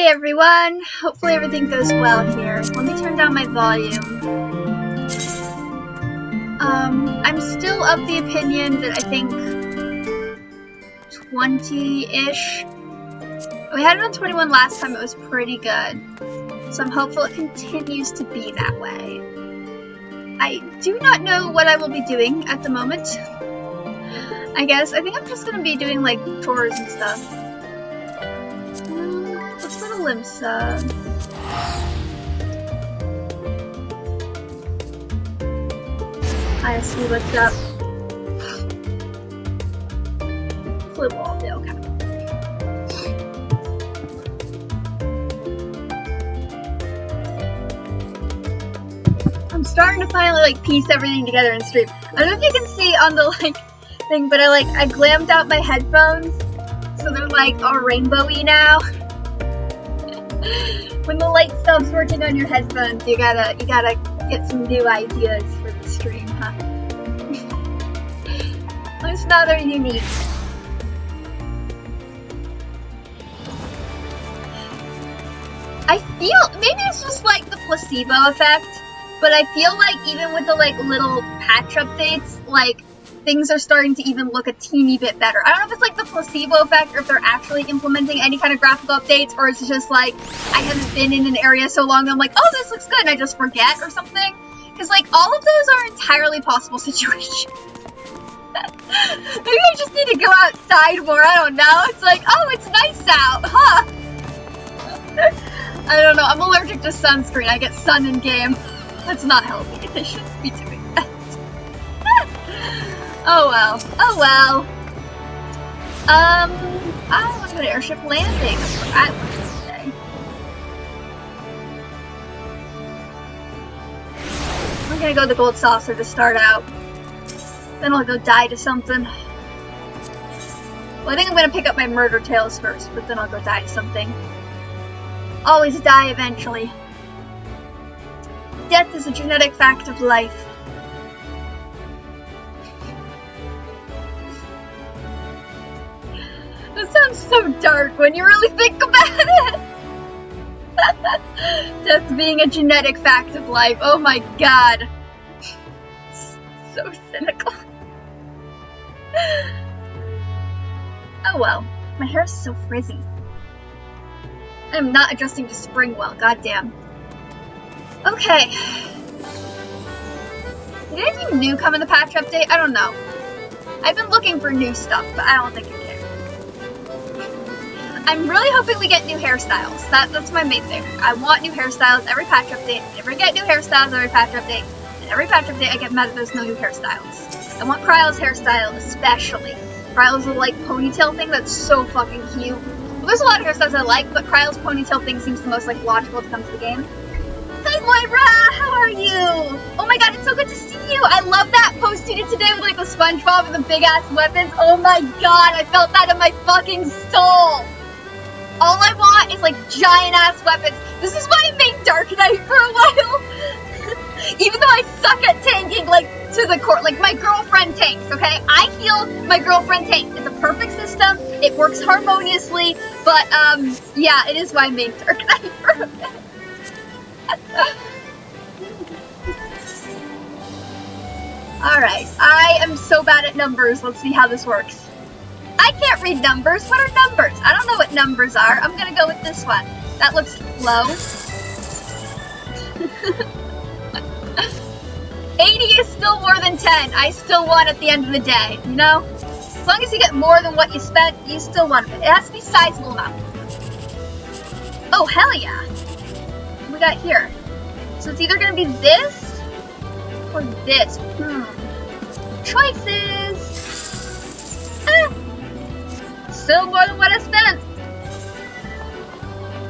Hey everyone! Hopefully everything goes well here. Let me turn down my volume. I'm still of the opinion that I think 20-ish. We had it on 21 last time, it was pretty good. So I'm hopeful it continues to be that way. I do not know what I will be doing at the moment. I think I'm just gonna be doing like chores and stuff. Let's go to Limsa. Hi, see what's up. Flip wall, okay. I'm starting to finally piece everything together in stream. I don't know if you can see on the thing, but I glammed out my headphones, so they're all rainbowy now. When the light stops working on your headphones, you gotta get some new ideas for the stream, huh? At least now they're unique. I feel, maybe it's just the placebo effect, but I feel even with the little patch updates, things are starting to even look a teeny bit better. I don't know if it's the placebo effect or if they're actually implementing any kind of graphical updates, or it's just I haven't been in an area so long that I'm oh, this looks good, and I just forget or something. Because all of those are entirely possible situations. Maybe I just need to go outside more, I don't know. It's oh, it's nice out, huh? I don't know, I'm allergic to sunscreen. I get sun in game. That's not healthy. I shouldn't be doing that. Oh well. Oh well. I want to go to airship landing. That's what I want to say. I'm gonna go to the gold saucer to start out. Then I'll go die to something. Well, I think I'm gonna pick up my murder tales first, but then I'll go die to something. Always die eventually. Death is a genetic fact of life. That sounds so dark when you really think about it. Death being a genetic fact of life. Oh my god. So cynical. Oh well. My hair is so frizzy. I'm not adjusting to spring well, goddamn. Okay. Did anything new come in the patch update? I don't know. I've been looking for new stuff, but I don't think I care. I'm really hoping we get new hairstyles. That's my main thing. I want new hairstyles every patch update. I never get new hairstyles every patch update. And every patch update I get mad that there's no new hairstyles. I want Kryle's hairstyle especially. Kryle's little ponytail thing, that's so fucking cute. Well, there's a lot of hairstyles I like, but Kryle's ponytail thing seems the most logical to come to the game. Hey Moira, how are you? Oh my god, it's so good to see you. I love that post you did today with the SpongeBob and the big ass weapons. Oh my god, I felt that in my fucking soul. All I want is giant ass weapons. This is why I made Dark Knight for a while. Even though I suck at tanking to the core. My girlfriend tanks, okay? I heal, my girlfriend tanks. It's a perfect system. It works harmoniously. But yeah, it is why I made Dark Knight for a bit. Alright, I am so bad at numbers. Let's see how this works. I can't read numbers. What are numbers? I don't know what numbers are. I'm gonna go with this one. That looks low. 80 is still more than 10. I still won at the end of the day, you know? As long as you get more than what you spent, you still won. It has to be sizable enough. Oh, hell yeah. What we got here? So it's either gonna be this or this. Choices! Still more than what I spent.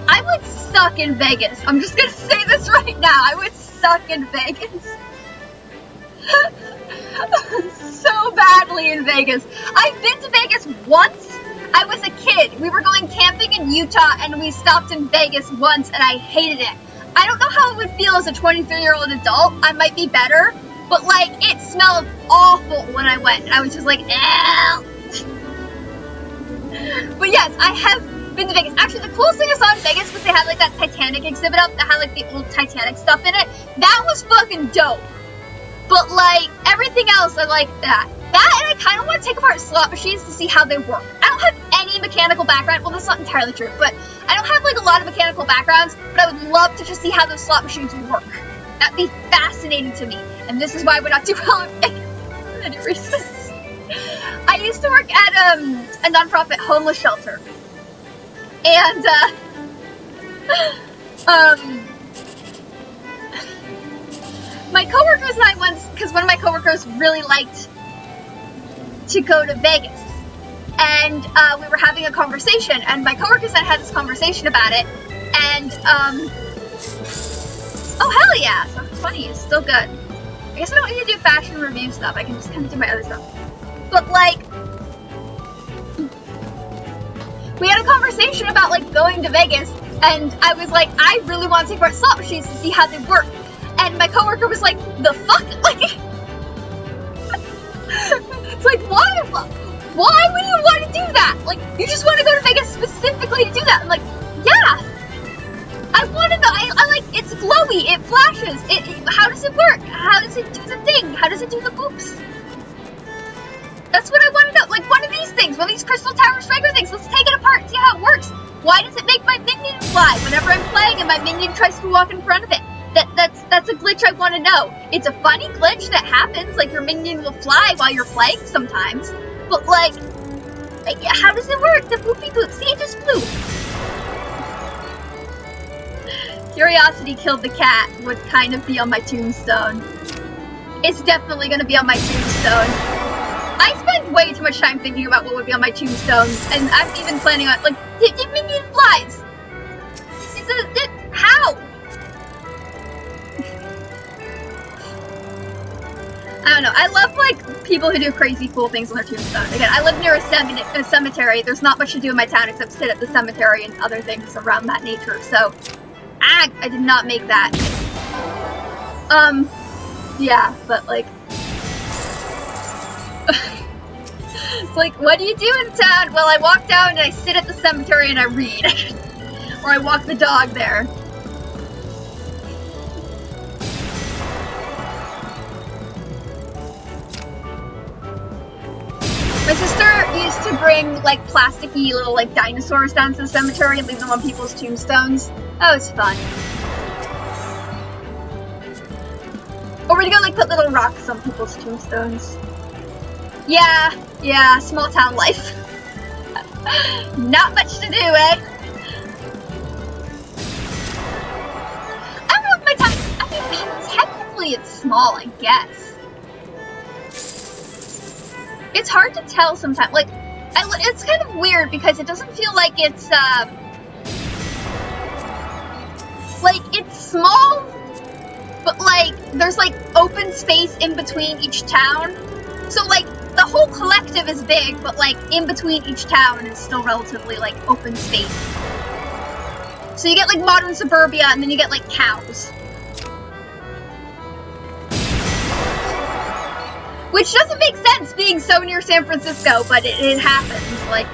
I would suck in Vegas. I'm just gonna say this right now. I would suck in Vegas. So badly in Vegas. I've been to Vegas once. I was a kid. We were going camping in Utah and we stopped in Vegas once and I hated it. I don't know how it would feel as a 23-year-old adult. I might be better. But it smelled awful when I went. And I was just ew. But yes, I have been to Vegas. Actually, the coolest thing I saw in Vegas was they they had like that Titanic exhibit up that had like the old Titanic stuff in it. That was fucking dope. But like everything else, I like that. That, and I kind of want to take apart slot machines to see how they work. I don't have any mechanical background. Well, that's not entirely true, but I don't have like a lot of mechanical backgrounds. But I would love to just see how those slot machines work. That'd be fascinating to me. And this is why we're not too well in any reasons. I used to work at a nonprofit homeless shelter, and my coworkers and I once, because one of my coworkers really liked to go to Vegas, and we were having a conversation, and my coworkers and I had this conversation about it, and oh hell yeah, so funny, it's still good. I guess I don't need to do fashion review stuff, I can just kind of do my other stuff. But like, we had a conversation about like going to Vegas, and I was like, I really want to take apart slot machines to see how they work. And my coworker was like, the fuck? Like, it's like, why would you want to do that? Like, you just want to go to Vegas specifically to do that? I'm like, yeah. I want to know. I like, it's glowy. It flashes. How does it work? How does it do the thing? How does it do the boops? That's what I want to know. Like, one of these things, one of these Crystal Tower Striker things, let's take it apart and see how it works. Why does it make my minion fly whenever I'm playing and my minion tries to walk in front of it? That's a glitch I want to know. It's a funny glitch that happens, like your minion will fly while you're playing sometimes. But like how does it work? The poopy poop. See, it just flew. Curiosity killed the cat would kind of be on my tombstone. It's definitely going to be on my tombstone. I spend way too much time thinking about what would be on my tombstone, and I'm even planning on, like, the minion flies! How? I don't know, I love, like, people who do crazy cool things on their tombstone. Again, I live near a cemetery. There's not much to do in my town except sit at the cemetery and other things around that nature, so... I did not make that. Yeah, but, like... It's like, what do you do in town? Well, I walk down and I sit at the cemetery and I read. Or I walk the dog there. My sister used to bring, like, plasticky little, like, dinosaurs down to the cemetery and leave them on people's tombstones. That was fun. Or we'd go, like, put little rocks on people's tombstones. Yeah, small town life. Not much to do, eh? I don't know if my town, I mean, technically it's small, I guess. It's hard to tell sometimes, like, it's kind of weird because it doesn't feel like it's small, but, like, there's, like, open space in between each town. So, like, the whole collective is big, but, like, in between each town is still relatively, like, open space. So you get, like, modern suburbia, and then you get, like, cows. Which doesn't make sense being so near San Francisco, but it happens, like...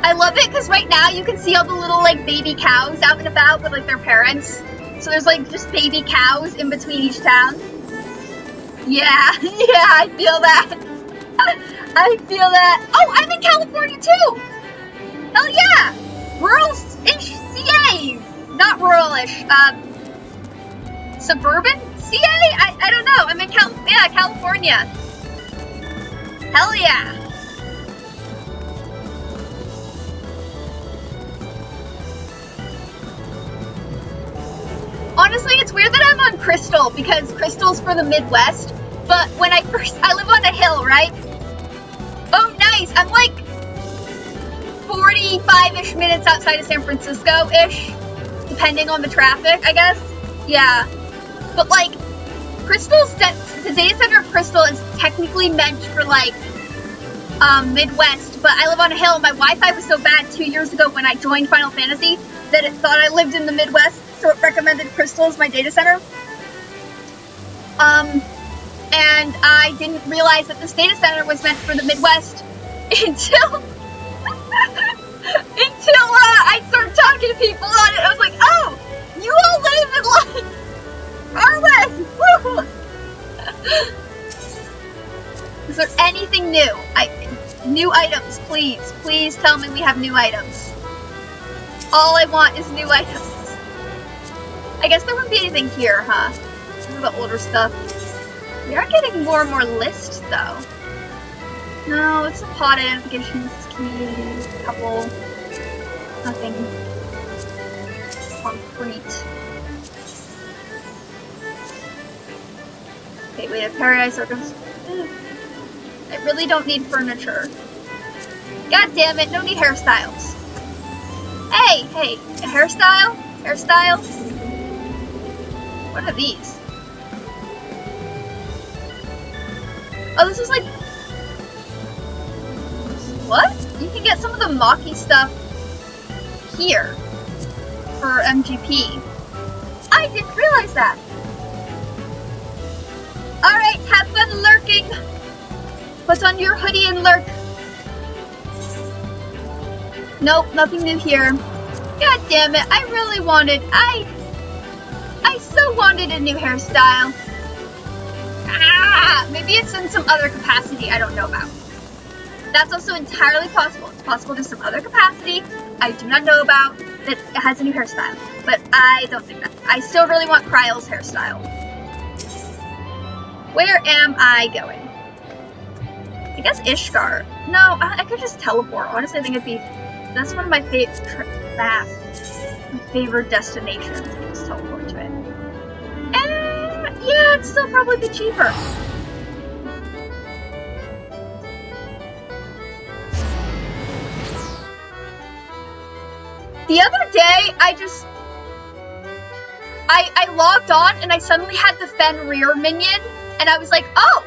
I love it, because right now you can see all the little, like, baby cows out and about with, like, their parents. So there's, like, just baby cows in between each town. Yeah, I feel that. I feel that. Oh, I'm in California, too! Hell yeah! Rural-ish CA! Not rural-ish, suburban CA? I don't know. I'm in California. Hell yeah! Honestly, it's weird that I'm on Crystal, because Crystal's for the Midwest, but when I live on a hill, right? Oh, nice! I'm like 45-ish minutes outside of San Francisco-ish, depending on the traffic, I guess. Yeah. But, like, the data center of Crystal is technically meant for, like, Midwest, but I live on a hill, and my Wi-Fi was so bad 2 years ago when I joined Final Fantasy that it thought I lived in the Midwest, so it recommended Crystal as my data center. And I didn't realize that this data center was meant for the Midwest until something new. New items, please. Please tell me we have new items. All I want is new items. I guess there wouldn't be anything here, huh? Some of the older stuff. We are getting more and more lists, though. No, it's a pod identifications, keys, a couple. Nothing concrete. Okay, wait, a paradise circus. I really don't need furniture. God damn it, no need hairstyles. Hey, hey, a hairstyle? Hairstyle? What are these? Oh, this is like... What? You can get some of the Maki stuff here for MGP. I didn't realize that. Alright, have fun lurking. Put on your hoodie and lurk. Nope, nothing new here. God damn it, I really wanted, I so wanted a new hairstyle. Ah, maybe it's in some other capacity I don't know about. That's also entirely possible. It's possible there's some other capacity I do not know about that has a new hairstyle. But I don't think that. I still really want Kryle's hairstyle. Where am I going? I guess Ishgard. No, I could just teleport. Honestly, I think it'd be... That's one of my favorite destinations. Just teleport to it. Yeah, it's still probably the cheaper. The other day, I logged on and I suddenly had the Fenrir minion, and I was like, oh,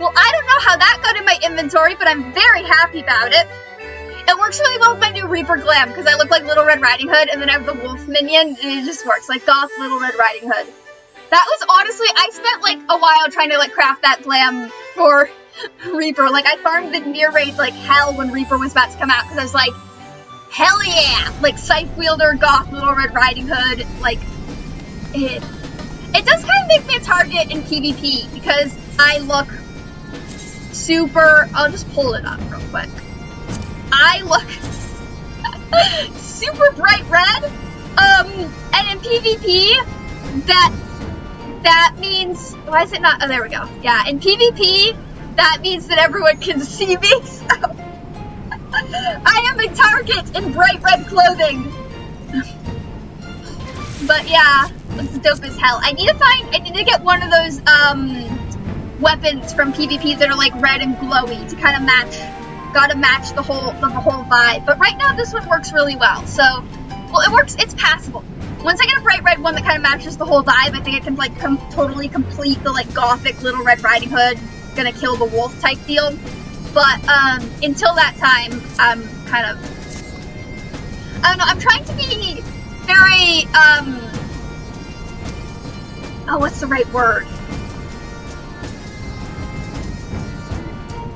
well, I don't know how that got in my inventory, but I'm very happy about it. It works really well with my new Reaper Glam, because I look like Little Red Riding Hood, and then I have the wolf minion, and it just works, like Goth Little Red Riding Hood. That was honestly, I spent like a while trying to like craft that glam for Reaper. Like I farmed the near raids like hell when Reaper was about to come out, because I was like, hell yeah! Like Scythe Wielder, Goth Little Red Riding Hood, like, it does kind of make me a target in PvP, because I look super, I'll just pull it up real quick. I look super bright red, and in PvP, that means, why is it not, oh there we go, yeah, in PvP, that means that everyone can see me, so I am a target in bright red clothing. But yeah, it's dope as hell. I need to get one of those, weapons from PvP that are like red and glowy to kind of gotta match the whole vibe. But right now this one works really well, so, well, it works, it's passable. Once I get a bright red one that kind of matches the whole vibe, I think I can like totally complete the like gothic Little Red Riding Hood, gonna kill the wolf type deal. But until that time, I'm kind of, I don't know, I'm trying to be very, oh, what's the right word?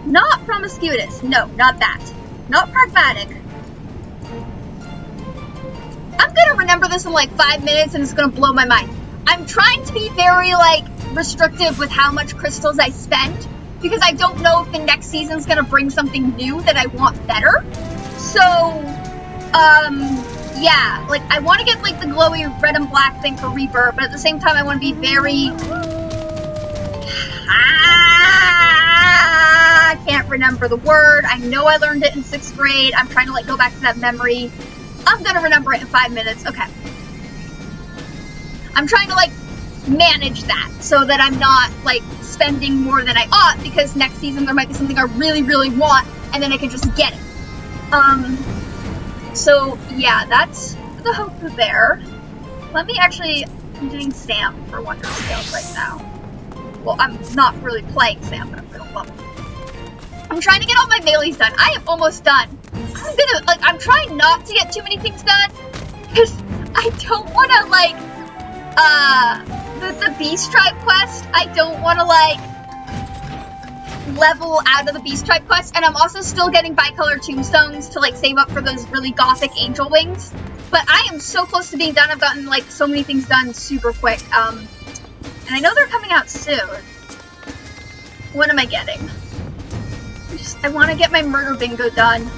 Not promiscuous, no, not that. Not pragmatic. I'm gonna remember this in like 5 minutes and it's gonna blow my mind. I'm trying to be very like restrictive with how much crystals I spend, because I don't know if the next season's gonna bring something new that I want better. So, yeah, like I want to get like the glowy red and black thing for Reaper, but at the same time I want to be very, I can't remember the word. I know I learned it in 6th grade. I'm trying to like go back to that memory. I'm gonna remember it in 5 minutes. Okay. I'm trying to like manage that so that I'm not like spending more than I ought, because next season there might be something I really, really want and then I can just get it. So yeah, that's the hope there. Let me actually, I'm doing Sam for Wonder Scales right now. Well, I'm not really playing Sam, but I'm gonna love it. I'm trying to get all my melees done. I am almost done. I'm trying not to get too many things done, because I don't want to, like, the Beast Tribe quest, I don't want to, like, level out of the Beast Tribe quest, and I'm also still getting bicolor tombstones to, like, save up for those really gothic angel wings, but I am so close to being done. I've gotten, like, so many things done super quick, and I know they're coming out soon. What am I getting? streams. I want to get my murder bingo done.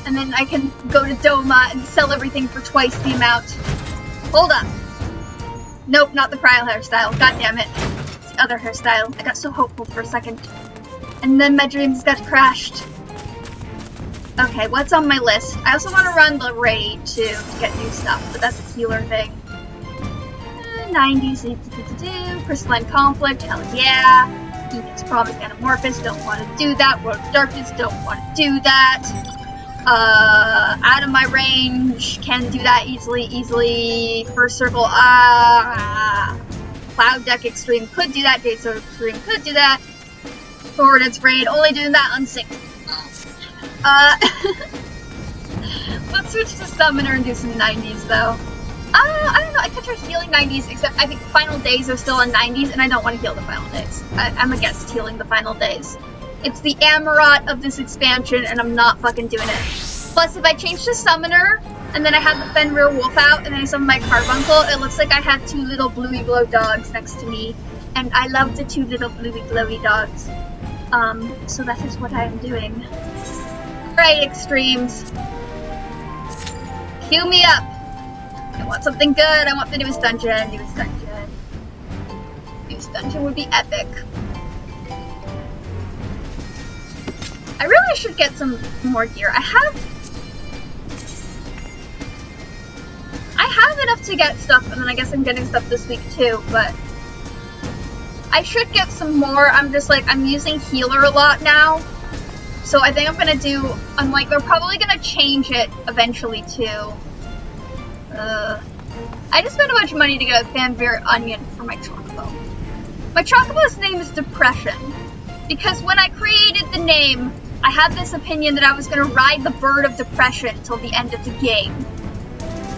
And then I can go to Doma and sell everything for twice the amount. Hold up. Nope, not the Cryo hairstyle. God damn it. It's the other hairstyle. I got so hopeful for a second. And then my dreams got crashed. Okay, what's on my list? I also want to run the raid too to get new stuff, but that's a healer thing. 90s, Crystalline Conflict, hell yeah. Phoenix Promise Anamorphous, don't want to do that. World of Darkness, don't want to do that. Out of my range, can do that easily. First Circle, Cloud Deck Extreme could do that. Jade Sword Extreme could do that. Coordinates Raid, only doing that on sync. Let's switch to Summoner and do some 90s though. I don't know, I could try healing 90s, except I think Final Days are still on 90s, and I don't want to heal the Final Days. I'm against healing the Final Days. It's the Amarot of this expansion, and I'm not fucking doing it. Plus, if I change to Summoner, and then I have the Fenrir Wolf out, and then I summon my Carbuncle, it looks like I have two little bluey glow dogs next to me, and I love the two little bluey glowy dogs. So that is what I am doing. Alright, Extremes. Cue me up! I want something good, I want the newest dungeon, Newest dungeon would be epic. I really should get some more gear. I have enough to get stuff, and then I guess I'm getting stuff this week too, but I should get some more. I'm just like, I'm using healer a lot now, so I think I'm gonna do, I'm like, they're probably gonna change it eventually too. I just spent a bunch of money to get a Fanvir Onion for my Chocobo. My Chocobo's name is Depression, because when I created the name, I had this opinion that I was going to ride the bird of depression till the end of the game.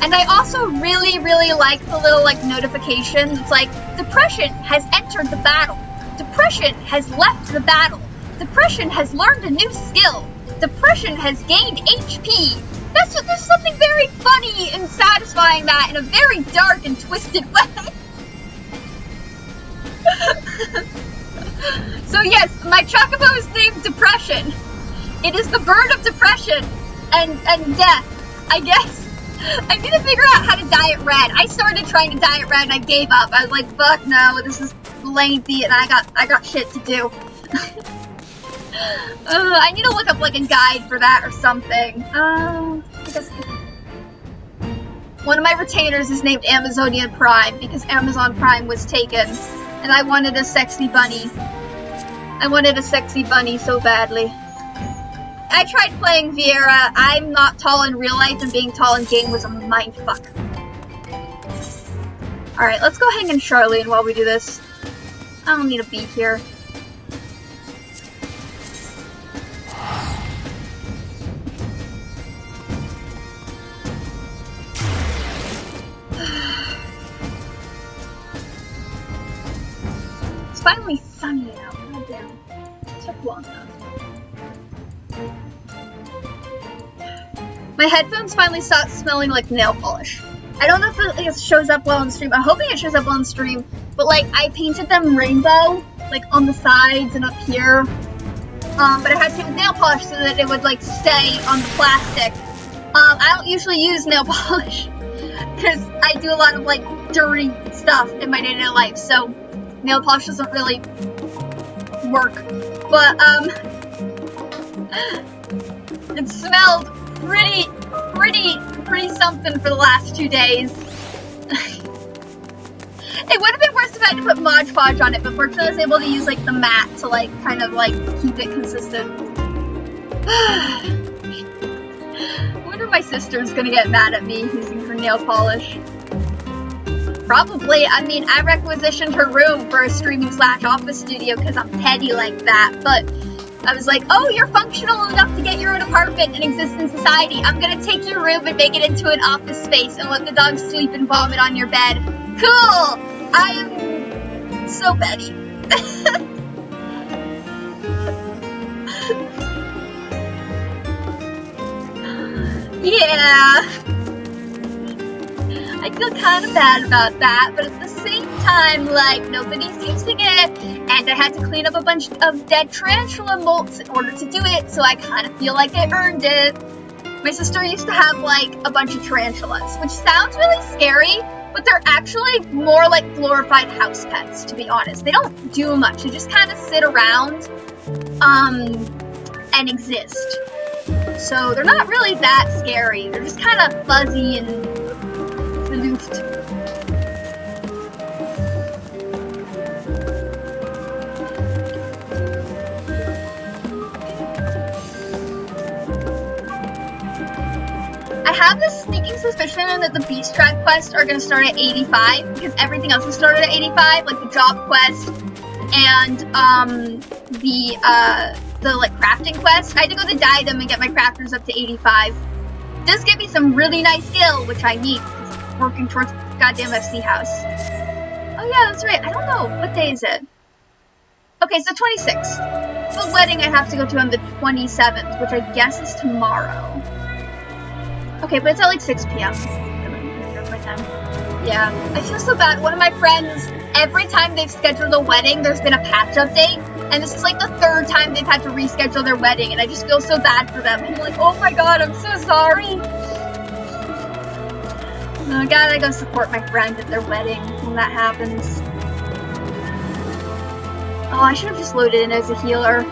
And I also really, really like the little, like, notification that's like, Depression has entered the battle. Depression has left the battle. Depression has learned a new skill. Depression has gained HP. There's something very funny and satisfying that in a very dark and twisted way. So yes, my Chocobo is named Depression. It is the bird of depression and death, I guess. I need to figure out how to dye it red. I started trying to dye it red and I gave up. I was like, fuck no, this is lengthy and I got shit to do. I need to look up like a guide for that or something. One of my retainers is named Amazonian Prime because Amazon Prime was taken and I wanted a sexy bunny. I wanted a sexy bunny so badly. I tried playing Viera. I'm not tall in real life, and being tall in game was a mindfuck. Alright, let's go hang in Charlene while we do this. I don't need to be here. It's finally sunny out. God damn. It took long enough. My headphones finally stopped smelling like nail polish. I don't know if it shows up well on stream. I'm hoping it shows up well on stream. But like, I painted them rainbow, like on the sides and up here. But I had to with nail polish so that it would like stay on the plastic. I don't usually use nail polish because I do a lot of like dirty stuff in my day-to-day life. So nail polish doesn't really work. But it smelled pretty something for the last 2 days. It would have been worse if I had to put Mod Podge on it, but fortunately I was able to use like the matte to like kind of like keep it consistent. I wonder if my sister's gonna get mad at me using her nail polish. Probably. I mean, I requisitioned her room for a streaming / office studio because I'm petty like that, but I was like, oh, you're functional enough to get your own apartment and exist in society. I'm gonna take your room and make it into an office space and let the dogs sleep and vomit on your bed. Cool! I am so petty. Yeah. I feel kind of bad about that, but at the same time like nobody's using it, and I had to clean up a bunch of dead tarantula molts in order to do it, so I kind of feel like I earned it. My sister used to have like a bunch of tarantulas, which sounds really scary, but they're actually more like glorified house pets, to be honest. They don't do much, they just kind of sit around, and exist. So they're not really that scary, they're just kind of fuzzy and floofed. I have this sneaking suspicion that the Beast Tribe quests are going to start at 85, because everything else has started at 85, like the job quest and the like crafting quest. I had to go to Diadem and get my crafters up to 85. It does give me some really nice skill, which I need, because I'm working towards the goddamn FC house. Oh yeah, that's right. I don't know. What day is it? Okay, so 26th. The wedding I have to go to on the 27th, which I guess is tomorrow. Okay, but it's at like 6 p.m. Yeah, I feel so bad. One of my friends, every time they've scheduled a wedding, there's been a patch update, and this is like the 3rd time they've had to reschedule their wedding, and I just feel so bad for them. I'm like, oh my god, I'm so sorry. I gotta go support my friend at their wedding when that happens. Oh, I should have just loaded in as a healer.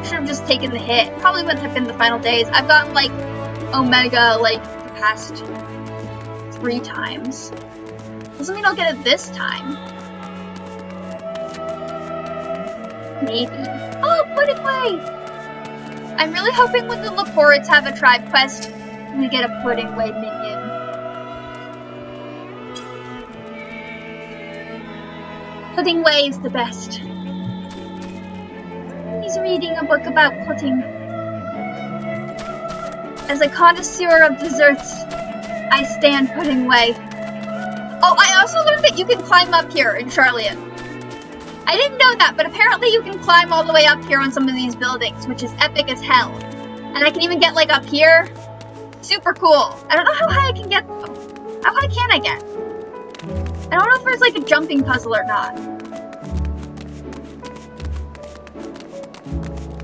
Should have just taken the hit. Probably wouldn't have been the final days. I've gotten like Omega like the past 3 times. Doesn't mean I'll get it this time. Maybe. Oh, Pudding Way! I'm really hoping when the Leporids have a tribe quest, we get a Pudding Way minion. Pudding Way is the best. He's reading a book about pudding. As a connoisseur of desserts, I stand Pudding Way. Oh, I also learned that you can climb up here in Charlotte. I didn't know that, but apparently you can climb all the way up here on some of these buildings, which is epic as hell. And I can even get, like, up here. Super cool. I don't know how high I can get, though. How high can I get? I don't know if there's, like, a jumping puzzle or not.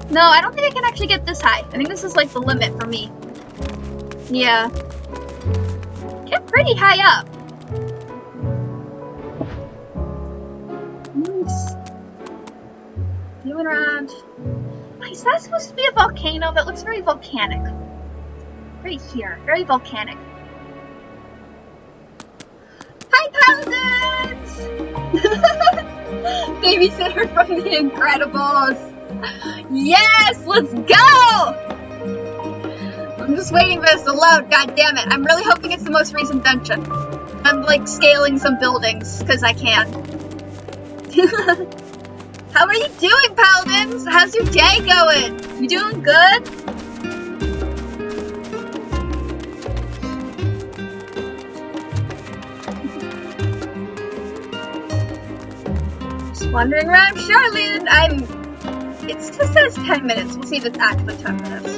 No, I don't think I can actually get this high. I think this is, like, the limit for me. Yeah. Get pretty high up. Moving around. Is that supposed to be a volcano? That looks very volcanic. Right here. Very volcanic. Hi, Paladins! Babysitter from The Incredibles. Yes! Let's go! I'm just waiting for this to load, god damn it. I'm really hoping it's the most recent dungeon. I'm like scaling some buildings, because I can. How are you doing, Paladins? How's your day going? You doing good? Just wandering around Charlotte. It just says 10 minutes. We'll see if it's actually 10 minutes.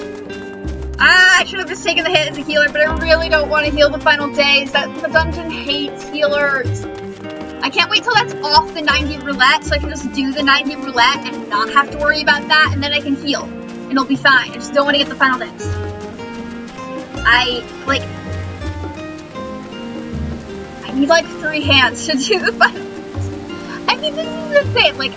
I should have just taken the hit as a healer, but I really don't want to heal the final days. The dungeon hates healers. I can't wait till that's off the 90 roulette, so I can just do the 90 roulette and not have to worry about that, and then I can heal. And it'll be fine. I just don't want to get the final days. I need like 3 hands to do the final days. I mean, this is insane. Like,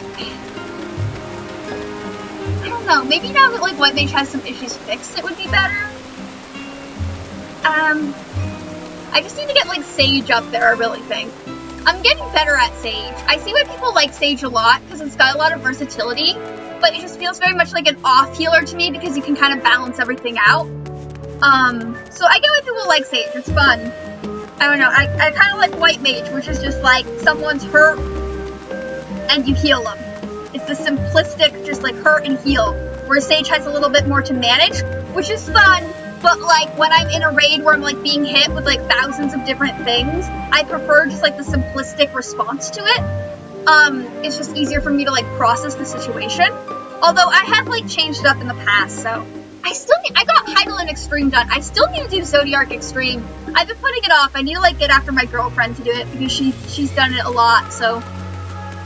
I don't know. Maybe now that like White Mage has some issues fixed, it would be better. I just need to get like Sage up there, I really think. I'm getting better at Sage. I see why people like Sage a lot, because it's got a lot of versatility, but it just feels very much like an off healer to me, because you can kind of balance everything out. So I get why people like Sage. It's fun. I don't know. I kind of like White Mage, which is just like someone's hurt and you heal them. It's the simplistic, just like hurt and heal, where Sage has a little bit more to manage, which is fun. But, like, when I'm in a raid where I'm, like, being hit with, like, thousands of different things, I prefer just, like, the simplistic response to it. It's just easier for me to, like, process the situation. Although I have, like, changed it up in the past, so I got Hydaelyn Extreme done. I still need to do Zodiark Extreme. I've been putting it off. I need to like get after my girlfriend to do it because she's done it a lot, so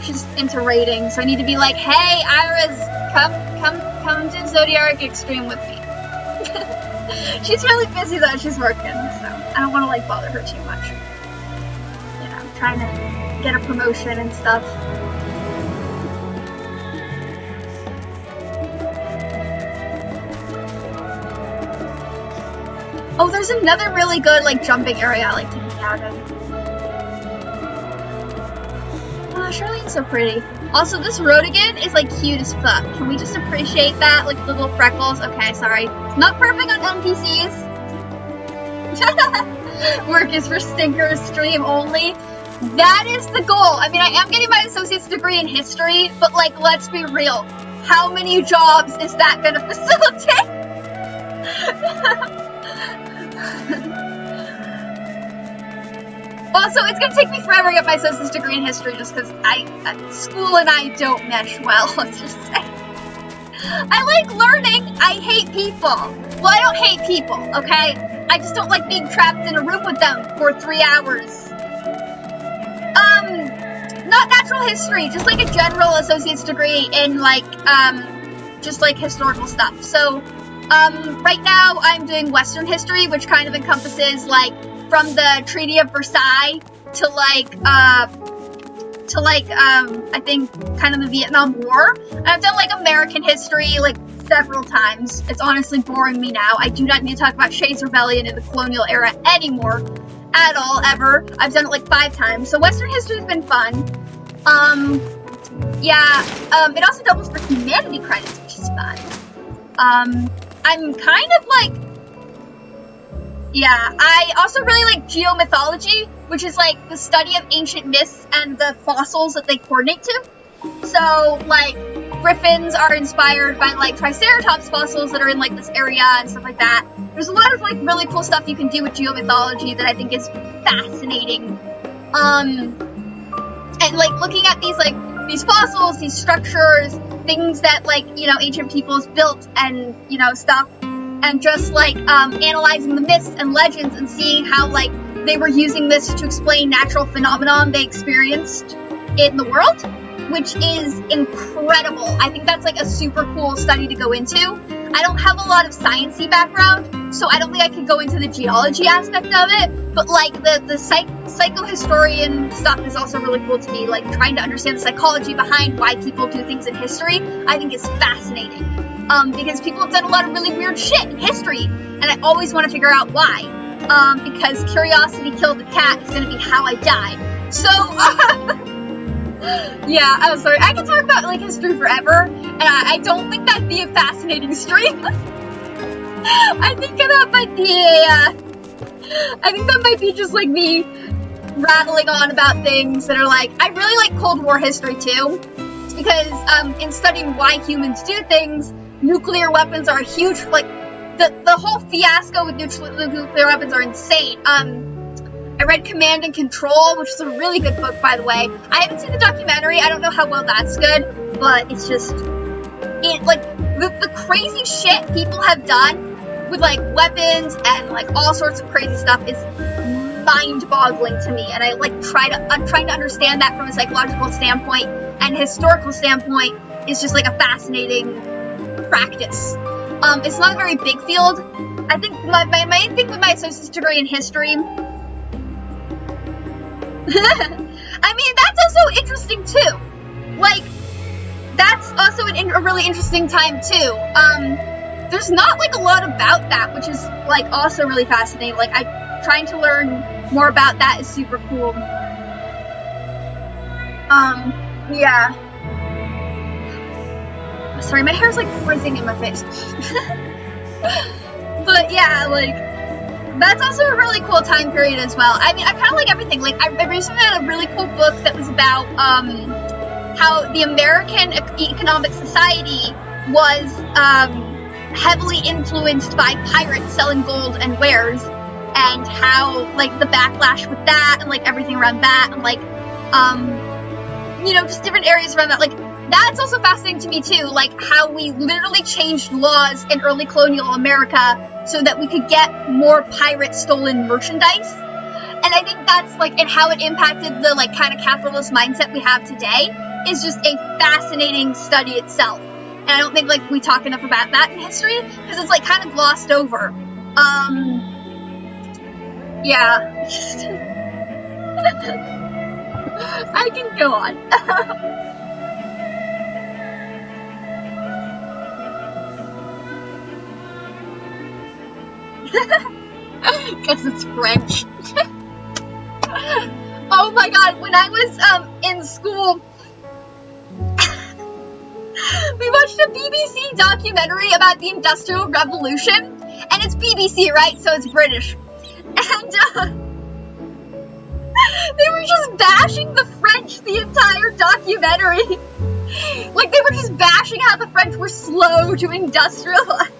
she's into raiding. So I need to be like, hey, Iris, come to Zodiark Extreme with me. She's really busy though, she's working, so I don't want to like bother her too much. You know, I'm trying to get a promotion and stuff. Oh, there's another really good like jumping area I like to hang out in. Oh, Charlene's so pretty. Also, this Rodigan is like cute as fuck. Can we just appreciate that? Like the little freckles. Okay, sorry. It's not perfect on NPCs. Work is for Stinker's stream only. That is the goal. I mean, I am getting my associate's degree in history, but like, let's be real. How many jobs is that gonna facilitate? Also, it's gonna take me forever to get my associate's degree in history just because school and I don't mesh well, let's just say. I like learning, I hate people. Well, I don't hate people, okay? I just don't like being trapped in a room with them for 3 hours. Not natural history, just like a general associate's degree in like, just like historical stuff. So, right now I'm doing Western history, which kind of encompasses like from the Treaty of Versailles to like, I think kind of the Vietnam War. And I've done like American history like several times. It's honestly boring me now. I do not need to talk about Shays Rebellion in the colonial era anymore. At all, ever. I've done it like 5 times. So Western history has been fun. It also doubles for humanity credits, which is fun. I'm kind of like, I also really like geomythology, which is like the study of ancient myths and the fossils that they coordinate to. So, like, griffins are inspired by like Triceratops fossils that are in like this area and stuff like that. There's a lot of like really cool stuff you can do with geomythology that I think is fascinating. And like looking at these fossils, these structures, things that like, you know, ancient peoples built and, you know, stuff, and just like analyzing the myths and legends and seeing how like they were using this to explain natural phenomenon they experienced in the world, which is incredible. I think that's like a super cool study to go into. I don't have a lot of sciencey background, so I don't think I could go into the geology aspect of it, but like the psychohistorian stuff is also really cool to me, like trying to understand the psychology behind why people do things in history, I think is fascinating. Because people have done a lot of really weird shit in history, and I always want to figure out why. Because curiosity killed the cat is gonna be how I died. So, yeah, I'm sorry. I can talk about like history forever, and I don't think that'd be a fascinating stream. I think that might be just like me rattling on about things that are like, I really like Cold War history too, because in studying why humans do things, nuclear weapons are a huge, like, the whole fiasco with nuclear weapons are insane. I read Command and Control, which is a really good book, by the way. I haven't seen the documentary. I don't know how well that's good, but it's just, the crazy shit people have done with, like, weapons and, like, all sorts of crazy stuff is mind-boggling to me. And I'm trying to understand that from a psychological standpoint and historical standpoint is just, like, a fascinating practice. It's not a very big field. I think my main thing with my associate's degree in history, I mean, that's also interesting too. Like, that's also a really interesting time too. There's not like a lot about that, which is like also really fascinating. Like, trying to learn more about that is super cool. Yeah. Sorry, my hair's like frizzing in my face. But yeah, like, that's also a really cool time period as well. I mean, I kind of like everything. Like, I recently had a really cool book that was about how the American Economic Society was heavily influenced by pirates selling gold and wares, and how, like, the backlash with that and, like, everything around that, and, like, you know, just different areas around that. Like, That's also fascinating to me too, like how we literally changed laws in early colonial America so that we could get more pirate stolen merchandise. And I think that's like, and how it impacted the like kind of capitalist mindset we have today is just a fascinating study itself. And I don't think like we talk enough about that in history because it's like kind of glossed over. Yeah. I can go on. Because it's French. Oh my god, when I was in school, we watched a BBC documentary about the Industrial Revolution, and it's BBC, right? So it's British. And they were just bashing the French the entire documentary. Like, they were just bashing how the French were slow to industrialize.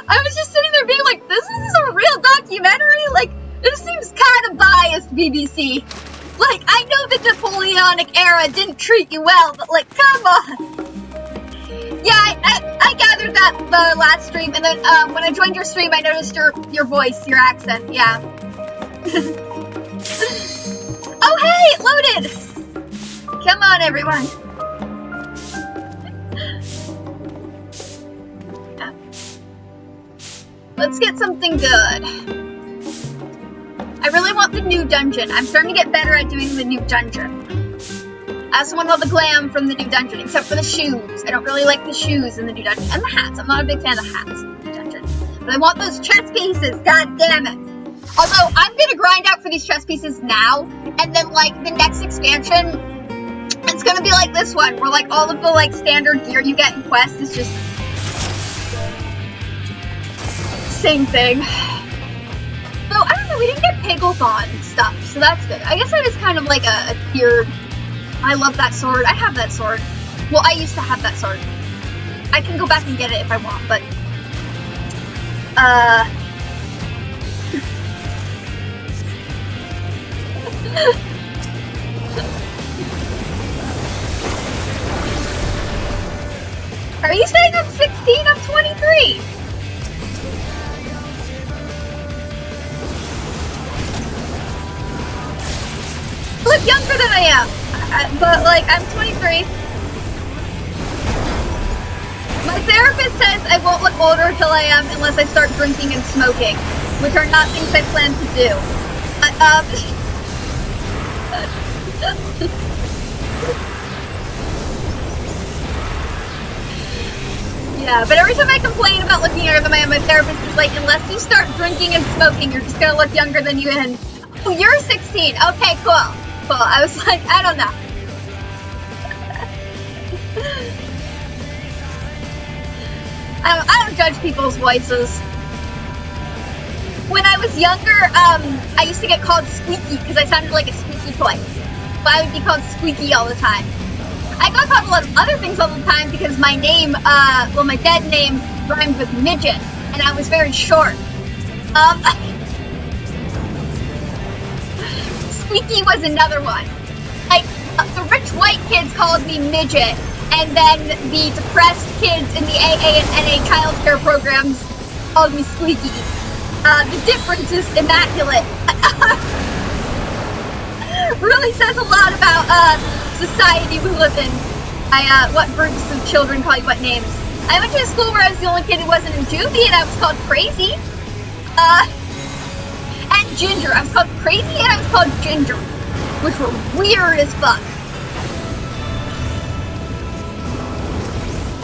I was just sitting there being like, this is a real documentary? Like, this seems kind of biased, BBC. Like, I know the Napoleonic era didn't treat you well, but like, come on. Yeah, I gathered that the last stream, and then when I joined your stream, I noticed your voice, your accent, yeah. Oh hey, it loaded! Come on, everyone. Let's get something good. I really want the new dungeon. I'm starting to get better at doing the new dungeon. I also want all the glam from the new dungeon, except for the shoes. I don't really like the shoes in the new dungeon. And the hats. I'm not a big fan of hats in the new dungeon. But I want those chest pieces. God damn it. Although, I'm gonna grind out for these chest pieces now. And then, like, the next expansion, it's gonna be like this one. Where, like, all of the, like, standard gear you get in Quest is just... same thing. So, I don't know, we didn't get Pigglethon stuff, so that's good. I guess that is kind of like a pure... I love that sword. I have that sword. Well, I used to have that sword. I can go back and get it if I want, but... Are you saying I'm 16? I'm 23! Look younger than I am, but like I'm 23. My therapist says I won't look older until I am unless I start drinking and smoking, which are not things I plan to do. Yeah, but every time I complain about looking younger than I am, my therapist is like, unless you start drinking and smoking, you're just gonna look younger than you and oh, you're 16. Okay, cool. Cool. I was like, I don't know. I don't judge people's voices. When I was younger, I used to get called Squeaky because I sounded like a squeaky toy. But I would be called Squeaky all the time. I got called a lot of other things all the time because my name, well, my dead name rhymed with midget, and I was very short. Squeaky was another one. Like, the rich white kids called me midget, and then the depressed kids in the AA and NA childcare programs called me Squeaky. The difference is immaculate. Really says a lot about, society we live in. What groups of children call you what names. I went to a school where I was the only kid who wasn't in juvie, and I was called Crazy. And Ginger. I was called Crazy and I was called Ginger, which were weird as fuck.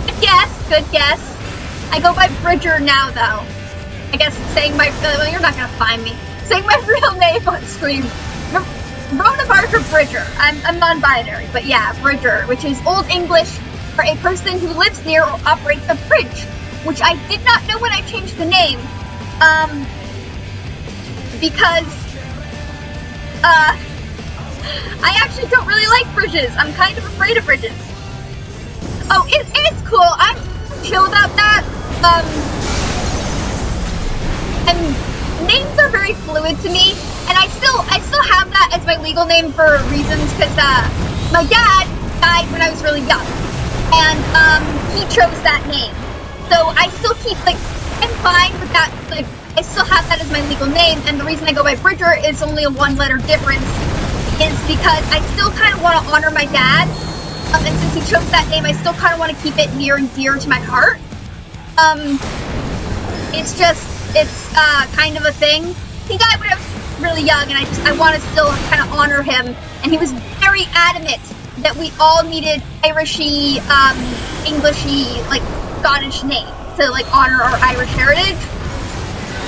Good guess, good guess. I go by Bridger now, though. I guess saying my, well, you're not gonna find me. Saying my real name on screen. Rona Barker Bridger. I'm non-binary, but yeah, Bridger, which is Old English for a person who lives near or operates a fridge, which I did not know when I changed the name. Because, I actually don't really like fridges. I'm kind of afraid of fridges. Oh, it's cool. I'm chill about that. And names are very fluid to me, and I still have that as my legal name for reasons, because, my dad died when I was really young, and he chose that name. So I still keep, like, I'm fine with that, like, I still have that as my legal name, and the reason I go by Bridger is only a one-letter difference, is because I still kind of want to honor my dad, and since he chose that name, I still kind of want to keep it near and dear to my heart. It's kind of a thing. He died when I was really young, and I want to still kind of honor him, and he was very adamant that we all needed Irishy, Englishy, like, Scottish name to, like, honor our Irish heritage.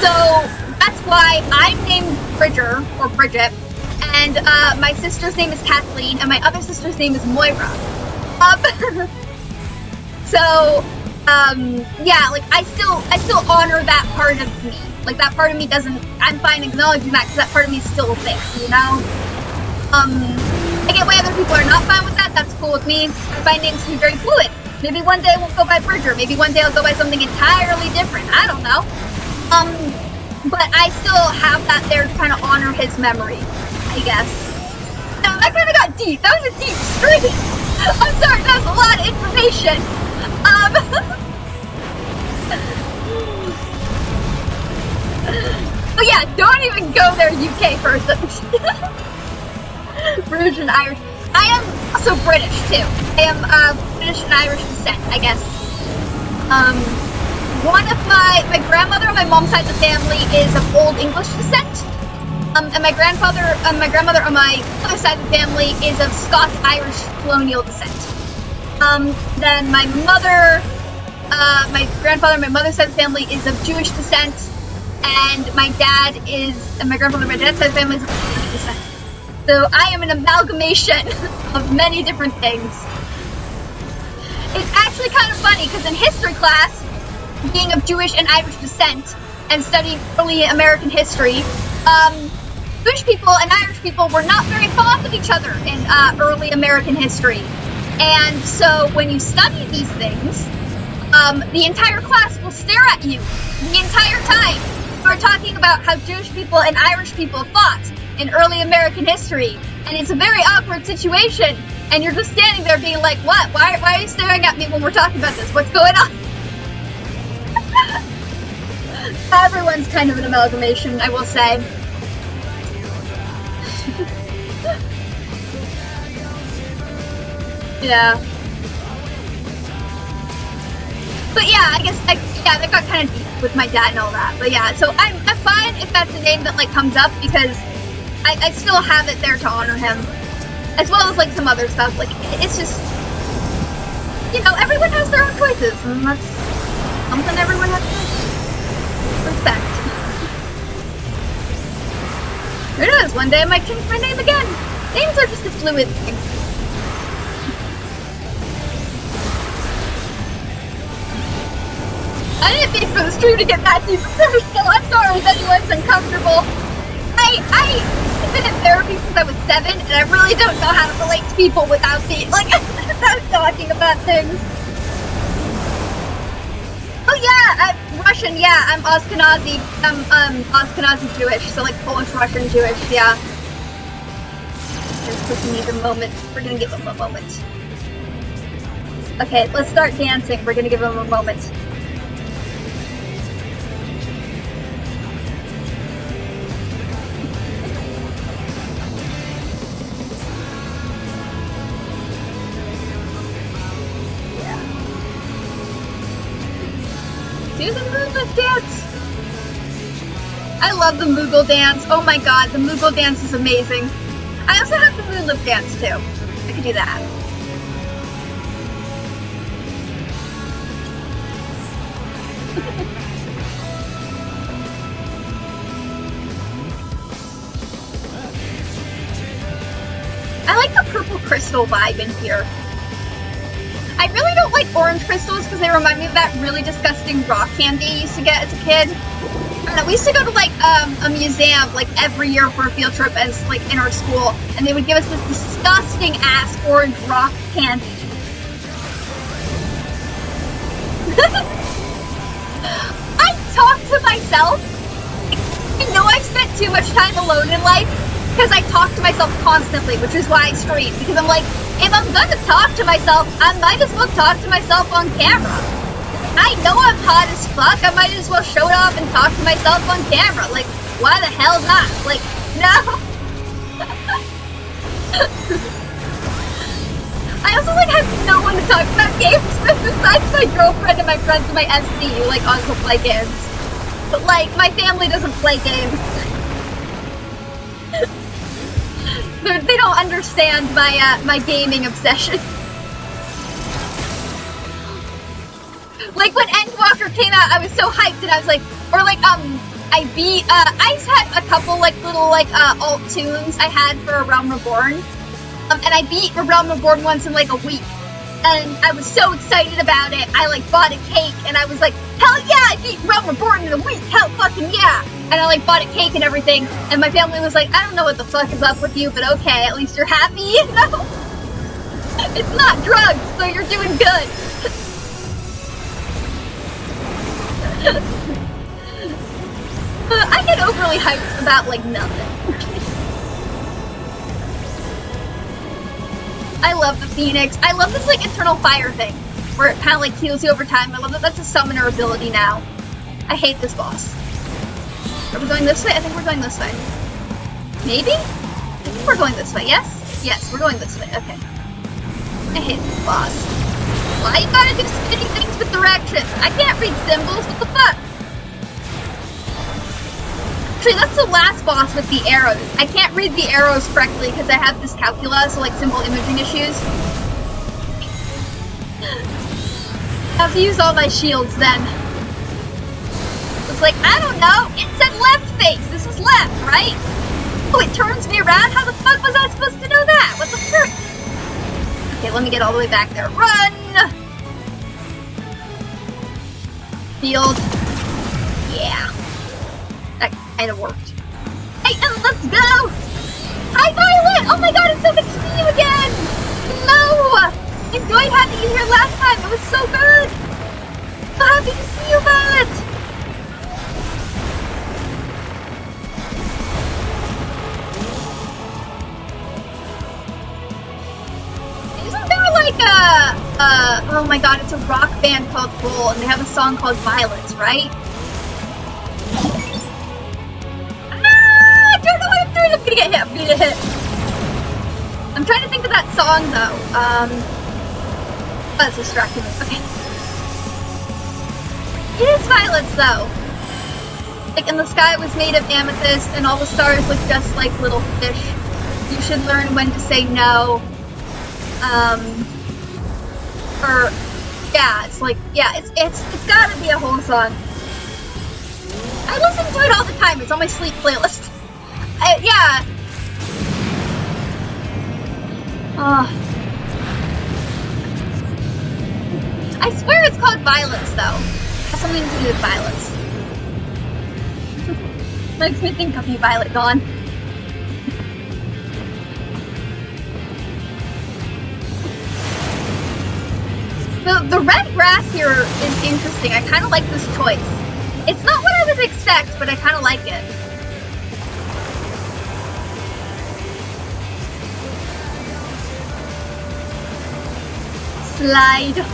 So that's why I'm named Bridger, or Bridget, and my sister's name is Kathleen, and my other sister's name is Moira. Yeah, like, I still honor that part of me. Like, that part of me I'm fine acknowledging that, because that part of me is still there, you know? I get why other people are not fine with that, that's cool with me. I find names to be very fluid. Maybe one day I won't go by Bridger, maybe one day I'll go by something entirely different, I don't know. But I still have that there to kind of honor his memory, I guess. No, that kind of got deep, that was a deep stream! I'm sorry, that was a lot of information. But yeah, don't even go there, UK person. British and Irish. I am also British too. I am British and Irish descent, I guess. One of my grandmother on my mom's side of the family is of Old English descent. And my grandmother on my other side of the family is of Scots-Irish colonial descent. Then my mother, my grandfather on my mother's side of the family is of Jewish descent, and my grandfather on my dad's side of the family is of Jewish descent. So I am an amalgamation of many different things. It's actually kind of funny, because in history class, being of Jewish and Irish descent, and studying early American history, Jewish people and Irish people were not very fond of each other in early American history. And so when you study these things, the entire class will stare at you the entire time. We're talking about how Jewish people and Irish people fought in early American history, and it's a very awkward situation, and you're just standing there being like, what? Why are you staring at me when we're talking about this? What's going on? Everyone's kind of an amalgamation, I will say. Yeah. But yeah, I guess, that got kind of deep with my dad and all that. But yeah, so I'm fine if that's a name that, like, comes up, because I still have it there to honor him. As well as, like, some other stuff. Like, it's just, you know, everyone has their own choices, and that's something everyone has to respect. Who knows, one day I might change my name again. Names are just a fluid thing. I didn't mean for the stream to get that deep personal. I'm sorry if anyone's uncomfortable. I've been in therapy since I was 7, and I really don't know how to relate to people without being, like, without talking about things. Oh yeah, I'm Russian, yeah, I'm Ashkenazi. I'm Ashkenazi Jewish, so like Polish, Russian, Jewish, yeah. This person needs a moment. We're gonna give him a moment. Okay, let's start dancing. We're gonna give him a moment. Do the movement dance! I love the Moogle dance. Oh my god, the Moogle dance is amazing. I also have the Moonlip dance too. I could do that. I like the purple crystal vibe in here. I really don't like orange crystals because they remind me of that really disgusting rock candy I used to get as a kid. I don't know, we used to go to like a museum like every year for a field trip as like in our school, and they would give us this disgusting ass orange rock candy. I talk to myself. I know I've spent too much time alone in life because I talk to myself constantly, which is why I stream, because I'm like, If I'm gonna talk to myself, I might as well talk to myself on camera. I know I'm hot as fuck, I might as well show it off and talk to myself on camera. Like, why the hell not? Like, no! I also, like, have no one to talk about games with besides my girlfriend and my friends and my SC who, like, also play games. But, like, my family doesn't play games. They don't understand my gaming obsession. Like, when Endwalker came out, I was so hyped, and I was like, or like, I beat, I had a couple, like, little, like, alt tunes I had for Realm Reborn. And I beat Realm Reborn once in, like, a week. And I was so excited about it, I, like, bought a cake, and I was like, hell yeah, I beat Realm Reborn in a week, hell fucking yeah! And I, like, bought a cake and everything, and my family was like, I don't know what the fuck is up with you, but okay, at least you're happy, you know? It's not drugs, so you're doing good. I get overly hyped about, like, nothing. I love the Phoenix. I love this, like, internal fire thing, where it kind of, like, heals you over time. I love that that's a summoner ability now. I hate this boss. Are we going this way? I think we're going this way. Maybe? I think we're going this way, yes? Yes, we're going this way, okay. I hate this boss. Why you gotta do spinning things with directions? I can't read symbols, what the fuck? Actually, that's the last boss with the arrows. I can't read the arrows correctly because I have dyscalculia, so like symbol imaging issues. I have to use all my shields then. It's like, I don't know, it said left face, this is left, right? Oh, it turns me around? How the fuck was I supposed to know that? What the frick? Okay, let me get all the way back there. Run! Field. Yeah. That kind of worked. Hey, let's go! Hi, Violet! Oh my god, it's so good to see you again! Hello! Enjoyed having you here last time. It was so good! So happy to see you, Violet! Isn't there like oh my god, it's a rock band called Bull, and they have a song called Violets, right? I don't know what I'm doing. I'm gonna get hit. I'm gonna get hit. I'm trying to think of that song though. Oh, that's distracting me. Okay. It is Violets though. Like, and the sky was made of amethyst, and all the stars look just like little fish. You should learn when to say no. Or yeah, it's like it's gotta be a whole song. I listen to it all the time. It's on my sleep playlist. Yeah. I swear it's called Violets, though. It has something to do with violets. Makes me think of you, Violet Dawn. The red grass here is interesting. I kind of like this choice. It's not what I would expect, but I kind of like it. Slide.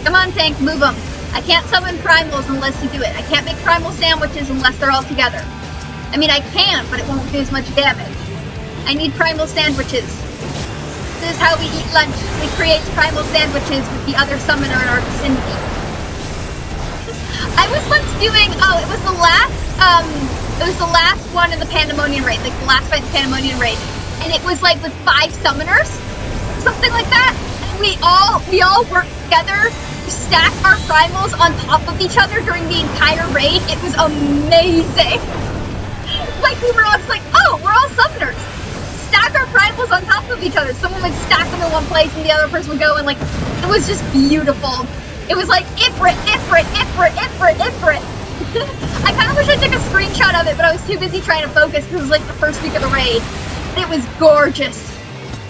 Come on, tank, move them. I can't summon primals unless you do it. I can't make primal sandwiches unless they're all together. I mean, I can, but it won't do as much damage. I need primal sandwiches. This is how we eat lunch. We create primal sandwiches with the other summoner in our vicinity. I was once doing, it was the last one in the Pandemonium raid, like the last fight in the Pandemonium raid. And it was like with 5 summoners, something like that. And we all worked together to stack our primals on top of each other during the entire raid. It was amazing. Like, we were all just like, oh, we're all summoners. Stack our primals on top of each other. Someone would stack them in one place and the other person would go, and like, it was just beautiful. It was like, Ifrit, Ifrit, Ifrit, Ifrit, Ifrit. I kind of wish I took a screenshot of it, but I was too busy trying to focus because it was like the first week of the raid. It was gorgeous.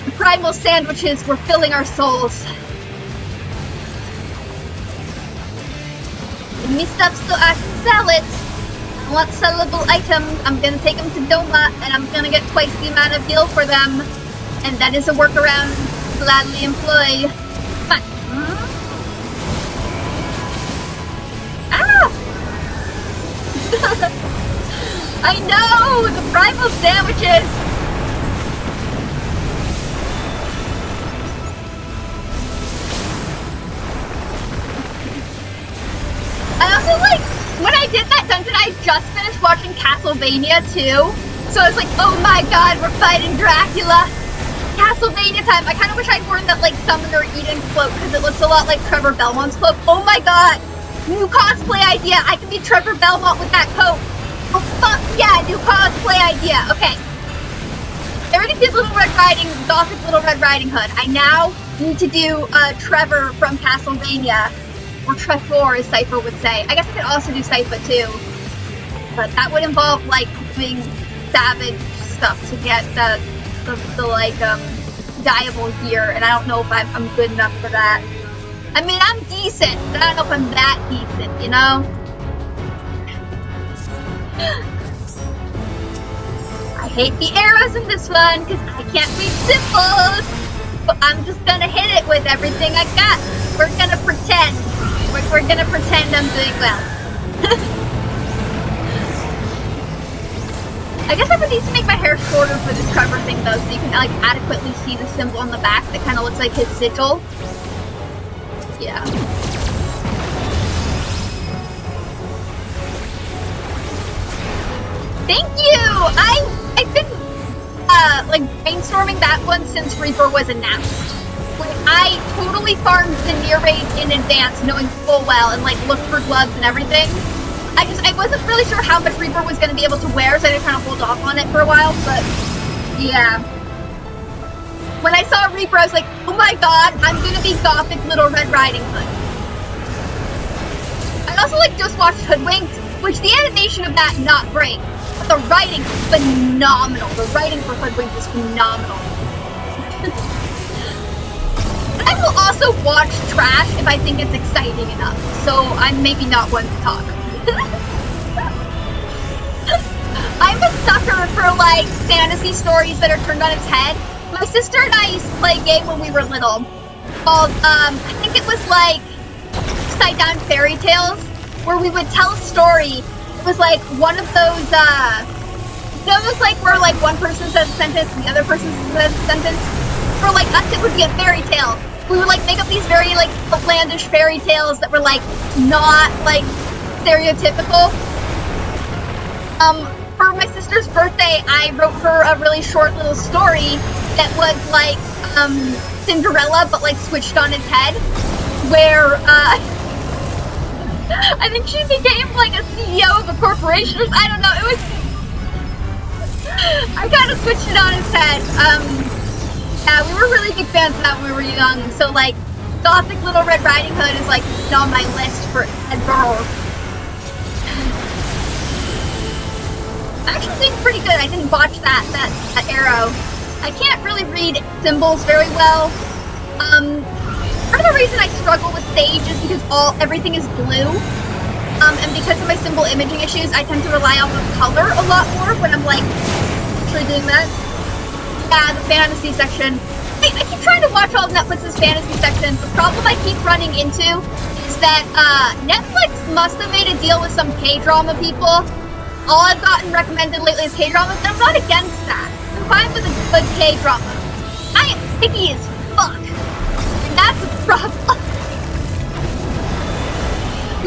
The primal sandwiches were filling our souls. Give me stuff so I can sell it. I want sellable items. I'm gonna take them to Doma, and I'm gonna get twice the amount of gil for them. And that is a workaround gladly employ. Fine. Ah! I know! The primal sandwiches! I also, like, when I did that dungeon, I just finished watching Castlevania 2. So I was like, oh my god, we're fighting Dracula! Castlevania time! I kind of wish I'd worn that, like, Summoner Eden cloak, because it looks a lot like Trevor Belmont's cloak. Oh my god! New cosplay idea! I can be Trevor Belmont with that coat! Oh fuck yeah! New cosplay idea! Okay. I already did Gothic Little Red Riding Hood. I now need to do Trevor from Castlevania. Or Trevor, as Cypher would say. I guess I could also do Cypher too. But that would involve, like, doing savage stuff to get the like, dyeable gear. And I don't know if I'm good enough for that. I mean, I'm decent, but I don't know if I'm that decent, you know? I hate the arrows in this one, because I can't read symbols! But I'm just gonna hit it with everything I got. We're gonna pretend. We're gonna pretend I'm doing well. I guess I would need to make my hair shorter for this Trevor thing, though, so you can, like, adequately see the symbol on the back that kind of looks like his sigil. Yeah. Thank you! I've been, like, brainstorming that one since Reaper was announced. Like, I totally farmed the near raid in advance, knowing full well, and, like, looked for gloves and everything. I wasn't really sure how much Reaper was going to be able to wear, so I just kind of hold off on it for a while, but, yeah. When I saw Reaper, I was like, oh my god, I'm gonna be Gothic Little Red Riding Hood. I also, like, just watched Hoodwinked, which the animation of that, not great. But the writing, phenomenal. The writing for Hoodwinked is phenomenal. I will also watch trash if I think it's exciting enough, so I'm maybe not one to talk. I'm a sucker for, like, fantasy stories that are turned on its head. My sister and I used to play a game when we were little called, I think it was like Upside Down Fairy Tales, where we would tell a story. It was like one of those, like where like one person says a sentence and the other person says a sentence. For like us, it would be a fairy tale. We would like make up these very like outlandish fairy tales that were like not like stereotypical. For my sister's birthday, I wrote her a really short little story that was like Cinderella, but like switched on its head, where I think she became like a CEO of a corporation or I don't know. It was I kind of switched it on its head. Yeah, we were really big fans of that when we were young. So like, Gothic Little Red Riding Hood is like on my list for ever. Actually doing pretty good. I didn't botch that arrow. I can't really read symbols very well. Part of the reason I struggle with Sage is because everything is blue. And because of my symbol imaging issues, I tend to rely on the color a lot more when I'm like actually doing that. Yeah, the fantasy section. I keep trying to watch all of Netflix's fantasy sections. The problem I keep running into is that Netflix must have made a deal with some K-drama people. All I've gotten recommended lately is K-dramas, and I'm not against that. I'm fine with a good K-drama. I am picky as fuck. And that's a problem.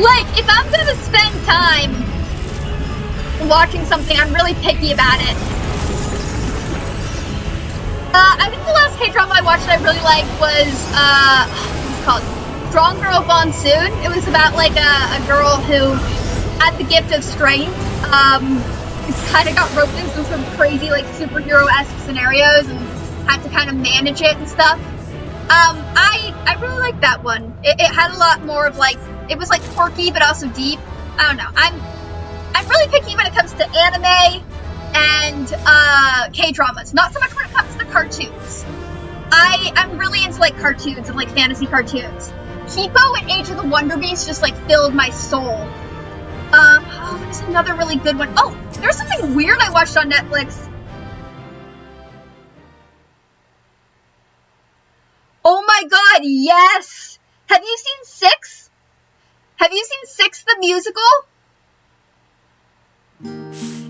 Like, if I'm gonna spend time watching something, I'm really picky about it. I think the last K-drama I watched that I really liked was, what's it called? Strong Girl Gone Soon. It was about, like, a girl who had the gift of strength. Kind of got roped into some crazy, like, superhero-esque scenarios and had to kind of manage it and stuff. I really liked that one. It had a lot more of, like, it was, like, quirky, but also deep. I don't know. I'm really picky when it comes to anime and, K-dramas. Not so much when it comes to cartoons. I'm really into, like, cartoons and, like, fantasy cartoons. Kipo and Age of the Wonder Beast just, like, filled my soul. Oh, there's another really good one. Oh, there's something weird I watched on Netflix. Oh my god, yes! Have you seen Six? Have you seen Six the Musical?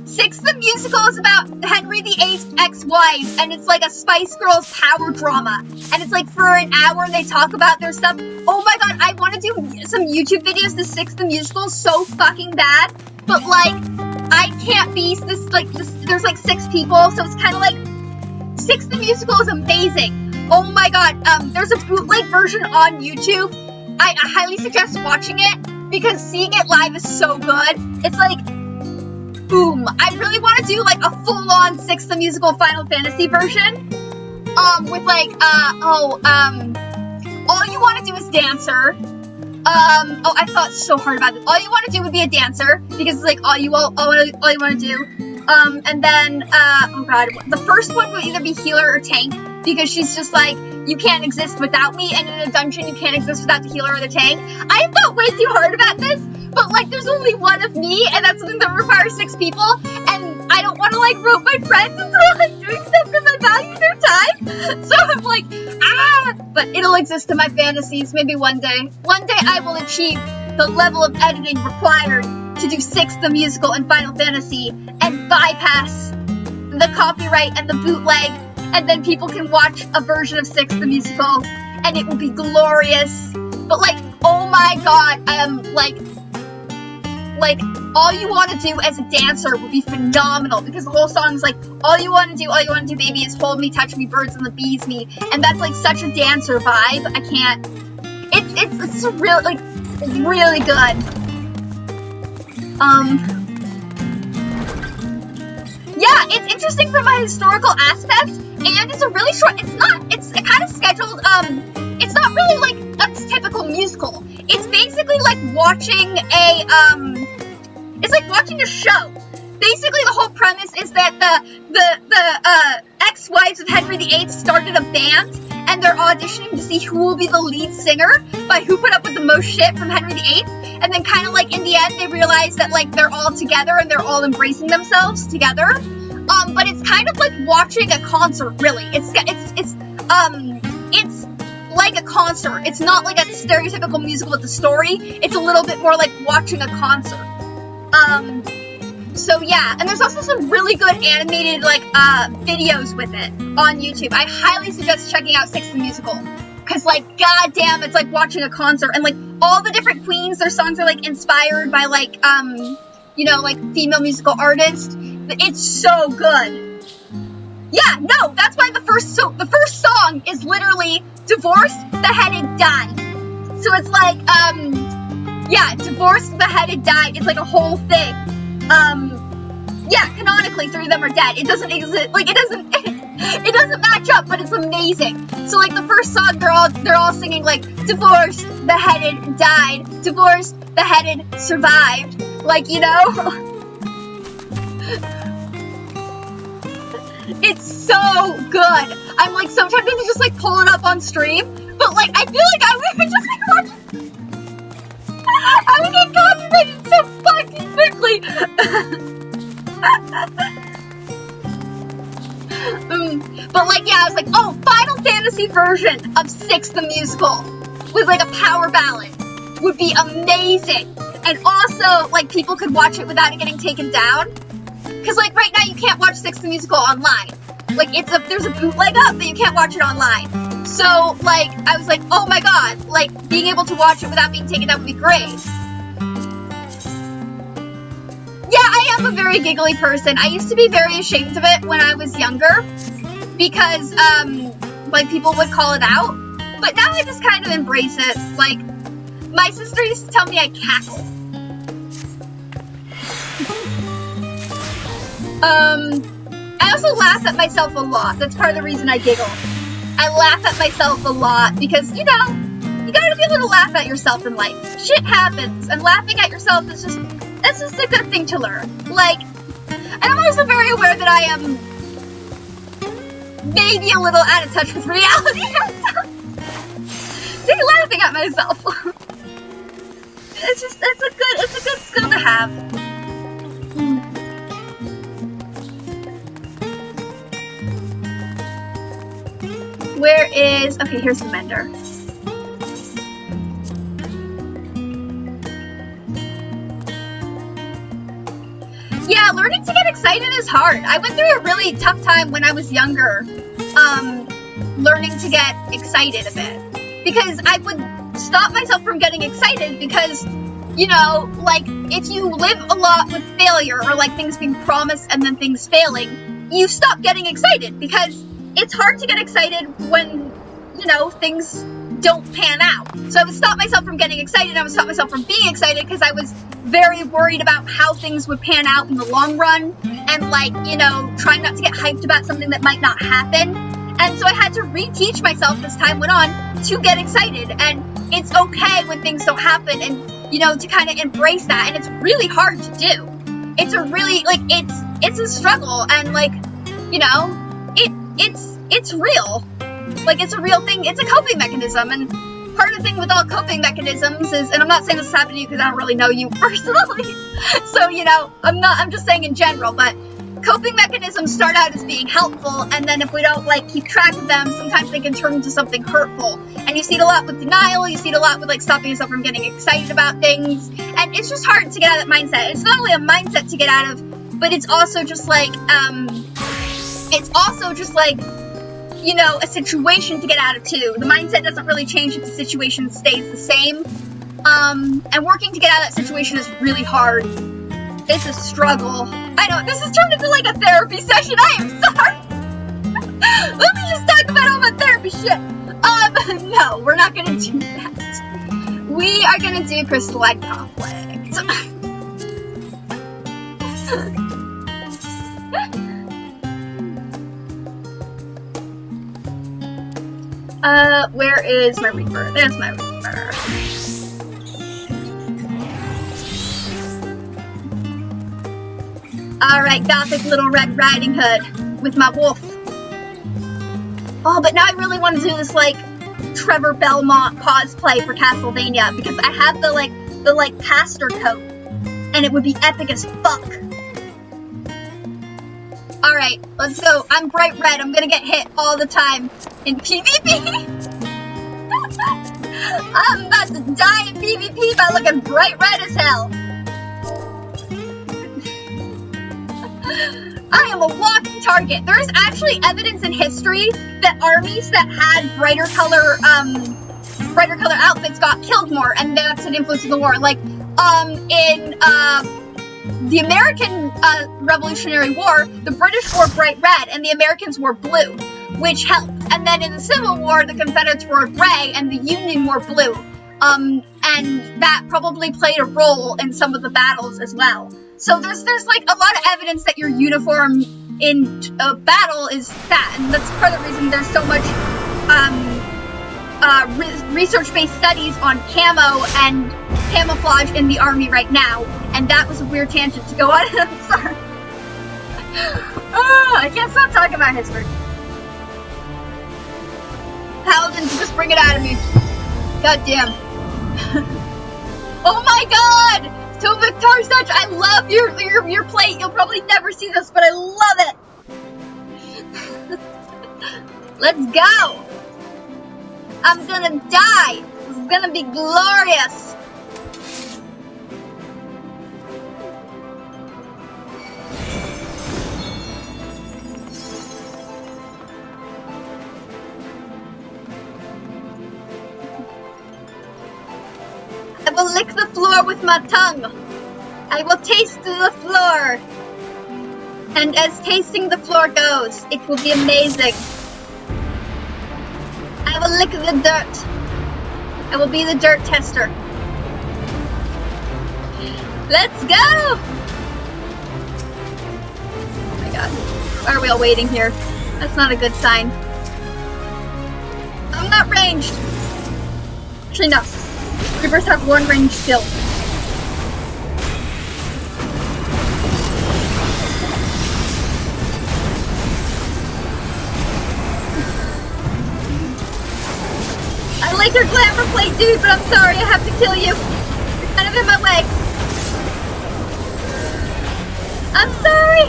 Six the Musical is about Henry VIII's ex-wives, and it's like a Spice Girls power drama. And it's like for an hour they talk about their stuff. Oh my god, I want to do some YouTube videos to Six the Musical so fucking bad. But like, I can't be this, there's like 6 people, so it's kind of like, Six the Musical is amazing. Oh my god, there's a bootleg version on YouTube. I highly suggest watching it, because seeing it live is so good. It's like, boom. I really want to do like a full-on Six the Musical Final Fantasy version. With like, all you want to do is Dancer. Oh, I thought so hard about this. All you want to do would be a dancer, because it's like all you want to do. And then, oh god, the first one would either be healer or tank, because she's just like, you can't exist without me, and in a dungeon you can't exist without the healer or the tank. I thought way too hard about this, but like there's only one of me, and that's something that requires 6 people, and I don't want to like rope my friends into like doing stuff because I value their time. So I'm like, but it'll exist in my fantasies. Maybe one day. One day I will achieve the level of editing required to do Six the Musical and Final Fantasy and bypass the copyright and the bootleg, and then people can watch a version of Six the Musical, and it will be glorious. But like, oh my god, like, all you want to do as a dancer would be phenomenal, because the whole song is like, all you want to do, baby, is hold me, touch me, birds and the bees me, and that's like such a dancer vibe. I can't, it's really, like, really good. Yeah, it's interesting from a historical aspect, and it's a really short, it's kind of scheduled, it's not really like a typical musical. It's basically like watching it's like watching a show. Basically, the whole premise is that the ex-wives of Henry VIII started a band, and they're auditioning to see who will be the lead singer by who put up with the most shit from Henry VIII. And then kind of like in the end, they realize that like they're all together and they're all embracing themselves together. But it's kind of like watching a concert, really. It's like a concert. It's not like a stereotypical musical with a story. It's a little bit more like watching a concert. So yeah, and there's also some really good animated like videos with it on YouTube. I highly suggest checking out Six the Musical, cause like goddamn, it's like watching a concert, and like all the different queens, their songs are like inspired by like you know, like female musical artists. It's so good. Yeah, no, that's why the first song is literally Divorced, Beheaded, Died. So it's like yeah, Divorced, Beheaded, Died. It's like a whole thing. Yeah, canonically 3 of them are dead. It doesn't exist, like it doesn't match up, but it's amazing. So like the first song, they're all singing like divorced, beheaded, died, divorced, beheaded, survived. Like, you know, it's so good. I'm like sometimes I just like pull it up on stream, but like I feel like I would just like watch. I would get copyrighted so fucking quickly. But like, yeah, I was like, oh, Final Fantasy version of Six the Musical with like a power ballad would be amazing. And also, like, people could watch it without it getting taken down. Because like right now you can't watch Six the Musical online. Like there's a bootleg up, but you can't watch it online. So like, I was like, oh my god, like being able to watch it without being taken down would be great. Yeah, I am a very giggly person. I used to be very ashamed of it when I was younger, because, like, people would call it out, but now I just kind of embrace it. Like, my sister used to tell me I cackle. I also laugh at myself a lot. That's part of the reason I giggle. I laugh at myself a lot because, you know, you gotta be able to laugh at yourself in life. Shit happens, and laughing at yourself is just, that's just a good thing to learn. Like, and I'm also very aware that I am maybe a little out of touch with reality. See, laughing at myself. it's a good skill to have. Where is, okay, here's the mender. Yeah, learning to get excited is hard. I went through a really tough time when I was younger, learning to get excited a bit. Because I would stop myself from getting excited because, you know, like, if you live a lot with failure, or like things being promised and then things failing, you stop getting excited because it's hard to get excited when, you know, things don't pan out. So I would stop myself from getting excited, I would stop myself from being excited because I was very worried about how things would pan out in the long run, and like, you know, trying not to get hyped about something that might not happen. And so I had to reteach myself as time went on to get excited, and it's okay when things don't happen, and, you know, to kind of embrace that. And it's really hard to do. It's a really, like, it's a struggle, and like, you know, it's real. Like, it's a real thing. It's a coping mechanism, and part of the thing with all coping mechanisms is, and I'm not saying this is happening to you because I don't really know you personally, so, you know, I'm just saying in general, but coping mechanisms start out as being helpful, and then if we don't, like, keep track of them, sometimes they can turn into something hurtful. And you see it a lot with denial, you see it a lot with, like, stopping yourself from getting excited about things, and it's just hard to get out of that mindset. It's not only a mindset to get out of, but it's also just like, you know, a situation to get out of too. The mindset doesn't really change if the situation stays the same. And working to get out of that situation is really hard. It's a struggle. I know, this has turned into like a therapy session. I am sorry. Let me just talk about all my therapy shit. No, we're not gonna do that. We are gonna do crystallite conflict. Where is my Reaper? There's my Reaper. Alright, gothic little Red Riding Hood with my wolf. Oh, but now I really want to do this, like, Trevor Belmont cosplay for Castlevania, because I have the pastor coat, and it would be epic as fuck. Alright, let's go. I'm bright red. I'm gonna get hit all the time in PvP. I'm about to die in PvP by looking bright red as hell. I am a walking target. There is actually evidence in history that armies that had brighter color outfits got killed more, and that's an influence of the war. Like, in the American Revolutionary War, the British wore bright red and the Americans wore blue, which helped. And then in the Civil War, the Confederates wore gray and the Union wore blue. And that probably played a role in some of the battles as well. So there's like a lot of evidence that your uniform in a battle is that, and that's part of the reason there's so much research-based studies on camo and camouflage in the army right now. And that was a weird tangent to go on. I'm sorry. I can't stop talking about history. Paladins, just bring it out of me. God damn. Oh my god! Tovik Tarsach, I love your plate. You'll probably never see this, but I love it. Let's go. I'm gonna die. This is gonna be glorious. I will lick the floor with my tongue. I will taste the floor. And as tasting the floor goes, it will be amazing. I will lick the dirt. I will be the dirt tester. Let's go! Oh my god. Why are we all waiting here? That's not a good sign. I'm not ranged. Actually, no. Reapers have one range skill. I like your glamour plate, dude, but I'm sorry, I have to kill you. You're kind of Get in my way. I'm sorry.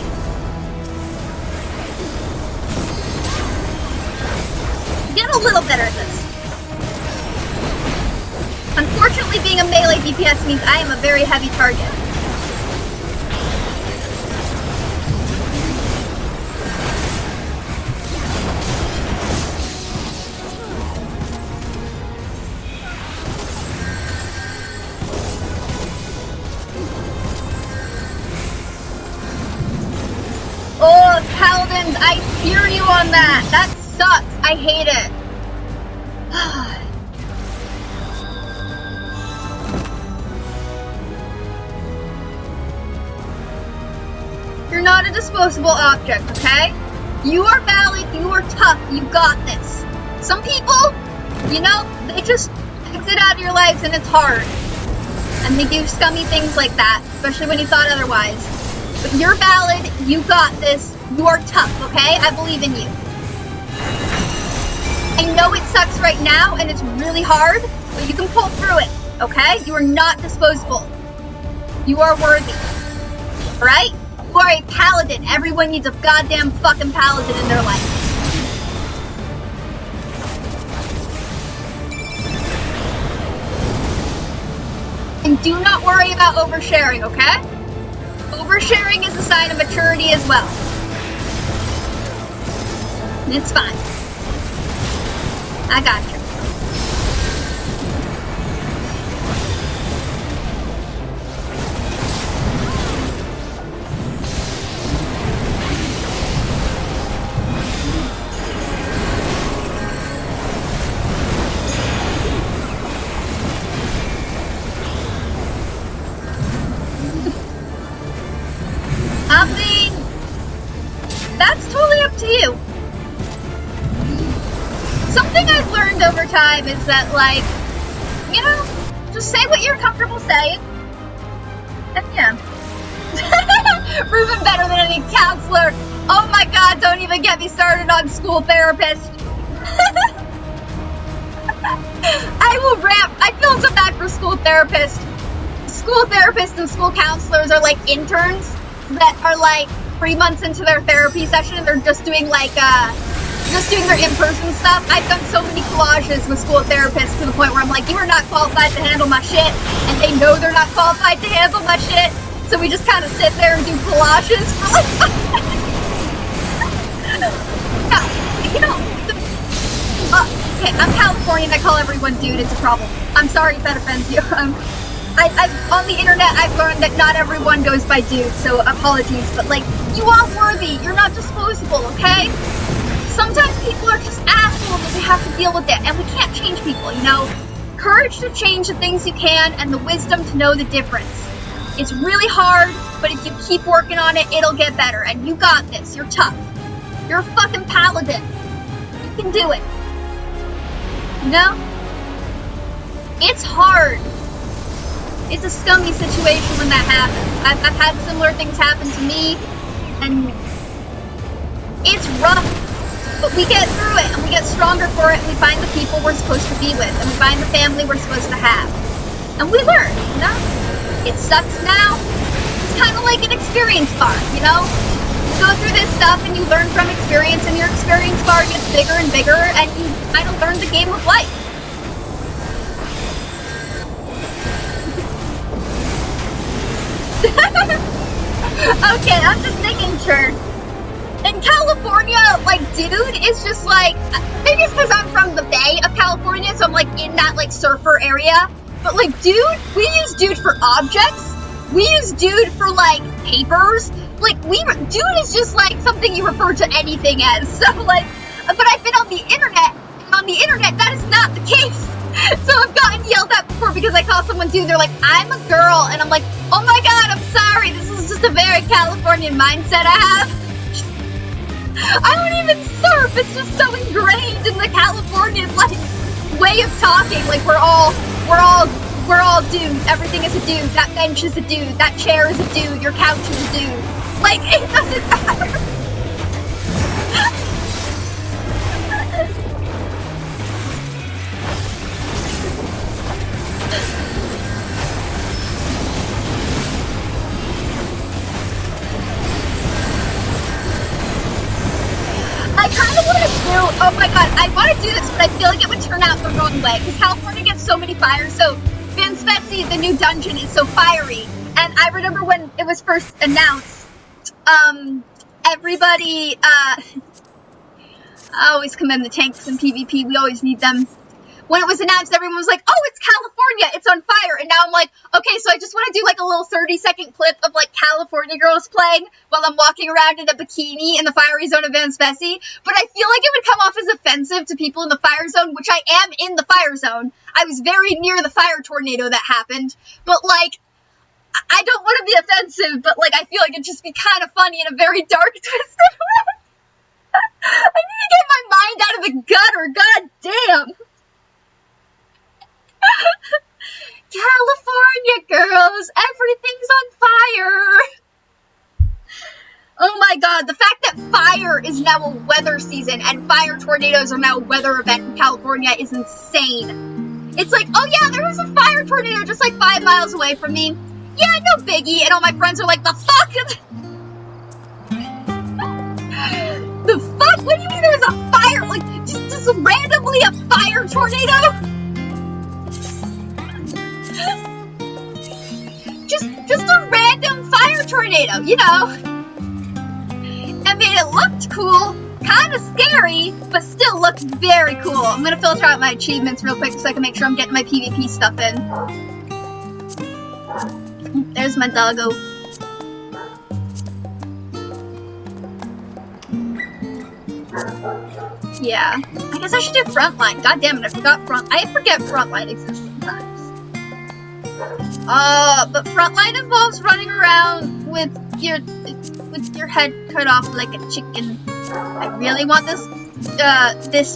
Get a little better at this. Unfortunately, being a melee DPS means I am a very heavy target. Oh, Paladins, I hear you on that. That sucks. I hate it. You're not a disposable object, okay? You are valid, you are tough, you got this. Some people, you know, they just exit out of your lives and it's hard. And they do scummy things like that, especially when you thought otherwise. But you're valid, you got this, you are tough, okay? I believe in you. I know it sucks right now and it's really hard, but you can pull through it, okay? You are not disposable. You are worthy, right? You are a paladin. Everyone needs a goddamn fucking paladin in their life. And do not worry about oversharing, okay? Oversharing is a sign of maturity as well. It's fine. I got you. I mean, that's totally up to you. Something I've learned over time is that, like, you know, just say what you're comfortable saying. And yeah. Proven better than any counselor. Oh my god, don't even get me started on school therapist. I will rant. I feel so bad for school therapists. School therapists and school counselors are like interns that are like 3 months into their therapy session and they're just doing like just doing their in-person stuff. I've done so many collages with school therapists to the point where I'm like, you are not qualified to handle my shit, and they know they're not qualified to handle my shit, so we just kind of sit there and do collages for like yeah, you know, okay, I'm Californian, I call everyone dude, it's a problem. I'm sorry if that offends you. On the internet, I've learned that not everyone goes by dude, so apologies, but like, you are worthy, you're not disposable, okay? Sometimes people are just assholes and we have to deal with it, and we can't change people, you know? Courage to change the things you can, and the wisdom to know the difference. It's really hard, but if you keep working on it, it'll get better, and you got this, you're tough. You're a fucking paladin. You can do it. You know? It's hard. It's a scummy situation when that happens. I've had similar things happen to me, and it's rough, but we get through it, and we get stronger for it, and we find the people we're supposed to be with, and we find the family we're supposed to have. And we learn, you know? It sucks now. It's kind of like an experience bar, you know? You go through this stuff, and you learn from experience, and your experience bar gets bigger and bigger, and you kind of learn the game of life. Okay, I'm just making sure. In California, like, dude is just like, maybe it's because I'm from the Bay of California, so I'm like in that like surfer area. But like, dude, we use dude for objects. We use dude for like papers. Like, dude is just like something you refer to anything as. So like, but I've been on the internet, and on the internet that is not the case. So I've gotten yelled at before because I call someone dude. They're like, I'm a girl, and I'm like, oh my god, I'm sorry. This is just a very Californian mindset I have. I don't even surf. It's just so ingrained in the Californian like way of talking. Like we're all dudes. Everything is a dude. That bench is a dude. That chair is a dude. Your couch is a dude. Like it doesn't matter. but I feel like it would turn out the wrong way, because California gets so many fires, so Van Specie, the new dungeon, is so fiery. And I remember when it was first announced, everybody, I always commend the tanks in PvP, we always need them. When it was announced, everyone was like, oh, it's California, it's on fire. And now I'm like, okay, so I just want to do like a little 30-second clip of like California girls playing while I'm walking around in a bikini in the fiery zone of Van Specie. But I feel like it would come off as offensive to people in the fire zone, which I am in the fire zone. I was very near the fire tornado that happened. But like, I don't want to be offensive, but like, I feel like it'd just be kind of funny in a very dark, twisted way. I need to get my mind out of the gutter, god damn. California girls, everything's on fire. Oh my god, the fact that fire is now a weather season and fire tornadoes are now a weather event in California is insane. It's like, oh yeah, there was a fire tornado just like 5 miles away from me. Yeah, no biggie. And all my friends are like, the fuck? The fuck? What do you mean there's a fire? Like, just randomly a fire tornado? Just a random fire tornado, you know? I mean, it looked cool, kind of scary, but still looked very cool. I'm gonna filter out my achievements real quick so I can make sure I'm getting my PvP stuff in. There's my doggo. Yeah, I guess I should do Frontline. God damn it, I forget Frontline exists sometimes. But Frontline involves running around with your head cut off like a chicken. I really want this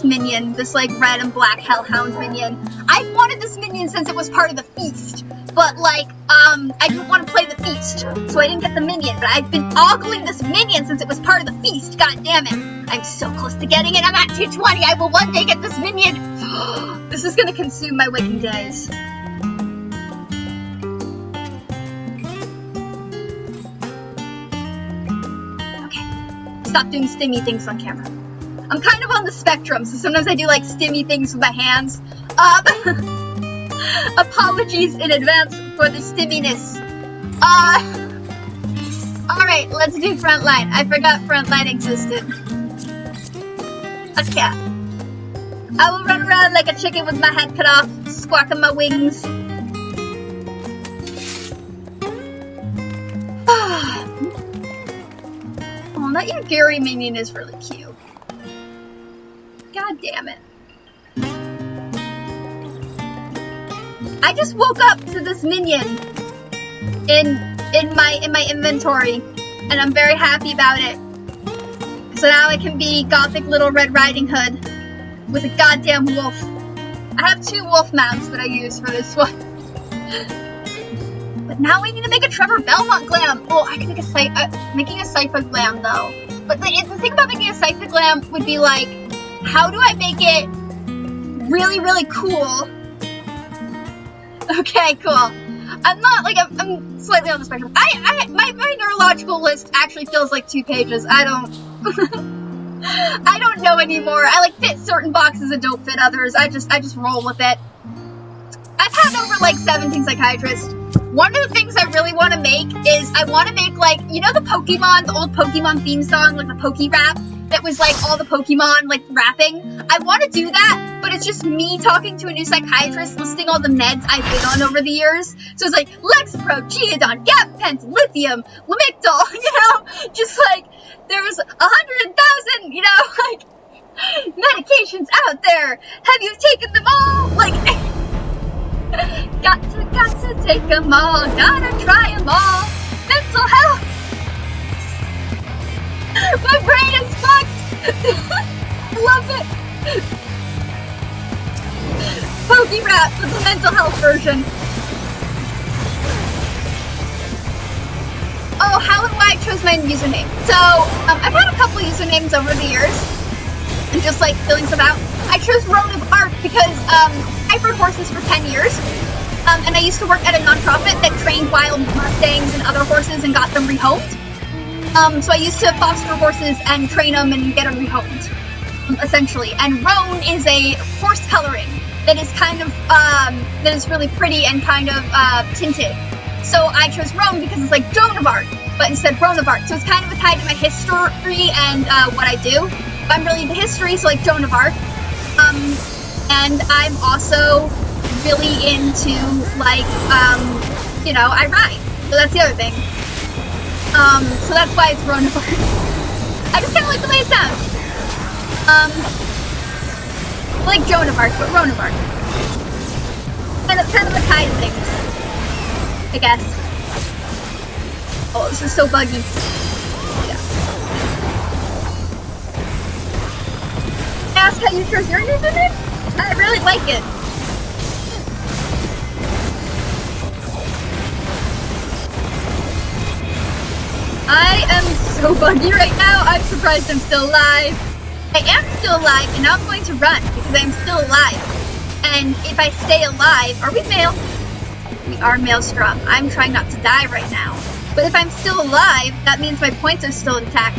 minion, this like red and black hellhound minion. I've wanted this minion since it was part of the feast, but like, I didn't want to play the feast, so I didn't get the minion, but I've been ogling this minion since it was part of the feast, god damn it. I'm so close to getting it, I'm at 220, I will one day get this minion. This is gonna consume my waking days. Stop doing stimmy things on camera. I'm kind of on the spectrum, so sometimes I do like stimmy things with my hands. Apologies in advance for the stimminess. Alright, let's do Frontline. I forgot Frontline existed. Okay. I will run around like a chicken with my head cut off, squawking my wings. Oh, that Yagiri minion is really cute. God damn it. I just woke up to this minion in my inventory, and I'm very happy about it. So now I can be Gothic Little Red Riding Hood with a goddamn wolf. I have 2 wolf mounts that I use for this one. But now we need to make a Trevor Belmont glam. Oh, I can make making a Sypha glam though. But the thing about making a Sypha glam would be like, how do I make it really, really cool? Okay, cool. I'm not like I'm slightly on the spectrum. My neurological list actually feels like 2 pages. I don't I don't know anymore. I like fit certain boxes and don't fit others. I just roll with it. I've had over like 17 psychiatrists. One of the things I really want to make is I want to make like, you know the Pokemon, the old Pokemon theme song, like the Poke Rap, that was like all the Pokemon like rapping. I want to do that, but it's just me talking to a new psychiatrist listing all the meds I've been on over the years. So it's like Lexapro, Geodon, Gabapentin, Lithium, Lamictal, you know, just like there was 100,000, you know, like medications out there. Have you taken them all? Like, got to take them all, gotta try them all. Mental health. My brain is fucked. Love it. Poke Rap with the mental health version. Oh, how and why I chose my username. So, I've had a couple usernames over the years, and just like filling some out. I chose Roan of Arc because I've rode horses for 10 years, and I used to work at a nonprofit that trained wild Mustangs and other horses and got them rehomed. So I used to foster horses and train them and get them rehomed. essentially. And Roan is a horse coloring that is kind of, that is really pretty and kind of, tinted. So I chose Roan because it's like Joan of Arc, but instead Roan of Arc. So it's kind of tied to my history and, what I do. I'm really into history, so like Joan of Arc. And I'm also really into, like, you know, I ride. So that's the other thing. So that's why it's Roan of Arc. I just kind of like the way it sounds. Like Joan of Arc, but Roan of Arc. And it's kind of a tie to things, I guess. Oh, this is so buggy. Yeah. Ask how you chose your username? I really like it. I am so buggy right now. I'm surprised I'm still alive. I am still alive, and now I'm going to run because I'm still alive. And if I stay alive, are we male? We are maelstrom. I'm trying not to die right now. But if I'm still alive, that means my points are still intact.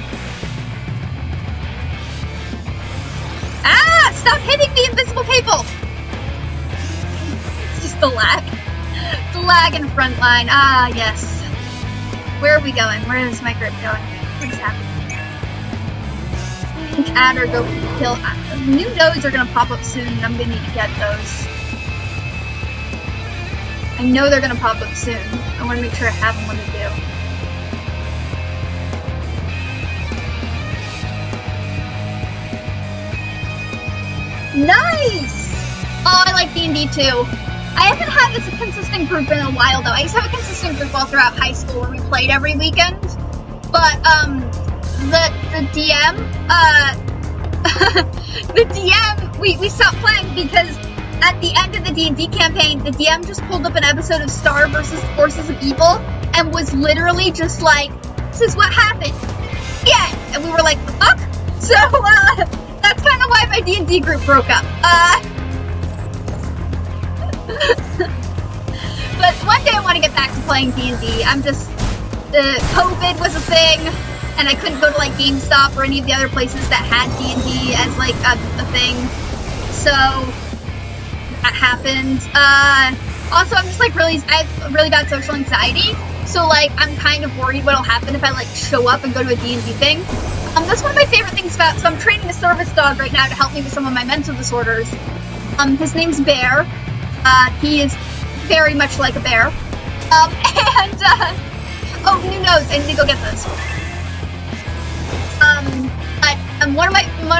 Ah! Stop hitting me, invisible people! It's just the lag. The lag in front line. Ah, yes. Where are we going? Where is my grip going? What is happening? I think add or go kill. New nodes are going to pop up soon, and I'm going to need to get those. I know they're going to pop up soon. I want to make sure I have them when they do. Nice! Oh, I like D&D too. I haven't had this consistent group in a while though. I used to have a consistent group all throughout high school where we played every weekend. But, the DM, the DM, we stopped playing because at the end of the D&D campaign, the DM just pulled up an episode of Star vs. Forces of Evil and was literally just like, this is what happened. Yeah! And we were like, the fuck? So, that's kind of why my D&D group broke up. But one day I want to get back to playing D&D. I'm just, COVID was a thing, and I couldn't go to like GameStop or any of the other places that had D&D as like a thing. So that happened. Also, I'm just like I have really bad social anxiety. So like I'm kind of worried what'll happen if I like show up and go to a D&D thing. That's one of my favorite things about. So I'm training a service dog right now to help me with some of my mental disorders. His name's Bear. He is very much like a bear. Oh, new nodes. I need to go get those. But one of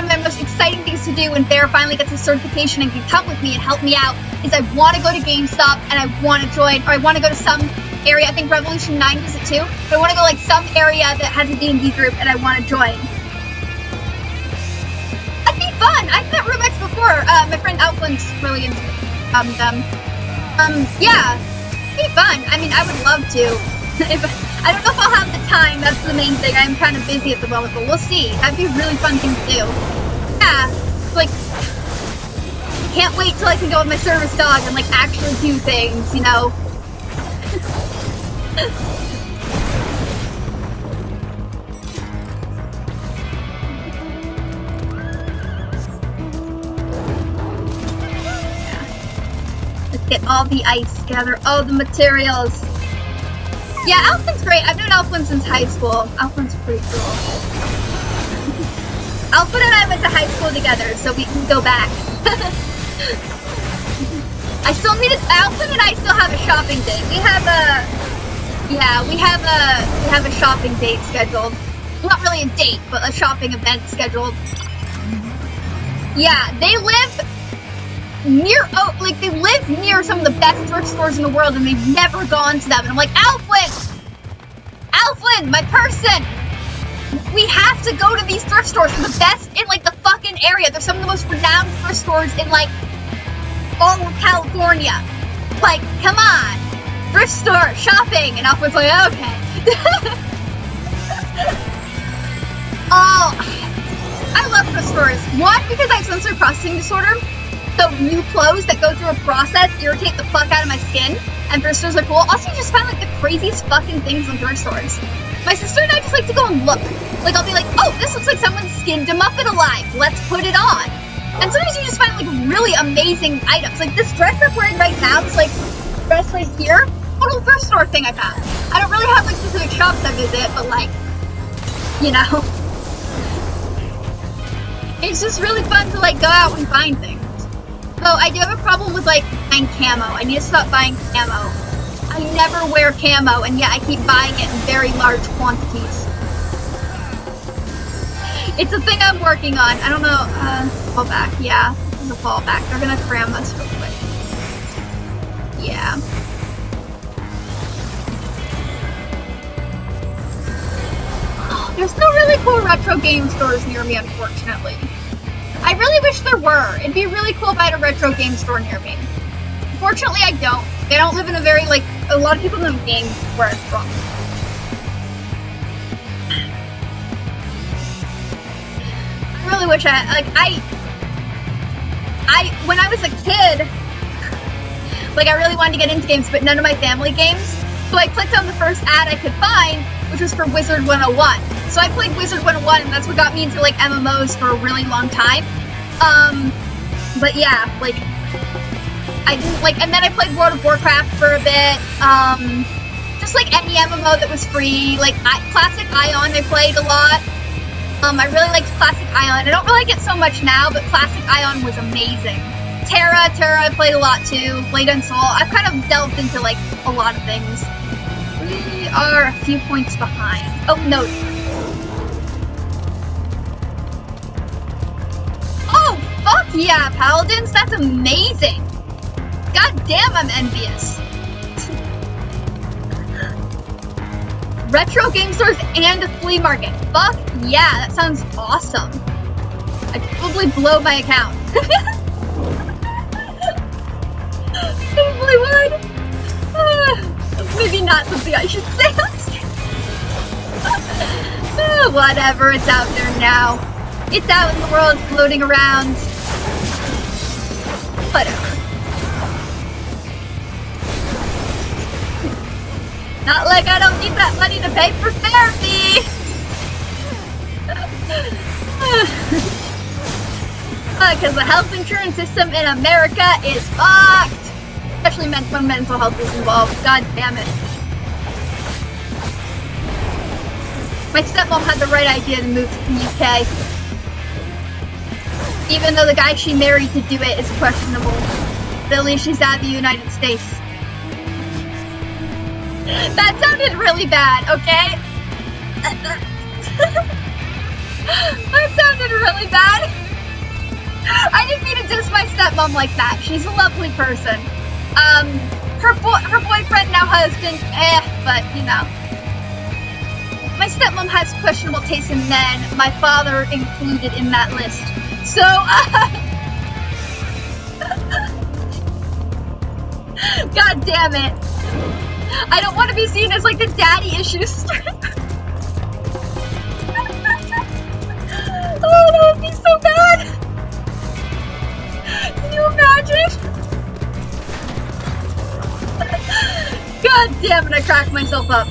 my most exciting things to do when Bear finally gets his certification and can come with me and help me out is I want to go to GameStop and I want to join, or I want to go to some area. I think Revolution 9 does it too. But I want to go like some area that has a D&D group and I want to join. That'd be fun. I've met Rubik's before. My friend Outland's really into them. Yeah, it'd be fun. I mean, I would love to. I don't know if I'll have the time, that's the main thing. I'm kind of busy at the moment, but we'll see. That'd be a really fun thing to do. Yeah, like, can't wait till I can go with my service dog and, like, actually do things, you know? Get all the ice, gather all the materials. Yeah, Alflin's great. I've known Alflin since high school. Alflin's pretty cool. Alflin and I went to high school together, so we can go back. Alflin and I still have a shopping date. We have a shopping date scheduled. Not really a date, but a shopping event scheduled. Yeah, they live they live near some of the best thrift stores in the world and they've never gone to them. And I'm like, Alflin, my person, we have to go to these thrift stores. They're the best in like the fucking area. They're some of the most renowned thrift stores in like all of California. Like, come on, thrift store, shopping. And Alflin's like, okay. Oh, I love thrift stores. One, because I have sensory processing disorder. So new clothes that go through a process irritate the fuck out of my skin, and thrift stores are cool. Also, you just find like the craziest fucking things in thrift stores. My sister and I just like to go and look. Like, I'll be like, oh, this looks like someone skinned a Muppet alive. Let's put it on. And sometimes you just find, like, really amazing items. Like, this dress I'm wearing right now, this, like, dress right here, little thrift store thing I found. I don't really have, like, specific shops I visit, but, like, you know. It's just really fun to, like, go out and find things. Though, I do have a problem with, like, buying camo. I need to stop buying camo. I never wear camo, and yet I keep buying it in very large quantities. It's a thing I'm working on. I don't know, fallback. Yeah, this is a fallback. They're gonna cram us real quick. Yeah. There's no really cool retro game stores near me, unfortunately. I really wish there were. It'd be really cool if I had a retro game store near me. Unfortunately, I don't. They don't live in a very, like, a lot of people in the game where I'm from. I really wish when I was a kid, like, I really wanted to get into games, but none of my family games. So I clicked on the first ad I could find, which was for Wizard 101. So I played Wizard 101, and that's what got me into, like, MMOs for a really long time. But yeah, like, I didn't, like, and then I played World of Warcraft for a bit, just, like, any MMO that was free, like, Classic Ion I played a lot. I really liked Classic Ion. I don't really like it so much now, but Classic Ion was amazing. Terra I played a lot too. Blade and Soul. I've kind of delved into, like, a lot of things. We are a few points behind. Oh, no. Oh, fuck yeah, Paladins. That's amazing. God damn, I'm envious. Retro game stores and a flea market. Fuck yeah, that sounds awesome. I'd probably blow my account. Probably would. Maybe not something I should say on stream. Whatever, it's out there now. It's out in the world, floating around. Whatever. Not like I don't need that money to pay for therapy! Because the health insurance system in America is fucked! Especially when mental health is involved. God damn it. My stepmom had the right idea to move to the UK. Even though the guy she married to do it is questionable. But at least she's out of the United States. That sounded really bad, okay? That sounded really bad. I didn't mean to diss my stepmom like that. She's a lovely person. Her boyfriend, now husband, but, you know. My stepmom has questionable taste in men, my father included in that list. So, God damn it. I don't want to be seen as, like, the daddy issues. Oh, that would be so bad. Can you imagine? God damn it, I cracked myself up.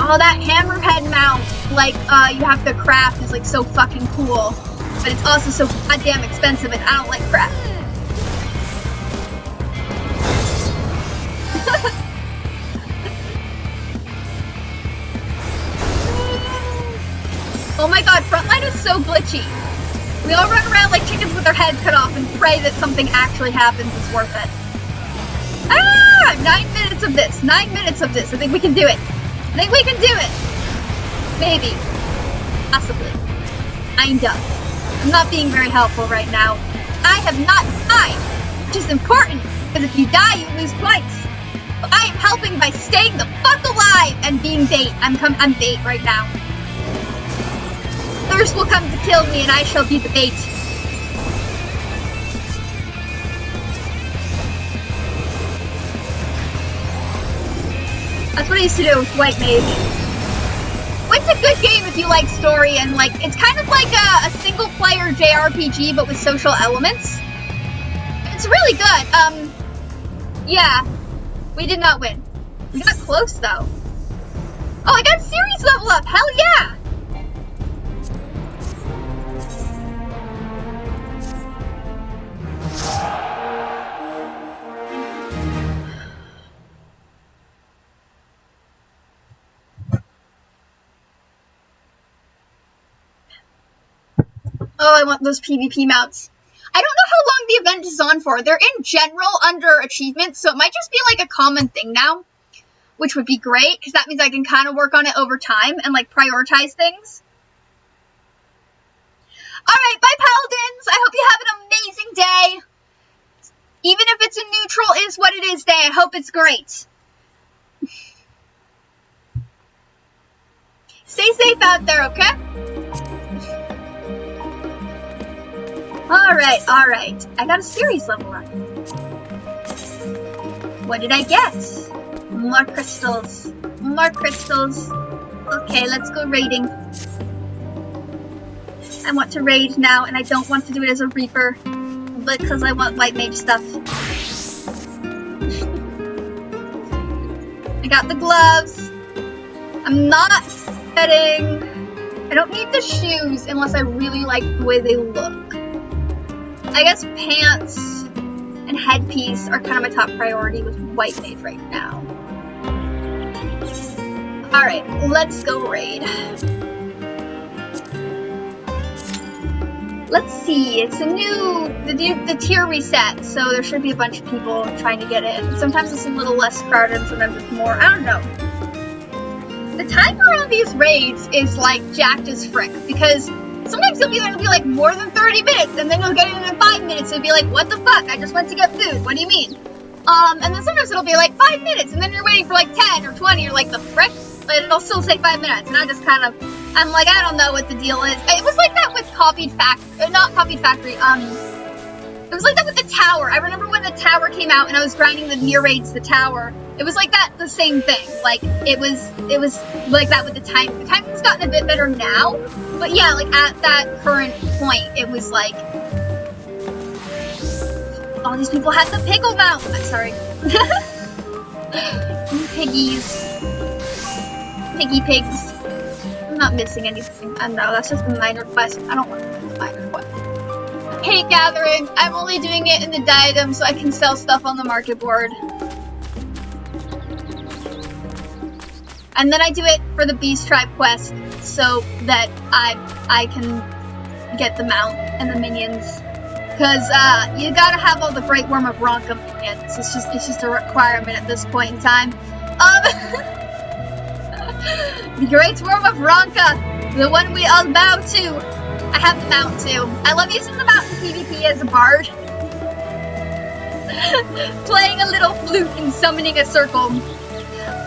Oh, that hammerhead mount, like, you have to craft is, like, so fucking cool. But it's also so goddamn expensive, and I don't like craft. Oh my god, Frontline is so glitchy. We all run around like chickens with our heads cut off and pray that something actually happens is worth it. Ah! 9 minutes of this. 9 minutes of this. I think we can do it. I think we can do it. Maybe. Possibly. Kinda. I'm not being very helpful right now. I have not died, which is important, because if you die, you lose twice. But I am helping by staying the fuck alive and being bait. I'm bait right now. Thirst will come to kill me, and I shall be the bait. That's what I used to do with White Mage. It's a good game if you like story, and, like, it's kind of like a single-player JRPG, but with social elements. It's really good. Yeah, we did not win. We got close though. Oh, I got series level up! Hell yeah! Oh, I want those PvP mounts. I don't know how long the event is on for. They're in general under achievements, so it might just be like a common thing now, which would be great, because that means I can kind of work on it over time and like prioritize things. Alright, bye Paladins! I hope you have an amazing day! Even if it's a neutral is what it is day, I hope it's great. Stay safe out there, okay? Alright. I got a series level up. What did I get? More crystals. Okay, let's go raiding. I want to raid now, and I don't want to do it as a Reaper, because I want white mage stuff. I got the gloves. I'm not getting... I don't need the shoes unless I really like the way they look. I guess pants and headpiece are kind of my top priority with white mage right now. Alright, let's go raid. Let's see, it's a the tier reset, so there should be a bunch of people trying to get in. Sometimes it's a little less crowded, and sometimes it's more, I don't know. The timer on these raids is like jacked as frick, because sometimes it'll be like more than 30 minutes, and then you'll get in 5 minutes, and be like, what the fuck, I just went to get food, what do you mean? And then sometimes it'll be like 5 minutes, and then you're waiting for like 10 or 20, you're like, the frick? But it'll still take 5 minutes, and I just kind of, I'm like, I don't know what the deal is. It was like that with not Copied Factory, it was like that with the tower. I remember when the tower came out, and I was grinding the near raids to the tower. It was like that, the same thing. Like, it was like that with the timing. The timing's gotten a bit better now, but yeah, like, at that current point, it was like, all these people had the pickle mount. I'm sorry. Piggies. Piggy pigs. I'm not missing anything. I know, that's just a minor quest. I don't want to do a minor quest. Hate gathering. I'm only doing it in the diadem so I can sell stuff on the market board. And then I do it for the Beast Tribe quest so that I can get the mount and the minions. Because you gotta have all the Great Worm of Ronka minions. It's just a requirement at this point in time. The Great Worm of Ronka, the one we all bow to. I have the mount too. I love using the mount in PvP as a bard. Playing a little flute and summoning a circle.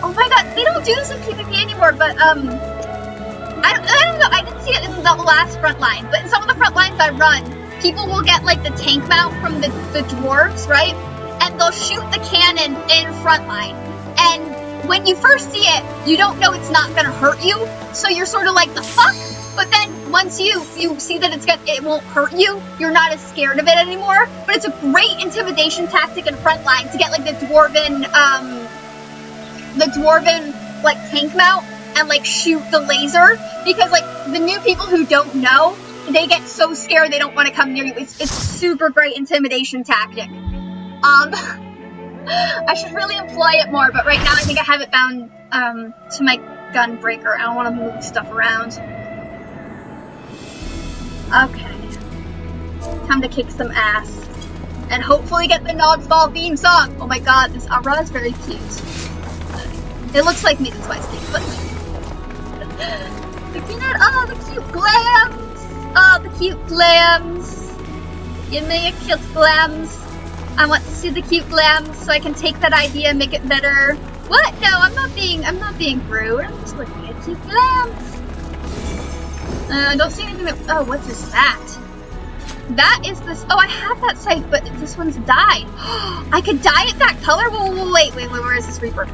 Oh my god, they don't do this in PvP anymore, but I don't know, I didn't see it in the last front line, but in some of the front lines I run, people will get like the tank mount from the dwarves, right? And they'll shoot the cannon in front line. And when you first see it, you don't know it's not gonna hurt you, so you're sort of like, the fuck? But then once you see that it won't hurt you, you're not as scared of it anymore. But it's a great intimidation tactic in front line to get like the dwarven like tank mount and like shoot the laser, because like the new people who don't know, they get so scared they don't want to come near you. It's a super great intimidation tactic. I should really employ it more, but right now I think I have it bound to my gun breaker. I don't want to move stuff around. Okay. Time to kick some ass. And hopefully get the Nodsball theme song. Oh my god, this Aura is very cute. It looks like me, that's why it's cute, but... Looking at all the cute glams! All the cute glams! Give me a cute glams. I want to see the cute glams so I can take that idea and make it better. What? No, I'm not being rude. I'm just looking at cute glams. I don't see anything that... Oh, what is that? That is this... Oh, I have that scythe, but this one's dyed. I could dye it that color? Whoa, wait, where is this Reaper?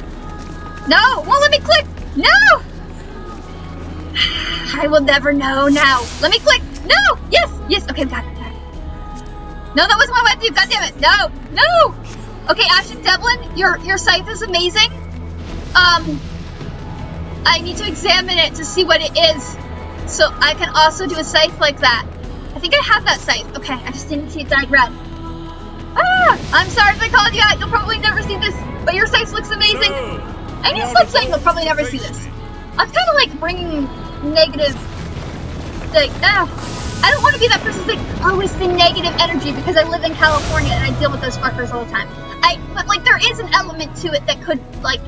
No! Won't let me click! No! I will never know now. Let me click! No! Yes! Okay, got it. No, that wasn't what I wanted to do. God damn it! No! Okay, Ashton Devlin, your scythe is amazing. I need to examine it to see what it is, so I can also do a scythe like that. I think I have that scythe. Okay, I just didn't see it dyed red. Ah! I'm sorry if I called you out. You'll probably never see this, but your scythe looks amazing. I need to saying you'll probably never see this. I'm kind of like bringing negative, like, I don't want to be that person who's like, oh, it's the negative energy because I live in California and I deal with those fuckers all the time. But like, there is an element to it that could, like,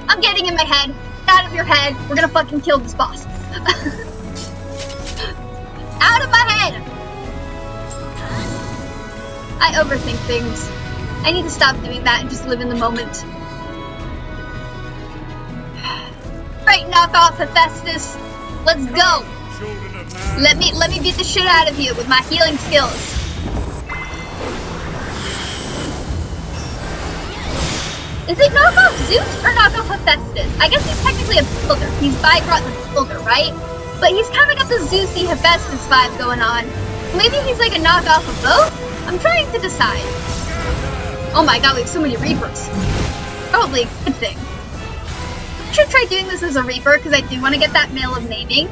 I'm getting in my head. Get out of your head. We're gonna fucking kill this boss. Out of my head! I overthink things. I need to stop doing that and just live in the moment. Right, knock off Hephaestus. Let's go. Let me beat the shit out of you with my healing skills. Is it knock off Zeus or knock off Hephaestus? I guess he's technically a builder. He's Bifrost the builder, right? But he's kind of got the Zeusy Hephaestus vibe going on. Maybe he's like a knockoff of both? I'm trying to decide. Oh my god, we have so many Reapers. Probably a good thing. I should try doing this as a Reaper because I do want to get that Mail of Naming.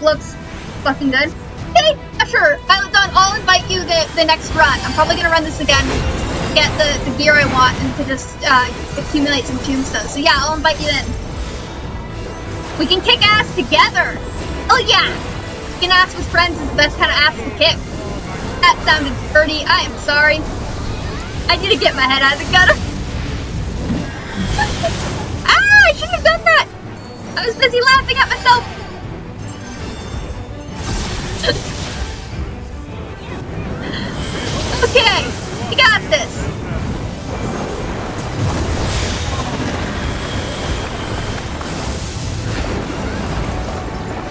Looks fucking good. Okay, sure. Violet Dawn, I'll invite you the next run. I'm probably gonna run this again. Get the gear I want and to just accumulate some tombstones. So yeah, I'll invite you in. We can kick ass together! Oh yeah! Kicking ass with friends is the best kind of ass to kick. That sounded dirty. I am sorry. I need to get my head out of the gutter. Ah! I shouldn't have done that! I was busy laughing at myself. Okay, we got this.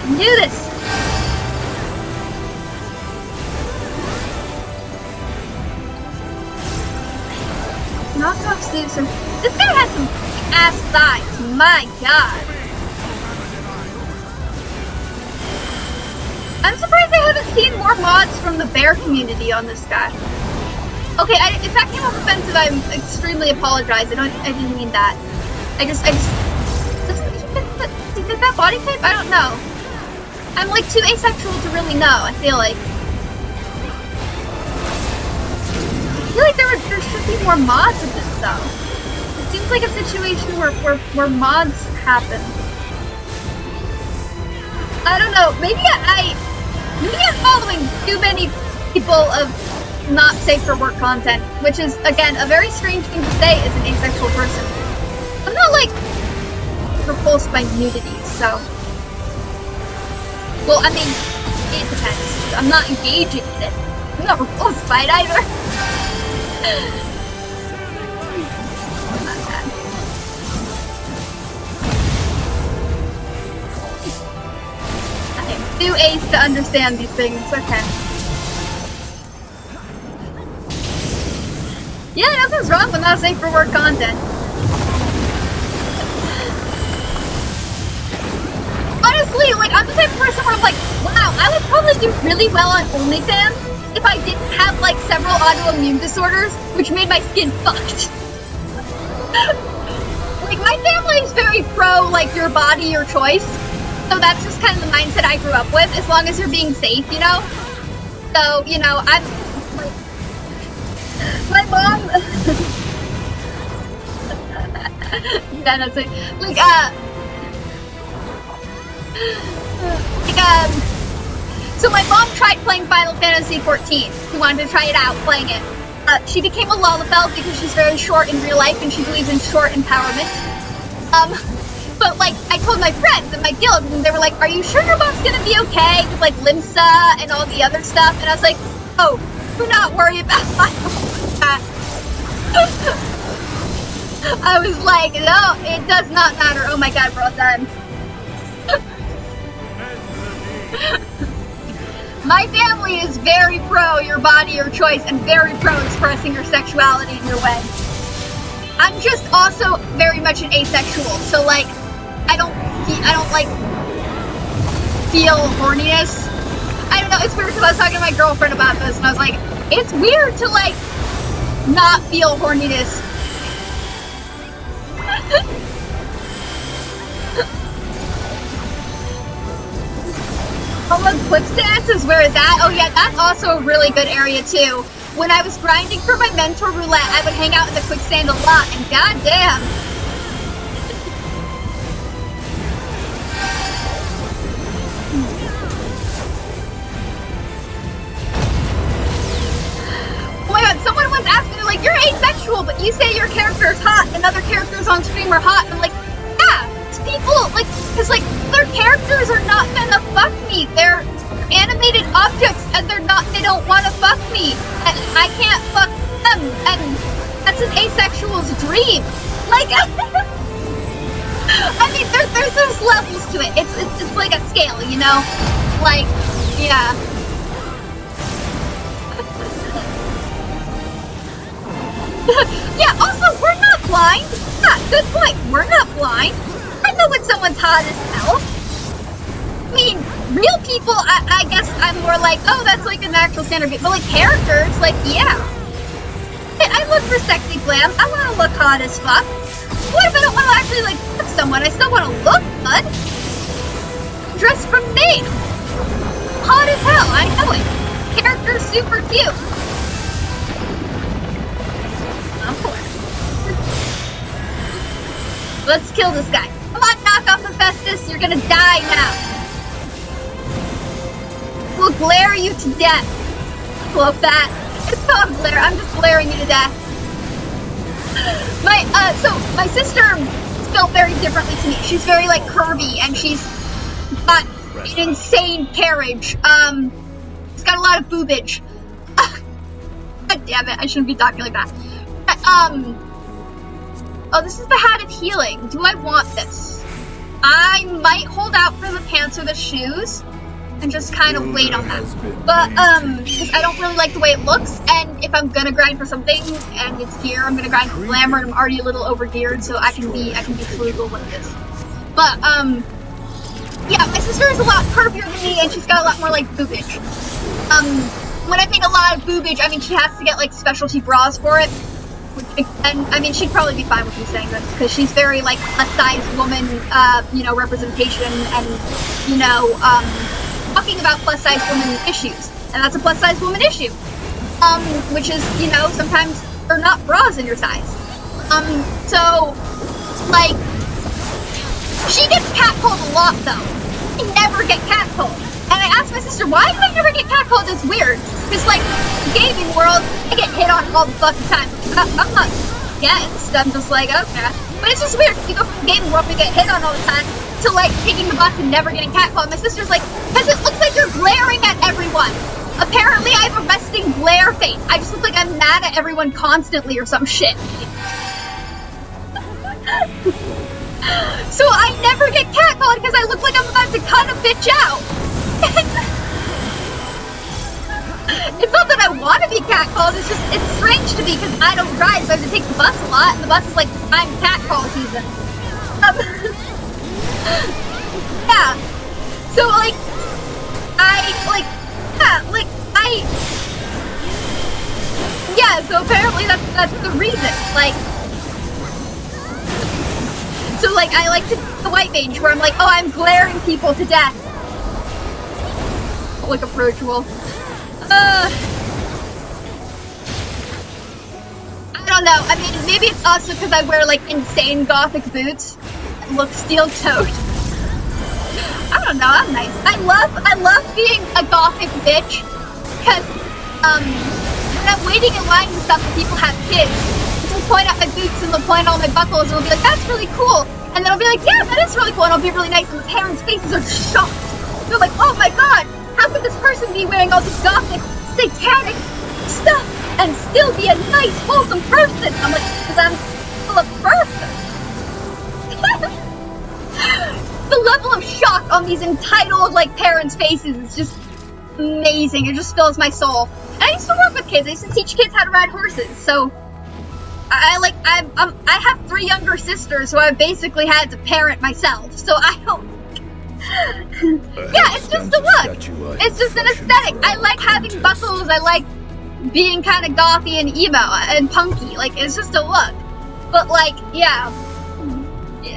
Do this. Knock off Zeus. This guy has some ass thighs. My god. I'm surprised I haven't seen more mods from the bear community on this guy. Okay, if that came off offensive, I'm extremely apologizing. I didn't mean that. I just does he fit that body type? I don't know. I'm like too asexual to really know, I feel like. I feel like there should be more mods of this though. It seems like a situation where mods happen. I don't know, maybe I'm following too many people of not safe for work content, which is again a very strange thing to say as an asexual person. I'm not like repulsed by nudity, so well, I mean, it depends. I'm not engaging in it. I'm not repulsed by it either. Not bad. I am too ace to understand these things. Okay. Yeah, nothing's wrong with not safe for work content. Honestly, like, I'm the type of person where I'm like, wow, I would probably do really well on OnlyFans if I didn't have, like, several autoimmune disorders, which made my skin fucked. Like, my family is very pro, like, your body, your choice. So that's just kind of the mindset I grew up with, as long as you're being safe, you know? So, you know, I'm, like, my mom... yeah, that's it. Like, so my mom tried playing Final Fantasy XIV. She wanted to try it out, playing it. She became a Lalafell because she's very short in real life and she believes in short empowerment. But like, I told my friends in my guild and they were like, are you sure your mom's gonna be okay with like Limsa and all the other stuff? And I was like, oh, do not worry about that. I was like, no, it does not matter. Oh my god, we're all done. My family is very pro your body, your choice, and very pro expressing your sexuality in your way. I'm just also very much an asexual, so like, I don't like feel horniness. I don't know, it's weird because I was talking to my girlfriend about this, and I was like, it's weird to like not feel horniness. Oh, look, Quickstance is where that... Oh yeah, that's also a really good area too. When I was grinding for my mentor roulette, I would hang out in the Quicksand a lot, and goddamn. Oh my god, someone once asked me, they're like, you're asexual, but you say your character is hot and other characters on stream are hot. And I'm like, yeah, it's people, like, because, like, their characters are not gonna fuck me. They're animated objects and they don't want to fuck me. And I can't fuck them. And that's an asexual's dream. Like, I mean, there's levels to it. It's like a scale, you know? Like, yeah. Yeah, also, we're not blind. Yeah, good point. We're not blind. I know when someone's hot as hell. I mean, real people, I guess I'm more like, oh, that's like a natural standard. But like characters, like, yeah. I look for sexy glam. I want to look hot as fuck. What if I don't want to actually like fuck someone? I still want to look good. Dress from me. Hot as hell, I know it. Character's super cute. Let's kill this guy. Come on, knock off Hephaestus. You're gonna die now. We'll glare you to death. Love that. It's called glare. I'm just glaring you to death. So my sister is built very differently to me. She's very like curvy, and she's got an insane carriage. She's got a lot of boobage. God damn it! I shouldn't be talking like that. Oh, this is the Hat of Healing. Do I want this? I might hold out for the pants or the shoes and just kind of wait on that. But, because I don't really like the way it looks, and if I'm gonna grind for something and it's gear, I'm gonna grind for glamour, and I'm already a little over-geared, so I can be frugal with this. But, yeah, my sister is a lot curvier than me, and she's got a lot more, like, boobage. When I mean a lot of boobage, I mean she has to get, like, specialty bras for it. And, I mean, she'd probably be fine with me saying this, because she's very, like, plus-size woman, you know, representation, and, you know, talking about plus-size woman issues. And that's a plus-size woman issue. Which is, you know, sometimes there are not bras in your size. So, like, she gets catcalled a lot, though. I never get catcalled. And I asked my sister, why do I never get catcalled? It's weird. Because, like, gaming world, I get hit on all the fucking time. I'm not against. I'm just like, okay. But it's just weird. You go from gaming world and get hit on all the time to, like, taking the bus and never getting catcalled. My sister's like, because it looks like you're glaring at everyone. Apparently, I have a resting glare face. I just look like I'm mad at everyone constantly or some shit. So I never get catcalled because I look like I'm about to cut a bitch out. It's not that I want to be catcalled, it's just, it's strange to me because I don't drive, so I have to take the bus a lot, and the bus is like, I'm catcall season. Yeah. So, like, yeah, so apparently that's the reason, like, so, like, I like to do the white mage, where I'm like, oh, I'm glaring people to death. Like, approachable. I don't know, I mean, maybe it's also because I wear, like, insane gothic boots and look steel-toed. I don't know, I'm nice. I love being a gothic bitch, because, when I'm waiting in line and stuff and people have kids, they'll point at my boots and they'll point at all my buckles and they'll be like, that's really cool. And then I'll be like, yeah, that is really cool, and I'll be really nice, and the parents' faces are shocked. They're like, oh my god, how could this person be wearing all this gothic, satanic stuff and still be a nice, wholesome person? I'm like, because I'm still a person. The level of shock on these entitled, like, parents' faces is just amazing. It just fills my soul. And I used to work with kids. I used to teach kids how to ride horses, so I have 3 younger sisters who I basically had to parent myself, so I don't. Yeah, it's just the look. It's just an aesthetic. I like having buckles. I like being kind of gothy and emo and punky. Like, it's just a look. But, like, yeah.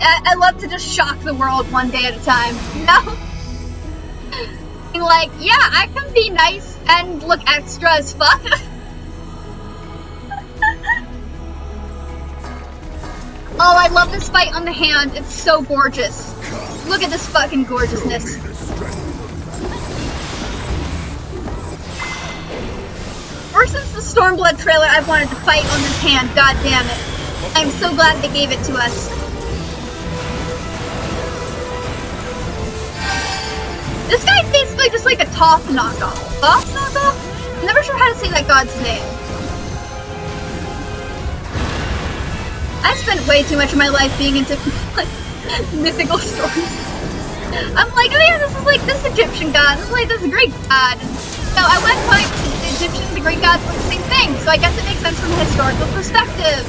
I love to just shock the world one day at a time, you know? And like, yeah, I can be nice and look extra as fuck. Oh, I love this fight on the hand. It's so gorgeous. Look at this fucking gorgeousness. Ever since the Stormblood trailer, I've wanted to fight on this hand. God damn it. I'm so glad they gave it to us. This guy's basically just like a Toph knockoff. Toph knockoff? I'm never sure how to say that god's name. I spent way too much of my life being into like mythical stories. I'm like, oh yeah, this is like this Egyptian god. This is like this Greek god. So I went like the Egyptian and the Greek gods were the same thing. So I guess it makes sense from a historical perspective.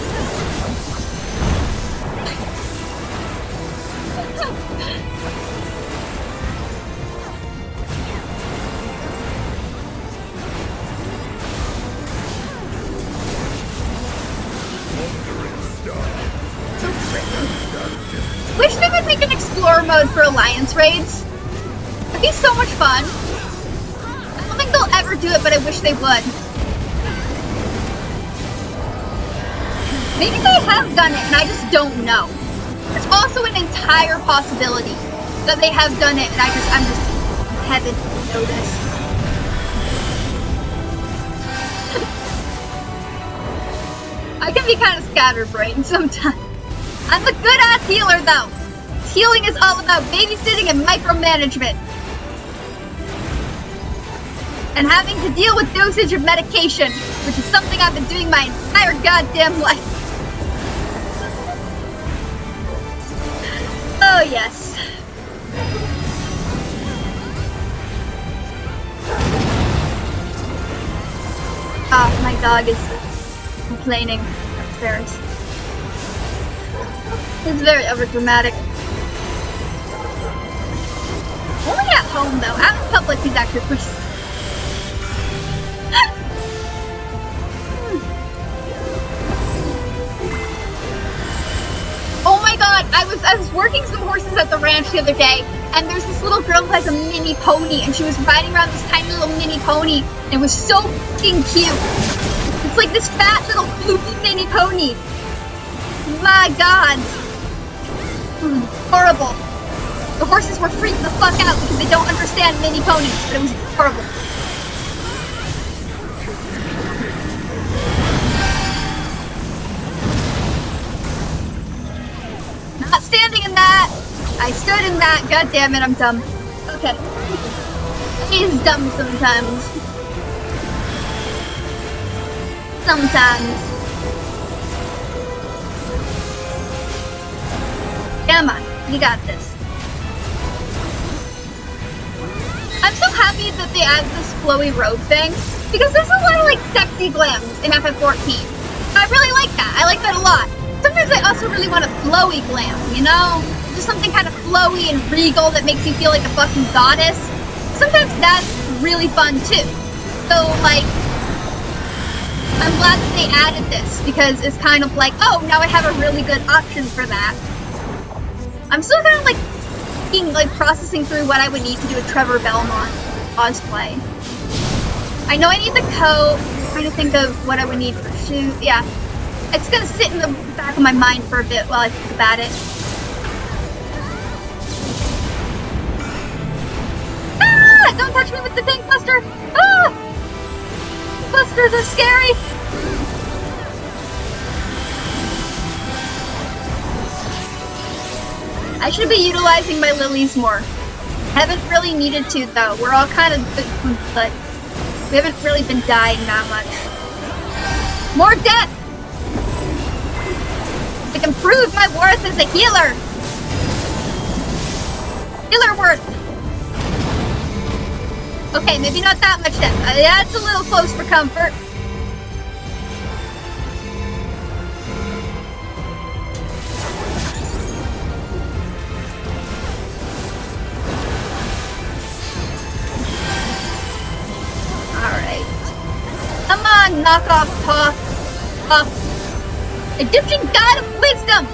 Wish they would make an explorer mode for Alliance raids. It'd be so much fun. I don't think they'll ever do it, but I wish they would. Maybe they have done it and I just don't know. There's also an entire possibility that they have done it and I'm just haven't noticed. I can be kind of scatterbrained sometimes. I'm a good-ass healer, though. Healing is all about babysitting and micromanagement. And having to deal with dosage of medication, which is something I've been doing my entire goddamn life. Oh, yes. Oh, my dog is complaining upstairs. It's very overdramatic. Only at home, though. Out in public, he's actually pretty... Oh my god, I was working some horses at the ranch the other day, and there's this little girl who has a mini pony, and she was riding around this tiny little mini pony, and it was so fucking cute. It's like this fat little floopy mini pony. My god. Horrible. The horses were freaking the fuck out because they don't understand mini ponies, but it was horrible. Not standing in that. I stood in that. God damn it, I'm dumb. Okay. He's dumb sometimes. Sometimes. Come on, you got this. I'm so happy that they added this flowy robe thing, because there's a lot of like sexy glams in FF14. I really like that. I like that a lot. Sometimes I also really want a flowy glam, you know? Just something kind of flowy and regal that makes you feel like a fucking goddess. Sometimes that's really fun too. So like, I'm glad that they added this, because it's kind of like, oh, now I have a really good option for that. I'm still kind of like processing through what I would need to do a Trevor Belmont cosplay. I know I need the coat. I'm trying to think of what I would need for shoes. Yeah, it's gonna sit in the back of my mind for a bit while I think about it. Ah! Don't touch me with the tank buster! Ah! Busters are scary. I should be utilizing my lilies more. Haven't really needed to though. We're all kind of, but we haven't really been dying that much. More death! I can prove my worth as a healer! Healer worth! Okay, maybe not that much death. That's a little close for comfort. Come on, knockoff talk. Egyptian god of wisdom!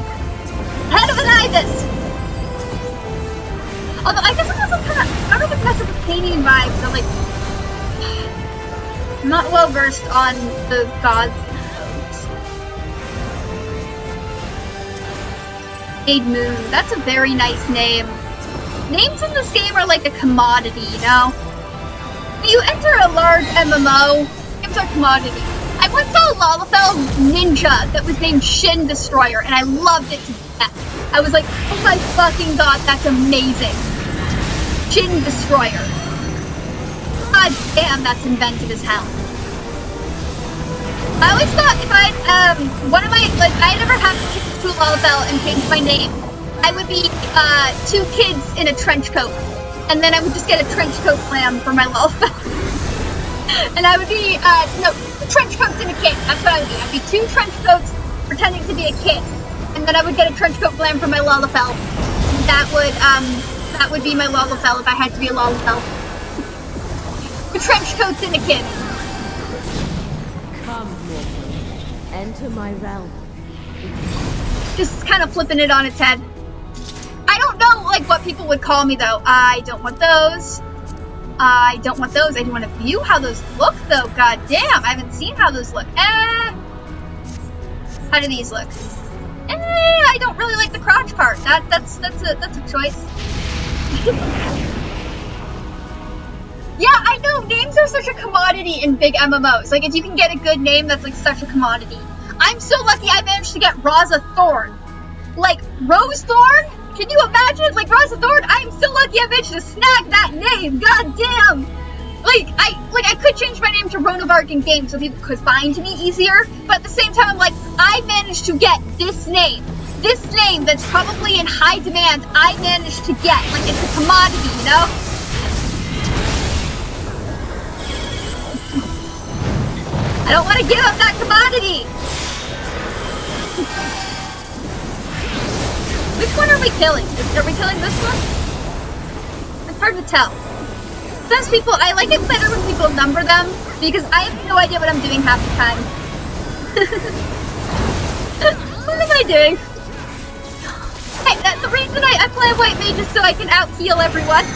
Head of an ibis! Although I guess I'm also kind of, I don't know if that's a Canadian vibe, so like, I'm not well versed on the gods. Jade Moon, that's a very nice name. Names in this game are like a commodity, you know? When you enter a large MMO, names are commodity. I once saw a Lalafell ninja that was named Shin Destroyer, and I loved it to death. I was like, oh my fucking god, that's amazing. Shin Destroyer. God damn, that's inventive as hell. I always thought if I'd, one of my, like, I never had to change to a Lalafell and change my name, I would be, 2 kids in a trench coat. And then I would just get a trench coat glam for my Lalafell. And I would be, no, 2 trench coats and a kid. That's what I would be. I'd be 2 trench coats pretending to be a kid. And then I would get a trench coat glam for my Lalafell. That would be my Lalafell if I had to be a Lalafell. 2 trench coats and a kid. Come, mortal. Enter my realm. Just kind of flipping it on its head. I don't know, like, what people would call me, though. I don't want those. I don't want those. I do want to view how those look, though. God damn, I haven't seen how those look. How do these look? I don't really like the crotch part. That's a choice. Yeah, I know, names are such a commodity in big MMOs. Like, if you can get a good name, that's, like, such a commodity. I'm so lucky I managed to get Raza Thorn. Like, Rose Thorn? Can you imagine? Like, Raza Thorn, I am so lucky I managed to snag that name. God damn. I could change my name to Ronavark in game so people could find me easier, but at the same time, I'm like, I managed to get this name. This name that's probably in high demand, I managed to get. Like, it's a commodity, you know? I don't want to give up that commodity! Which one are we killing? Are we killing this one? It's hard to tell. Sometimes people, I like it better when people number them, because I have no idea what I'm doing half the time. What am I doing? Hey, that's the reason I play White Mage is so I can out-heal everyone.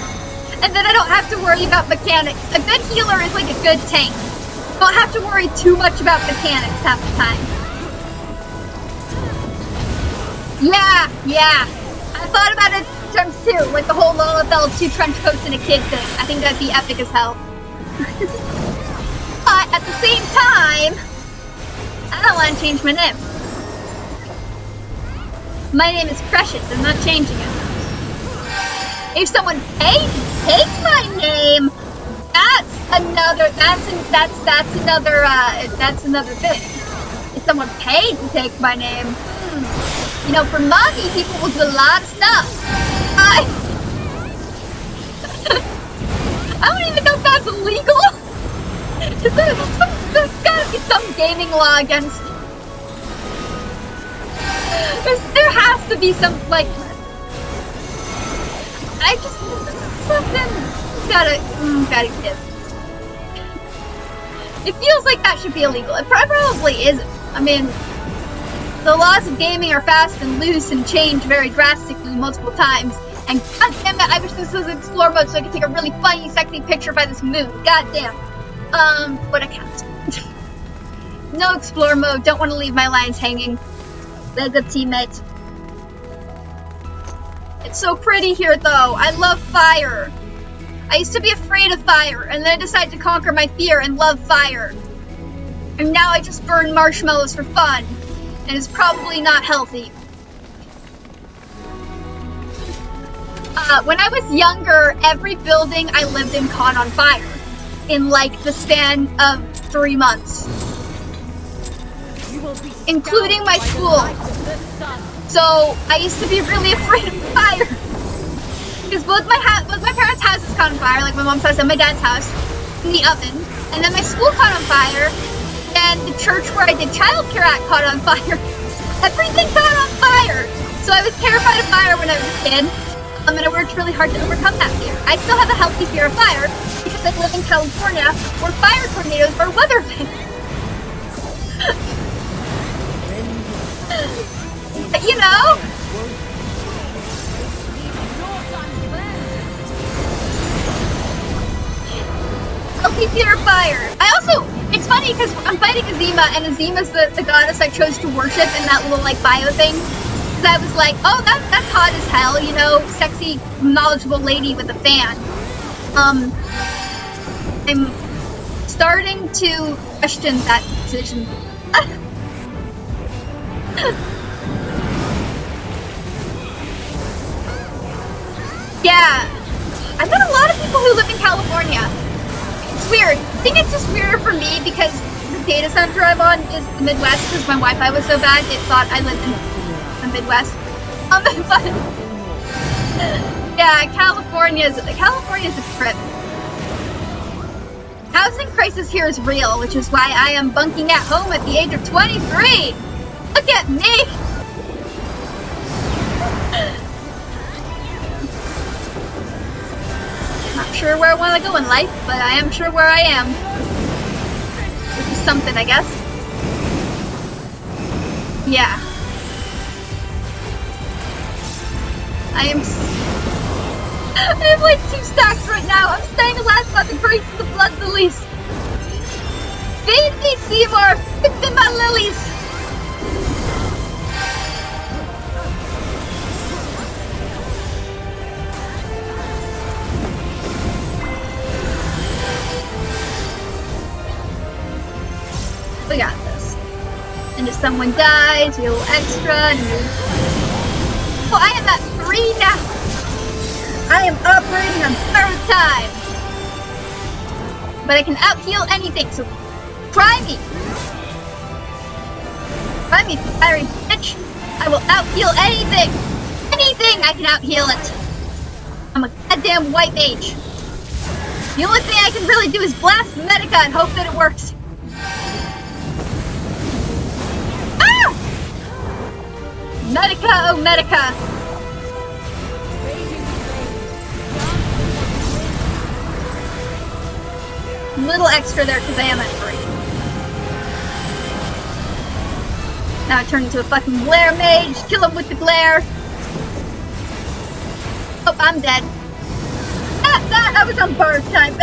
And then I don't have to worry about mechanics. A good healer is like a good tank. Don't have to worry too much about mechanics half the time. Yeah. I thought about it terms too, like the whole Lalafell 2 trench coats and a kid thing. I think that'd be epic as hell. But at the same time, I don't want to change my name. My name is Precious. I'm not changing it. If someone paid to take my name, that's another thing. If someone paid to take my name, you know, for money, people will do a lot of stuff. I don't even know if that's illegal. There's gotta be some gaming law against. There has to be some, like. I just gotta give. It feels like that should be illegal. It probably isn't. I mean, the laws of gaming are fast and loose and change very drastically multiple times. And goddamn it, I wish this was explore mode so I could take a really funny, sexy picture by this moon. Goddamn. But I can't. No explore mode. Don't want to leave my lines hanging. They're a good teammate. It's so pretty here, though. I love fire. I used to be afraid of fire, and then I decided to conquer my fear and love fire. And now I just burn marshmallows for fun, and it's probably not healthy. When I was younger, every building I lived in caught on fire in, like, the span of 3 months. Including my school. So, I used to be really afraid of fire. Because both my parents' houses caught on fire, like my mom's house and my dad's house, in the oven. And then my school caught on fire, and the church where I did childcare at caught on fire. Everything caught on fire! So I was terrified of fire when I was a kid, and I worked really hard to overcome that fear. I still have a healthy fear of fire, because I live in California, where fire tornadoes are a weather thing. You know? I'll keep your fire. It's funny because I'm fighting Azima, and Azima's the goddess I chose to worship in that little, like, bio thing. So I was like, oh, that's hot as hell, you know, sexy, knowledgeable lady with a fan. I'm starting to question that decision. Yeah, I've met a lot of people who live in California. It's weird. I think it's just weirder for me because the data center I'm on is the Midwest because my Wi-Fi was so bad it thought I lived in the Midwest. But yeah, California's a trip. Housing crisis here is real, which is why I am bunking at home at the age of 23. Look at me. Not sure where I want to go in life, but I am sure where I am. Which is something, I guess. Yeah. I have like 2 stacks right now. I'm staying alive by the grace of the blood lilies. Feed me, Seymour! Feed me my lilies! We got this. And if someone dies, you'll extra and oh, I am at 3 now. I am operating on borrowed time. But I can out-heal anything, so try me. Try me, fiery bitch. I will out-heal anything. Anything, I can out-heal it. I'm a goddamn white mage. The only thing I can really do is blast Medica and hope that it works. Ah! Medica, oh Medica. Little extra there because I am at 3. Now I turn into a fucking glare mage. Kill him with the glare. Oh, I'm dead. I was on borrowed time.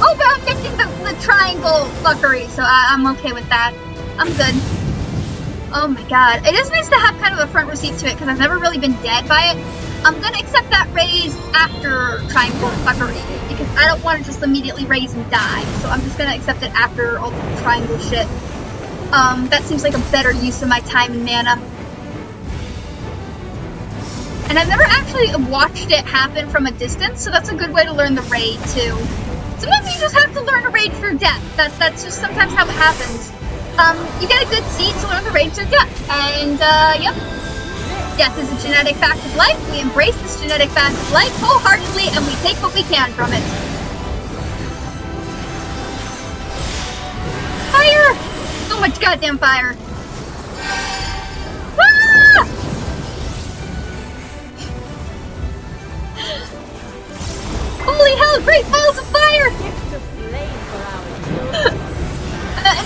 Oh, but I'm missing the triangle fuckery, so I'm okay with that. I'm good. Oh my god. It is nice to have kind of a front receipt to it because I've never really been dead by it. I'm gonna accept that raise after triangle fuckery because I don't want to just immediately raise and die. So I'm just gonna accept it after all the triangle shit. That seems like a better use of my time and mana. And I've never actually watched it happen from a distance, so that's a good way to learn the raid too. Sometimes you just have to learn a raid through death. That's just sometimes how it happens. You get a good seed to learn the raid through death. And yep. Death is a genetic fact of life. We embrace this genetic fact of life wholeheartedly, and we take what we can from it. Fire! So much goddamn fire. Ah! Holy hell, great balls of fire!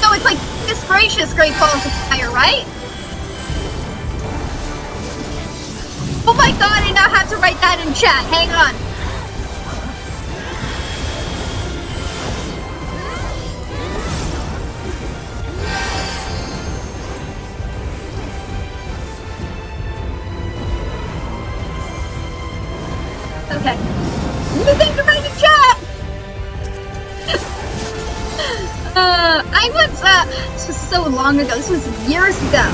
No, it's like this gracious great balls of fire, right? Oh my god, I now have to write that in chat. Hang on. Okay. You think to write in chat! I was, this was so long ago. This was years ago.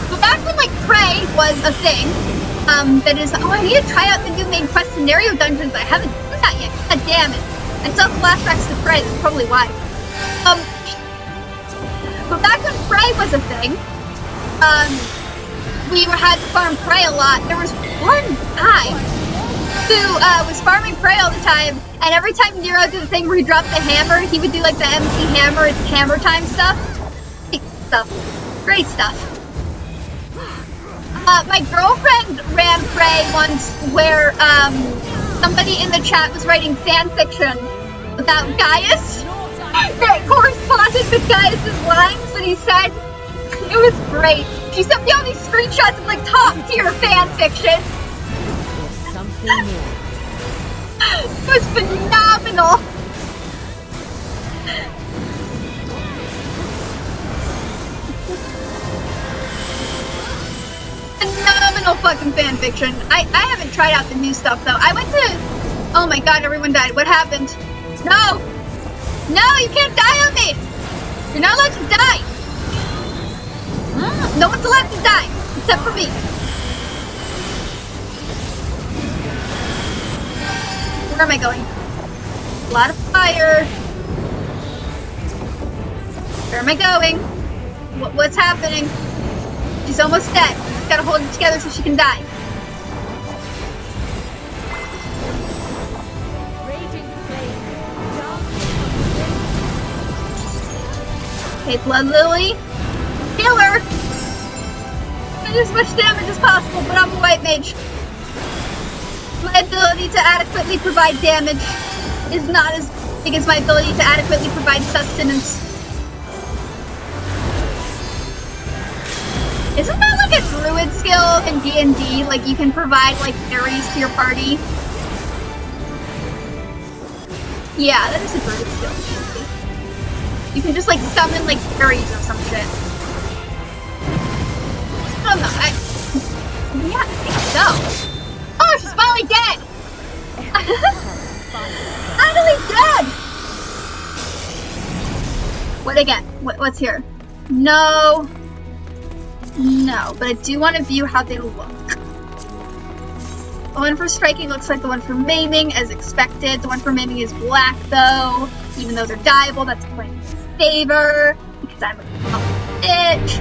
But back when, like, Prey was a thing, that is, oh, I need to try out the new main quest scenario dungeons. I haven't done that yet. God damn it. I still have flashbacks to Prey, that's probably why. But back when Prey was a thing, we had to farm Prey a lot. There was one guy who, was farming Prey all the time, and every time Nero did the thing where he dropped the hammer, he would do, like, the MC Hammer, it's hammer time stuff. Great stuff. Great stuff. My girlfriend ran Prey once where, somebody in the chat was writing fanfiction about Gaius that corresponded with Gaius' lines that he said. It was great. She sent me all these screenshots of like top tier fan fiction. There's something more. It was phenomenal. Phenomenal fucking fan fiction. I haven't tried out the new stuff though. I went to. Oh my god, everyone died. What happened? No! No, you can't die on me! You're not allowed to die! No one's allowed to die, except for me. Where am I going? A lot of fire. Where am I going? What's happening? She's almost dead. Just gotta hold it together so she can die. Okay, Blood Lily. Kill her! Do as much damage as possible, but I'm a white mage. My ability to adequately provide damage is not as big as my ability to adequately provide sustenance. Isn't that like a druid skill in D&D? Like you can provide like berries to your party? Yeah, that is a druid skill. You can just like summon like berries or some shit. I don't know. Yeah, I think so. Oh, she's finally dead! Finally dead! What again? What's here? No. No, but I do want to view how they look. The one for striking looks like the one for maiming, as expected. The one for maiming is black, though. Even though they're dyeable, that's a point in favor, because I'm a bitch.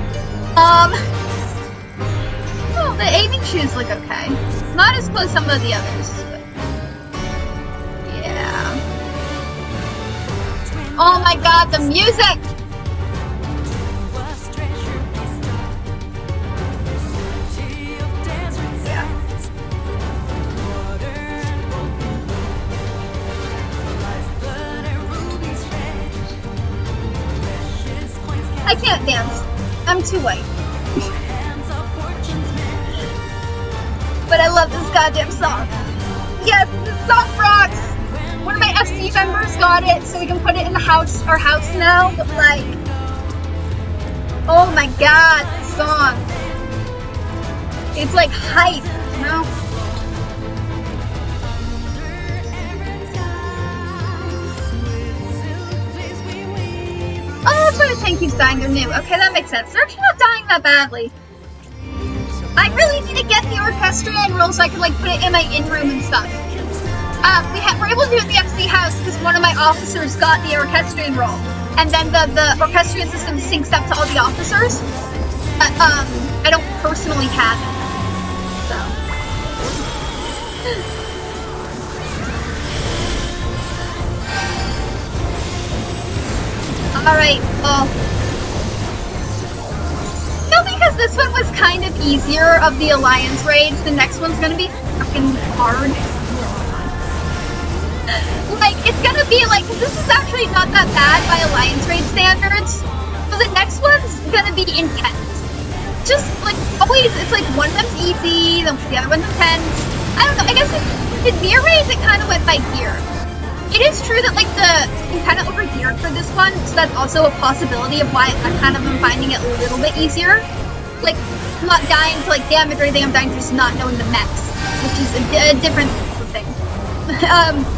Oh, the aiming shoes look okay. Not as close as some of the others, but yeah. Oh my god, the music! I can't dance. I'm too white. But I love this goddamn song. Yes, this song rocks! One of my FC members got it, so we can put it in the house, our house now, but like... Oh my god, this song. It's like hype, you know? Oh, that's why the tank keeps dying. They're new. Okay, that makes sense. They're actually not dying that badly. I really need to get the orchestrion roll so I can like put it in my in-room and stuff. We're able to do it in the FC house because one of my officers got the orchestrion roll, and then the orchestrion system syncs up to all the officers. But I don't personally have it, so. Alright, well. No, because this one was kind of easier of the Alliance raids, the next one's gonna be fucking hard. Like, it's gonna be like, cause this is actually not that bad by Alliance raid standards, so the next one's gonna be intense. Just, like, always, it's like one of them's easy, the other one's intense. I don't know, I guess in gear raids it kind of went by gear. It is true that, like, you kind of over-geared for this one, so that's also a possibility of why I kind of am finding it a little bit easier. Like, I'm not dying to, like, damage or anything, I'm dying to just not knowing the mechs, which is a different thing.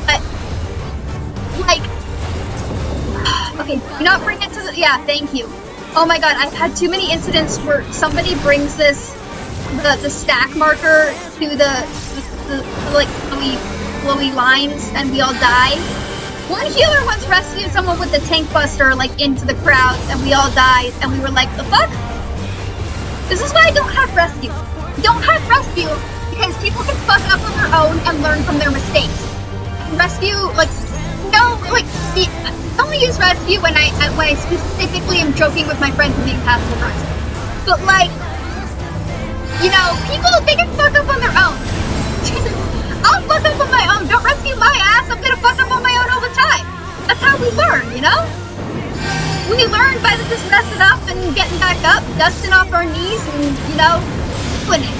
But, like, okay, do not bring it to the, yeah, thank you. Oh my god, I've had too many incidents where somebody brings the stack marker to the like, flowy lines, and we all die. One healer once rescued someone with the tank buster, like, into the crowd, and we all died, and we were like, the fuck? This is why I don't have rescue. Don't have rescue, because people can fuck up on their own and learn from their mistakes. Rescue, like, no, like, only use rescue when I specifically am joking with my friend who being passive aggressive. But, like, you know, people, they can fuck up on their own. I'll fuck up on my own. Don't rescue my ass. I'm gonna fuck up on my own all the time. That's how we learn, you know? we learn by just messing up and getting back up, dusting off our knees, and, you know, winning.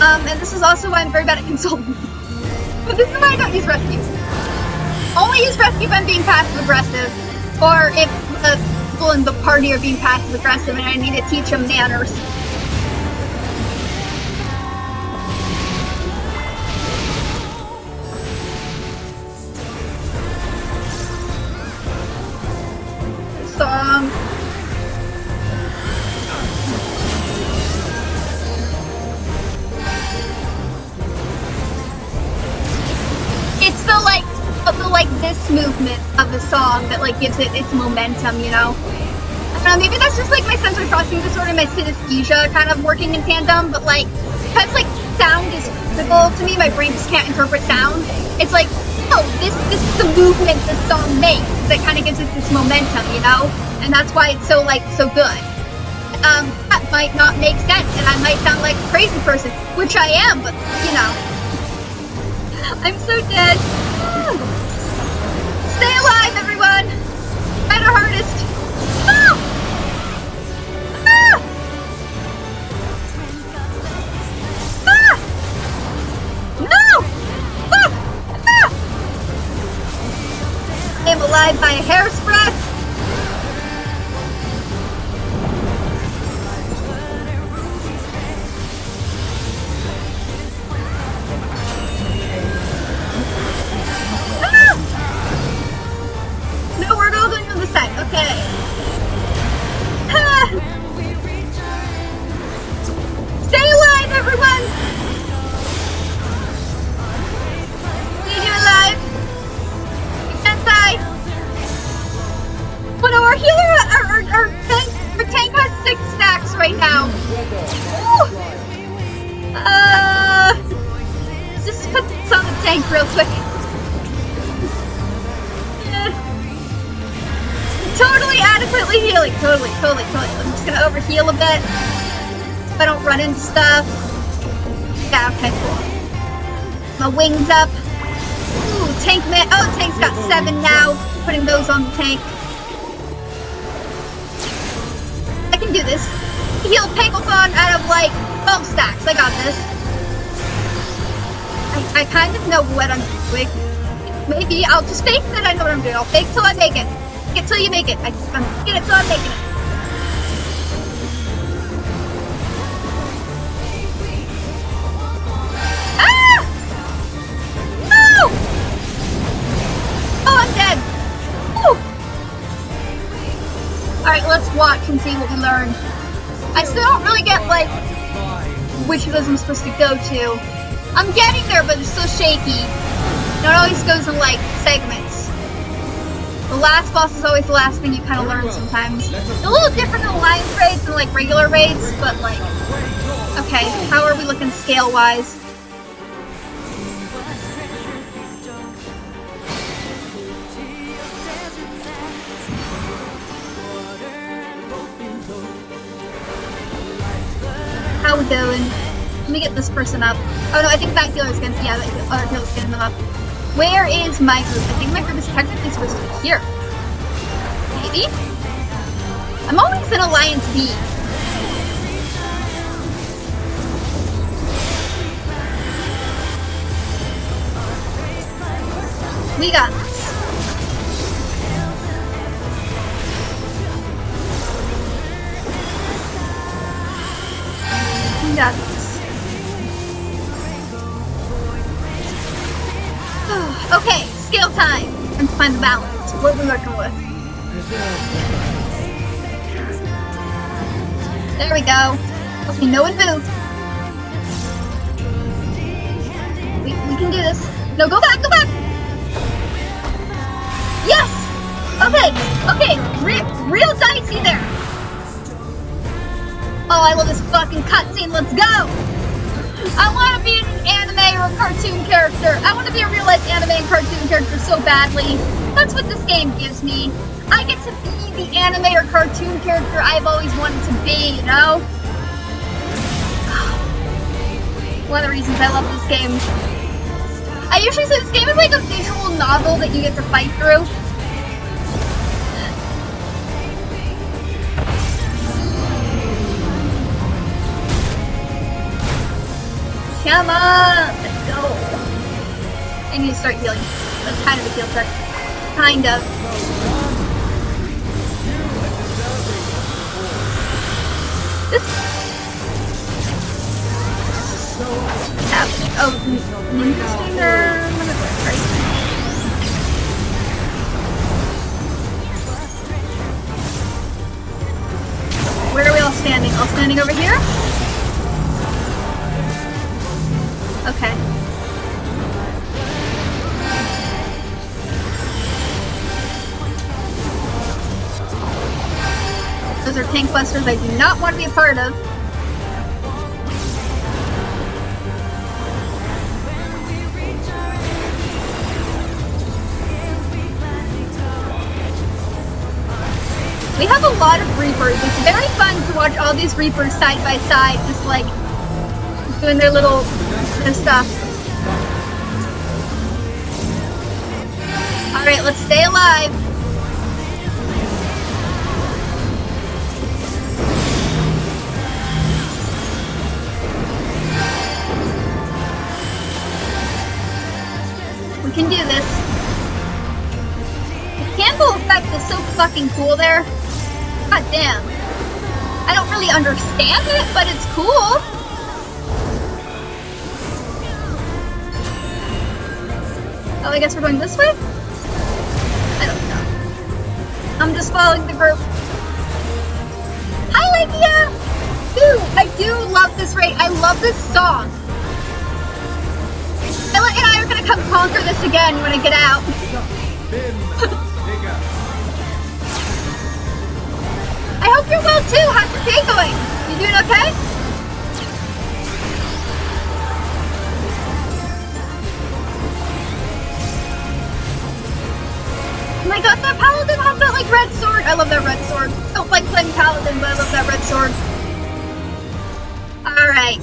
And this is also why I'm very bad at consulting. But this is why I don't use rescue. Only use rescue if I'm being passive aggressive, or if the people in the party are being passive aggressive and I need to teach them manners. Song. It's the this movement of the song that like gives it its momentum, you know. I don't know, maybe that's just like my sensory processing disorder and my synesthesia kind of working in tandem, but like because like sound is physical to me, my brain just can't interpret sound. It's like, oh, this is the movement this song makes that kind of gives it this momentum, you know, and that's why it's so good. That might not make sense, and I might sound like a crazy person, which I am, but you know, I'm so dead. Stay alive, everyone! Try our hardest. No! Ah! Ah! No! Ah! Ah! I am alive by a hair's breadth. Okay. Ah. Stay alive, everyone! Need you alive. You can't die. But our healer, our tank has 6 stacks right now. Just put this on the tank real quick. Totally adequately healing. Totally. I'm just gonna overheal a bit. If I don't run into stuff. Yeah, okay, cool. My wings up. Ooh, tank man. Oh, tank's got 7 now. Putting those on the tank. I can do this. Heal Pankelthon out of like 12 stacks. I got this. I kind of know what I'm doing. Maybe I'll just fake that I know what I'm doing. I'll fake till I make it. It till you make it. I'm get it till I'm making it. Ah! No! Oh, I'm dead. Woo! Alright, let's watch and see what we learn. I still don't really get, like, which of those I'm supposed to go to. I'm getting there, but it's still shaky. It always goes in, like, segments. The last boss is always the last thing you kind of learn sometimes. It's a little different in alliance raids than like regular raids, but like, okay, how are we looking scale-wise? How we doing? Let me get this person up. Oh no, I think that healer's gonna, yeah, the other healer's getting them up. Where is my group? I think my group is technically supposed to be here. Maybe? I'm always in Alliance B. We got this. We got this. Okay, scale time. And to find the balance. What are we working with? There we go. Okay, no one move. We can do this. No, go back, go back! Yes! Okay, real dicey there. Oh, I love this fucking cutscene, let's go! I want to be an anime or a cartoon character. I want to be a real-life anime and cartoon character so badly. That's what this game gives me. I get to be the anime or cartoon character I've always wanted to be, you know? One of the reasons I love this game. I usually say this game is like a visual novel that you get to fight through. Come on! Let's go! I need to start healing. That's kind of a heal trick. Kind of. This... Oh, Ninja Stinger... Right. Where are we all standing? All standing over here? Okay. Those are tank busters I do not want to be a part of. We have a lot of Reapers. It's very fun to watch all these Reapers side by side, just like doing their little stuff. Alright, let's stay alive. We can do this. The candle effect is so fucking cool there. God damn. I don't really understand it, but it's cool. Oh, I guess we're going this way? I don't know. I'm just following the group. Hi, Lydia! Dude, I do love this raid. I love this song. Ella and I are gonna come conquer this again when I get out. I hope you're well too. How's your day going? You doing okay? Oh my god, that paladin has that like red sword. I love that red sword. Don't like playing paladin, but I love that red sword. Alright.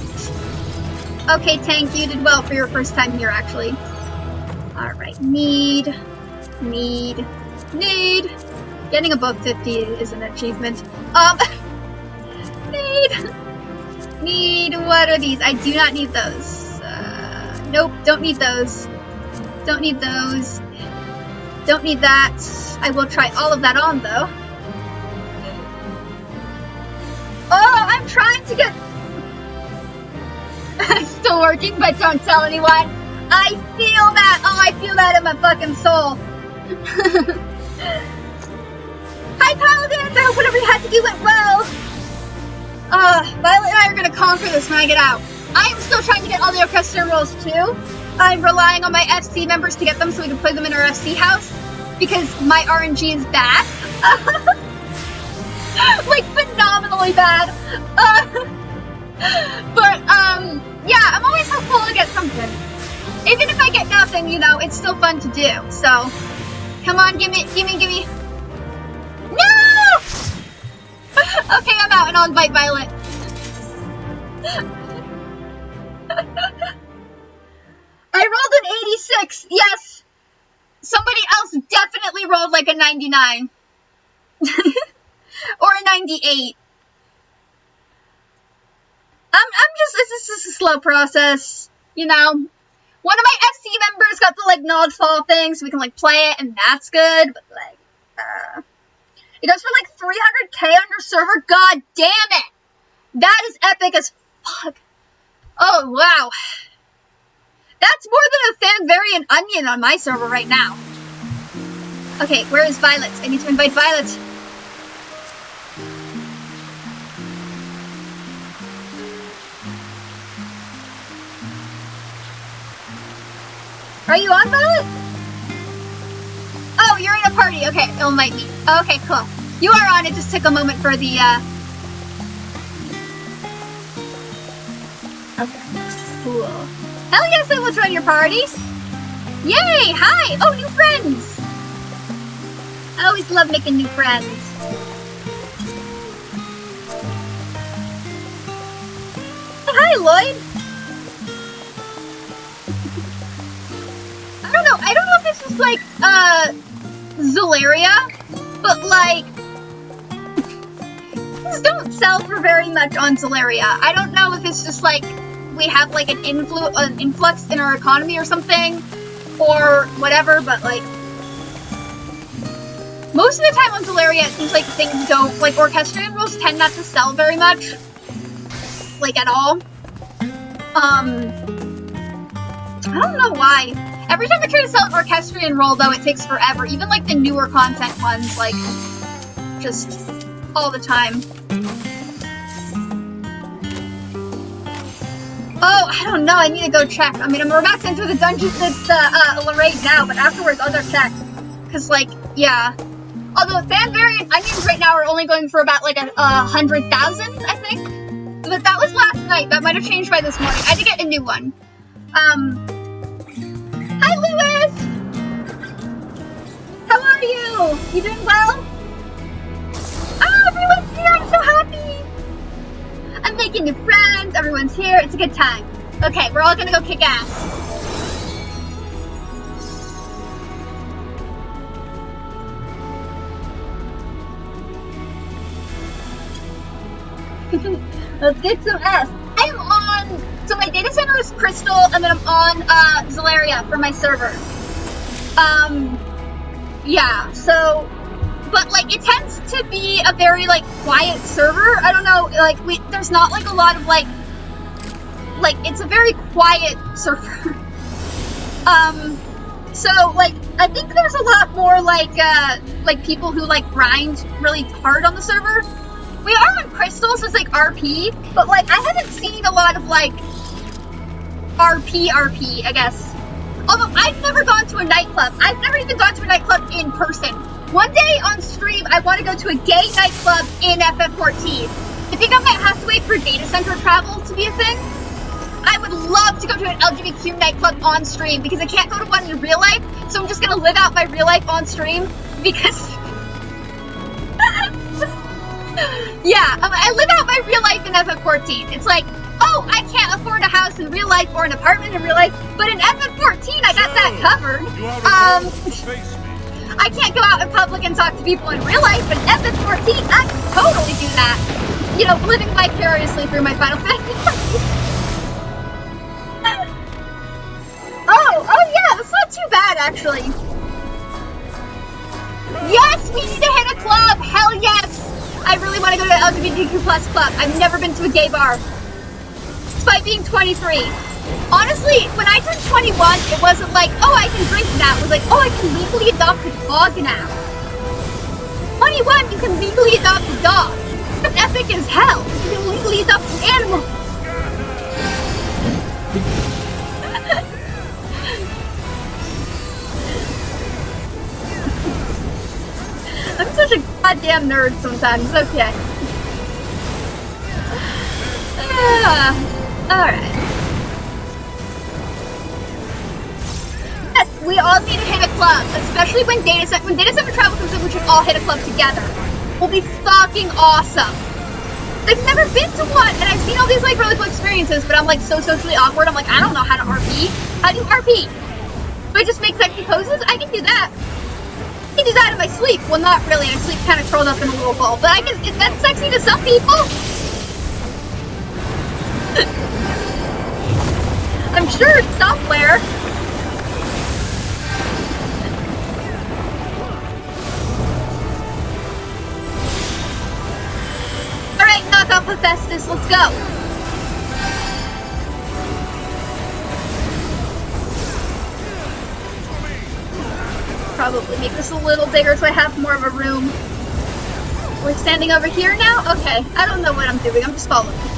Okay, Tank, you did well for your first time here, actually. Alright, need. Getting above 50 is an achievement. Need, what are these? I do not need those. Nope, don't need those. Don't need those. Don't need that. I will try all of that on, though. Oh, I'm trying to get... I'm still working, but don't tell anyone. I feel that. Oh, I feel that in my fucking soul. Hi, Paladins! I hope whatever you had to do went well. Violet and I are gonna conquer this when I get out. I am still trying to get all the orchestra rolls too. I'm relying on my FC members to get them so we can play them in our FC house because my RNG is bad. Like phenomenally bad. Yeah, I'm always hopeful to get something. Even if I get nothing, you know, it's still fun to do. So, come on, gimme. No! Okay, I'm out and I'll invite Violet. I rolled an 86. Yes. Somebody else definitely rolled like a 99. Or a 98. This is just a slow process, you know. One of my SC members got the, like, Nogfall thing, so we can, like, play it, and that's good, but, like, it goes for, like, 300k on your server? God damn it! That is epic as fuck. Oh, wow. That's more than a Fanvarian onion on my server right now. Okay, where is Violet? I need to invite Violet. Are you on, Violet? Oh, you're in a party. Okay, it'll invite me. Okay, cool. You are on. It just took a moment for the, Okay, cool. Hell yes, I will join your parties. Yay! Hi! Oh, new friends! I always love making new friends. Hi, Lloyd! I don't know if this is like, Zolaria, but like, things don't sell for very much on Zolaria. I don't know if it's just like, we have like an influx in our economy or something, or whatever, but like most of the time on Zolaria, it seems like things don't, like, Orchestrion rules tend not to sell very much, like, at all. I don't know why. Every time I try to sell an Orchestrion roll, though, it takes forever. Even, like, the newer content ones, like, just all the time. Oh, I don't know. I need to go check. I mean, we're about to enter the dungeon that's, Lorraine now, but afterwards I'll go check. Because, like, yeah. Although fan variant onions right now are only going for about, like, 100,000, I think. But that was last night. That might have changed by this morning. I had to get a new one. Hi, Lewis! How are you? You doing well? Oh, everyone's here! I'm so happy! I'm making new friends. Everyone's here. It's a good time. Okay, we're all gonna go kick ass. Let's get some S. I am on, so my data center is Crystal, and then I'm on, Zolaria for my server. Yeah, so, but, like, it tends to be a very, like, quiet server. I don't know, like, there's not, like, a lot of, like, it's a very quiet server. So, like, I think there's a lot more, like people who, like, grind really hard on the server. We are on Crystal, so it's, like, RP, but, like, I haven't seen a lot of, like, RP, I guess. Although, I've never gone to a nightclub. I've never even gone to a nightclub in person. One day on stream, I want to go to a gay nightclub in FF14. I think I might have to wait for data center travel to be a thing. I would love to go to an LGBTQ nightclub on stream, because I can't go to one in real life, so I'm just gonna live out my real life on stream, because... Yeah, I live out my real life in FF14. It's like, oh, I can't afford a house in real life or an apartment in real life, but in FF14 I got that covered. I can't go out in public and talk to people in real life, but in FF14 I can totally do that. You know, living vicariously through my Final Fantasy. Oh yeah, that's not too bad actually. Yes, we need to hit a club! Hell yes! I really want to go to an LGBTQ+ club. I've never been to a gay bar. Despite being 23. Honestly, when I turned 21, it wasn't like, oh, I can drink now. It was like, oh, I can legally adopt a dog now. 21, you can legally adopt a dog. That's epic as hell. You can legally adopt an animal. I'm such a goddamn nerd sometimes. Okay. Alright. Yes, we all need to hit a club, especially when data center travel comes in. We should all hit a club together. We'll be fucking awesome. I've never been to one, and I've seen all these like really cool experiences, but I'm like so socially awkward. I'm like, I don't know how to RP. How do you RP? Do I just make sexy poses? I can do that. I can do that in my sleep. Well, not really. I sleep kind of curled up in a little ball, but I can. Is that sexy to some people? I'm sure it's somewhere. Alright, knock off Hephaestus, let's go. Probably make this a little bigger so I have more of a room. We're standing over here now? Okay, I don't know what I'm doing, I'm just following people.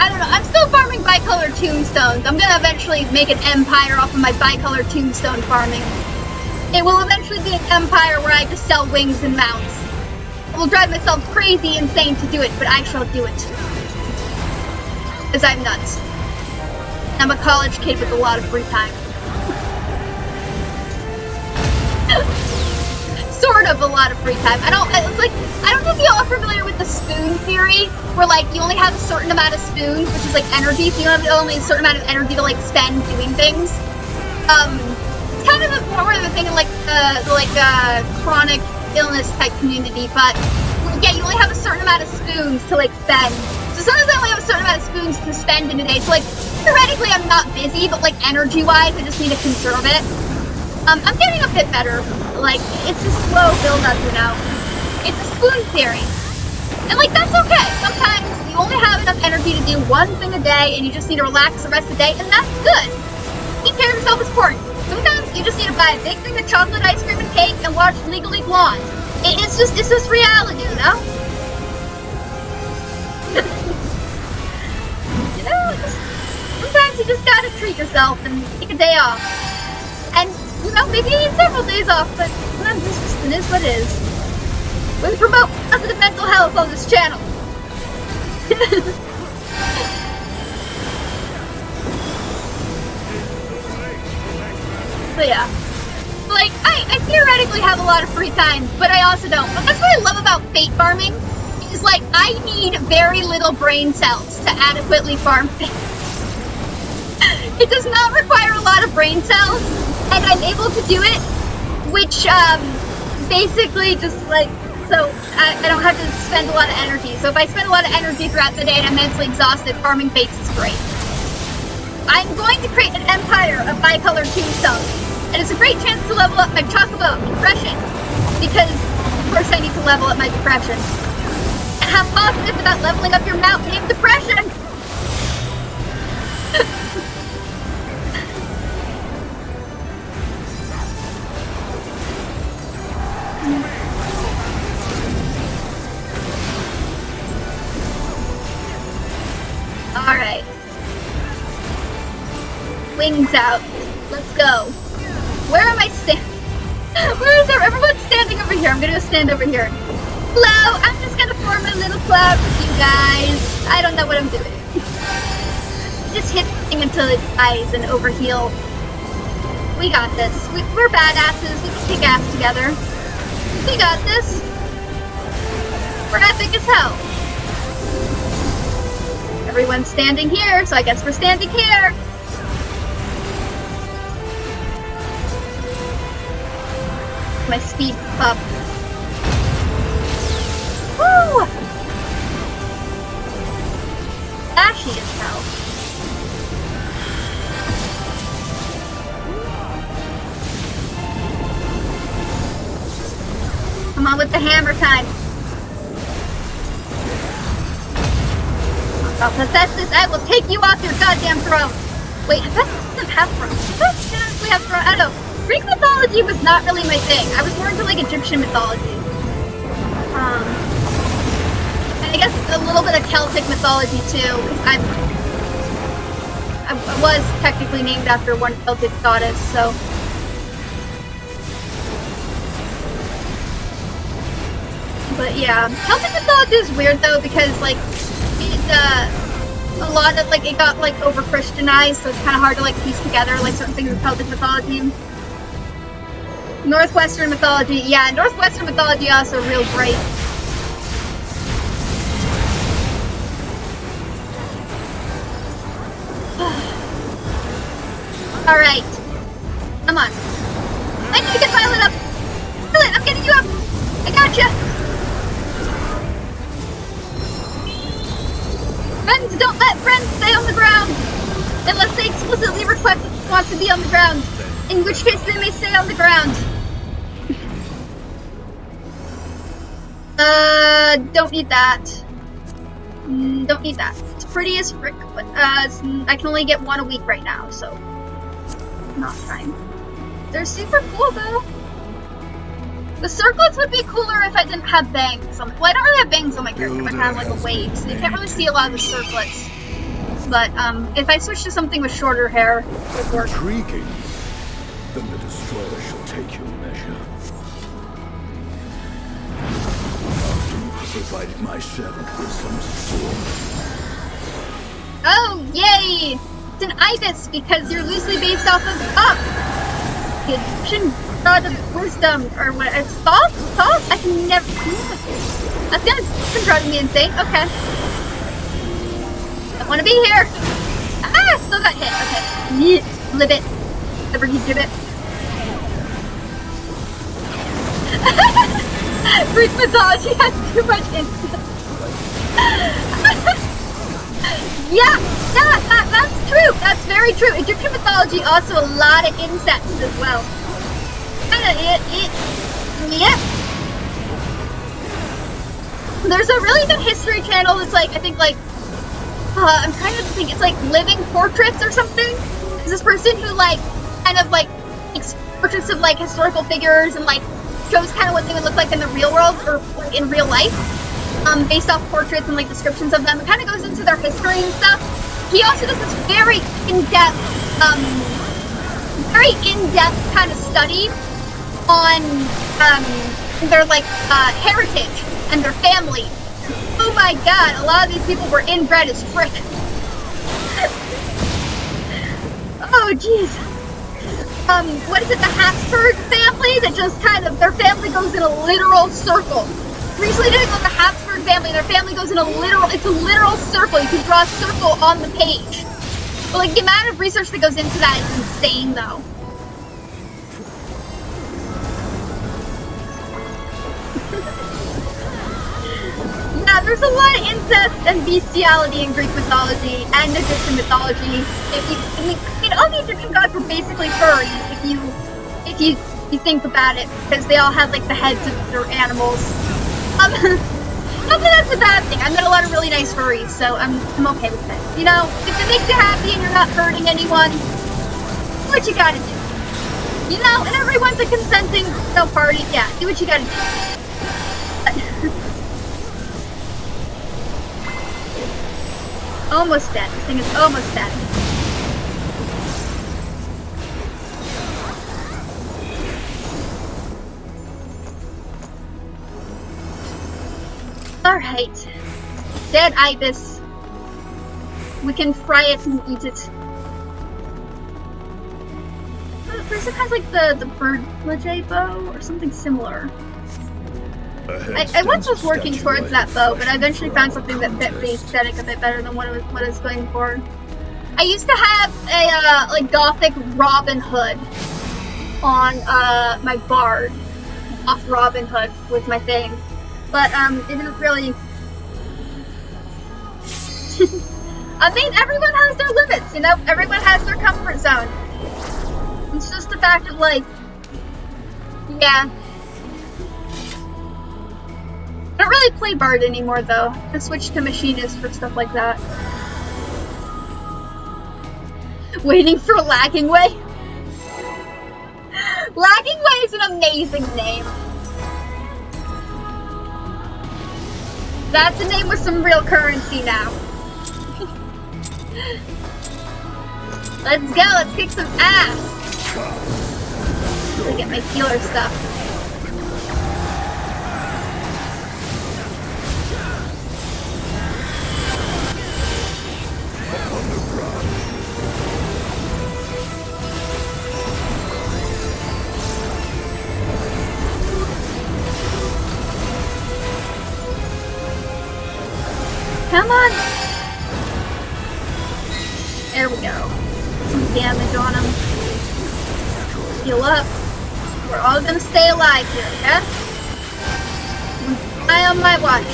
I don't know, I'm still farming bicolor tombstones. I'm gonna eventually make an empire off of my bicolor tombstone farming. It will eventually be an empire where I just sell wings and mounts. I will drive myself crazy insane to do it, but I shall do it. Because I'm nuts. I'm a college kid with a lot of free time. Sort of a lot of free time. I don't know if you all are familiar with the spoon theory, where like you only have a certain amount of spoons, which is like energy, so you have only a certain amount of energy to like spend doing things. it's kind of more of a thing in like chronic illness type community, but yeah, you only have a certain amount of spoons to like spend. So sometimes I only have a certain amount of spoons to spend in a day. So like theoretically I'm not busy, but like energy wise I just need to conserve it. I'm getting a bit better. Like it's a slow build up, you know. It's a spoon theory. And like that's okay. Sometimes you only have enough energy to do one thing a day and you just need to relax the rest of the day, and that's good. Taking care of yourself is important. Sometimes you just need to buy a big thing of chocolate ice cream and cake and watch Legally Blonde. It's just reality, you know? You know, sometimes you just gotta treat yourself and take a day off. And, you know, maybe you need several days off, but sometimes it is what it is. We promote positive mental health on this channel. So yeah. Like, I theoretically have a lot of free time, but I also don't. But that's what I love about fate farming, is like, I need very little brain cells to adequately farm fate. It does not require a lot of brain cells, and I'm able to do it, which, basically just like, so I don't have to spend a lot of energy. So if I spend a lot of energy throughout the day and I'm mentally exhausted, farming fates is great. I'm going to create an empire of bicolor tombstones, and it's a great chance to level up my chocobo depression, because of course I need to level up my depression. And have positive about leveling up your Mount named Depression. Alright. Wings out. Let's go. Where am I standing? Where is there? Everyone's standing over here. I'm gonna go stand over here. Hello! I'm just gonna form a little cloud with you guys. I don't know what I'm doing. Just hit the thing until it dies and overheal. We got this. We're badasses. We can kick ass together. We got this. We're epic as hell. Everyone's standing here, so I guess we're standing here. My speed up. Woo! Ashy as hell. Come on with the hammer time. I'll possess this. I will take you off your goddamn throne. Wait, Hephaestus doesn't have throne. Hephaestus doesn't actually have throne. I don't know. Greek mythology was not really my thing. I was more into like Egyptian mythology. And I guess a little bit of Celtic mythology too. I was technically named after one Celtic goddess, so. But yeah, Celtic mythology is weird though because like a lot of like it got like over Christianized, so it's kind of hard to like piece together like certain things in Celtic mythology. Northwestern mythology, yeah, Northwestern mythology also real great. Alright. Come on. I need to get Violet up! Violet, I'm getting you up! I gotcha! Friends don't let friends stay on the ground! Unless they explicitly request want to be on the ground. In which case they may stay on the ground. Don't need that. Don't need that. It's pretty as frick, but I can only get one a week right now, so not fine. They're super cool though. The circlets would be cooler if I didn't have bangs. Well, I don't really have bangs on my character, but I have like a wave, so you can't really see a lot of the circlets. But if I switch to something with shorter hair, it would work. Intriguing. Then the destroyer shall take your measure. Provided my servant with some sword. Oh, yay! It's an ibis because you're loosely based off of the Egyptian god of wisdom, or what? It's Thoth? Thoth? I can never. That's gonna drive me insane. Okay. Don't want to be here. Ah, still got hit. Okay. Yeet. Libbit. Liberty gibbet. Greek mythology has too much incest. That's true. That's very true. Egyptian mythology also a lot of incest as well. Yep. There's a really good history channel that's like, I think like, I'm trying to think, it's like Living Portraits or something. It's this person who like, kind of like, makes portraits of like historical figures and like, shows kind of what they would look like in the real world or like in real life. Based off portraits and like descriptions of them. It kind of goes into their history and stuff. He also does this very in-depth kind of study on their like heritage and their family. Oh my god, a lot of these people were inbred as frick. Oh jeez. What is it, the Habsburg family that just kind of, their family goes in a literal circle. Recently did it with the Habsburg family, their family goes in a literal circle. You can draw a circle on the page. But like the amount of research that goes into that is insane though. Yeah, there's a lot of incest and bestiality in Greek mythology and Egyptian mythology. I mean, all the Egyptian gods were basically furries if you think about it, because they all had like the heads of their animals. Not that that's a bad thing. I met a lot of really nice furries, so I'm okay with it. You know, if it makes you happy and you're not hurting anyone, do what you gotta do. You know, and everyone's a consenting party. Yeah, do what you gotta do. Almost dead. This thing is almost dead. Alright. Dead ibis. We can fry it and eat it. Person has like the bird legay bow or something similar. I once was working towards that bow, but I eventually found something that fit the aesthetic a bit better than what I was going for. I used to have a like gothic Robin Hood on my bard. Off Robin Hood was my thing. But it didn't really I mean, everyone has their limits, you know? Everyone has their comfort zone. It's just a fact of life. Yeah. I don't really play Bard anymore, though. I switched to Machinist for stuff like that. Waiting for Lagging Way? Lagging Way is an amazing name. That's a name with some real currency now. Let's go, let's kick some ass! Let me get my healer stuff. Come on! There we go. Some damage on him. Heal up. We're all gonna stay alive here, okay? Eye on my watch.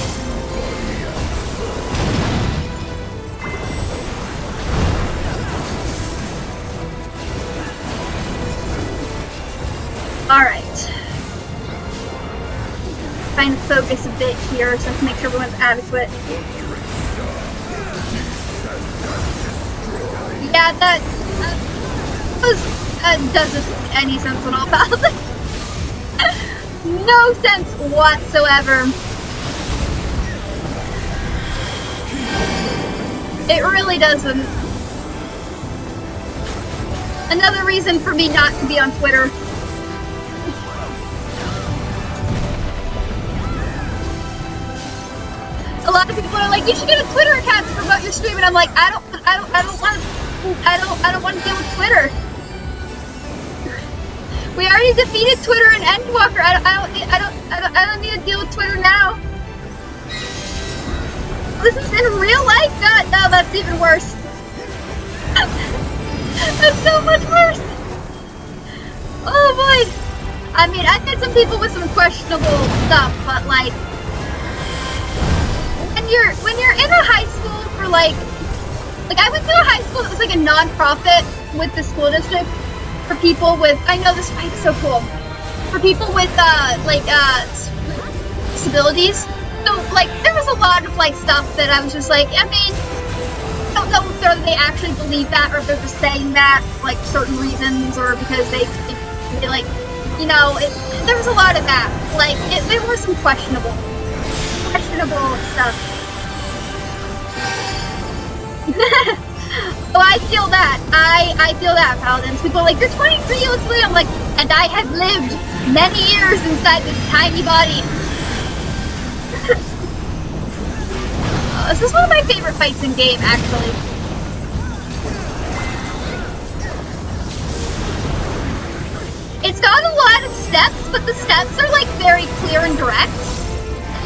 Alright. Trying to focus a bit here so I can make sure everyone's adequate. Yeah, that doesn't make any sense at all, pal. No sense whatsoever. It really doesn't. Another reason for me not to be on Twitter. A lot of people are like, you should get a Twitter account to promote your stream, and I'm like, I don't want to deal with Twitter. We already defeated Twitter and Endwalker. I don't need to deal with Twitter now. This is in real life? God, no, that's even worse. That's so much worse. Oh boy. I mean, I've met some people with some questionable stuff, but like, when you're in a high school for like I went to a high school that was like a non-profit with the school district for people with, I know this fight is so cool, for people with disabilities. So like there was a lot of like stuff that I was just like, I mean, I don't know if they actually believe that or if they're just saying that for like certain reasons or because they like, you know, there was a lot of that. Like there was some questionable stuff. Oh, I feel that. I feel that, Paladins. People are like, you're 23, let's live. I'm like, and I have lived many years inside this tiny body. This is one of my favorite fights in game, actually. It's got a lot of steps, but the steps are like very clear and direct.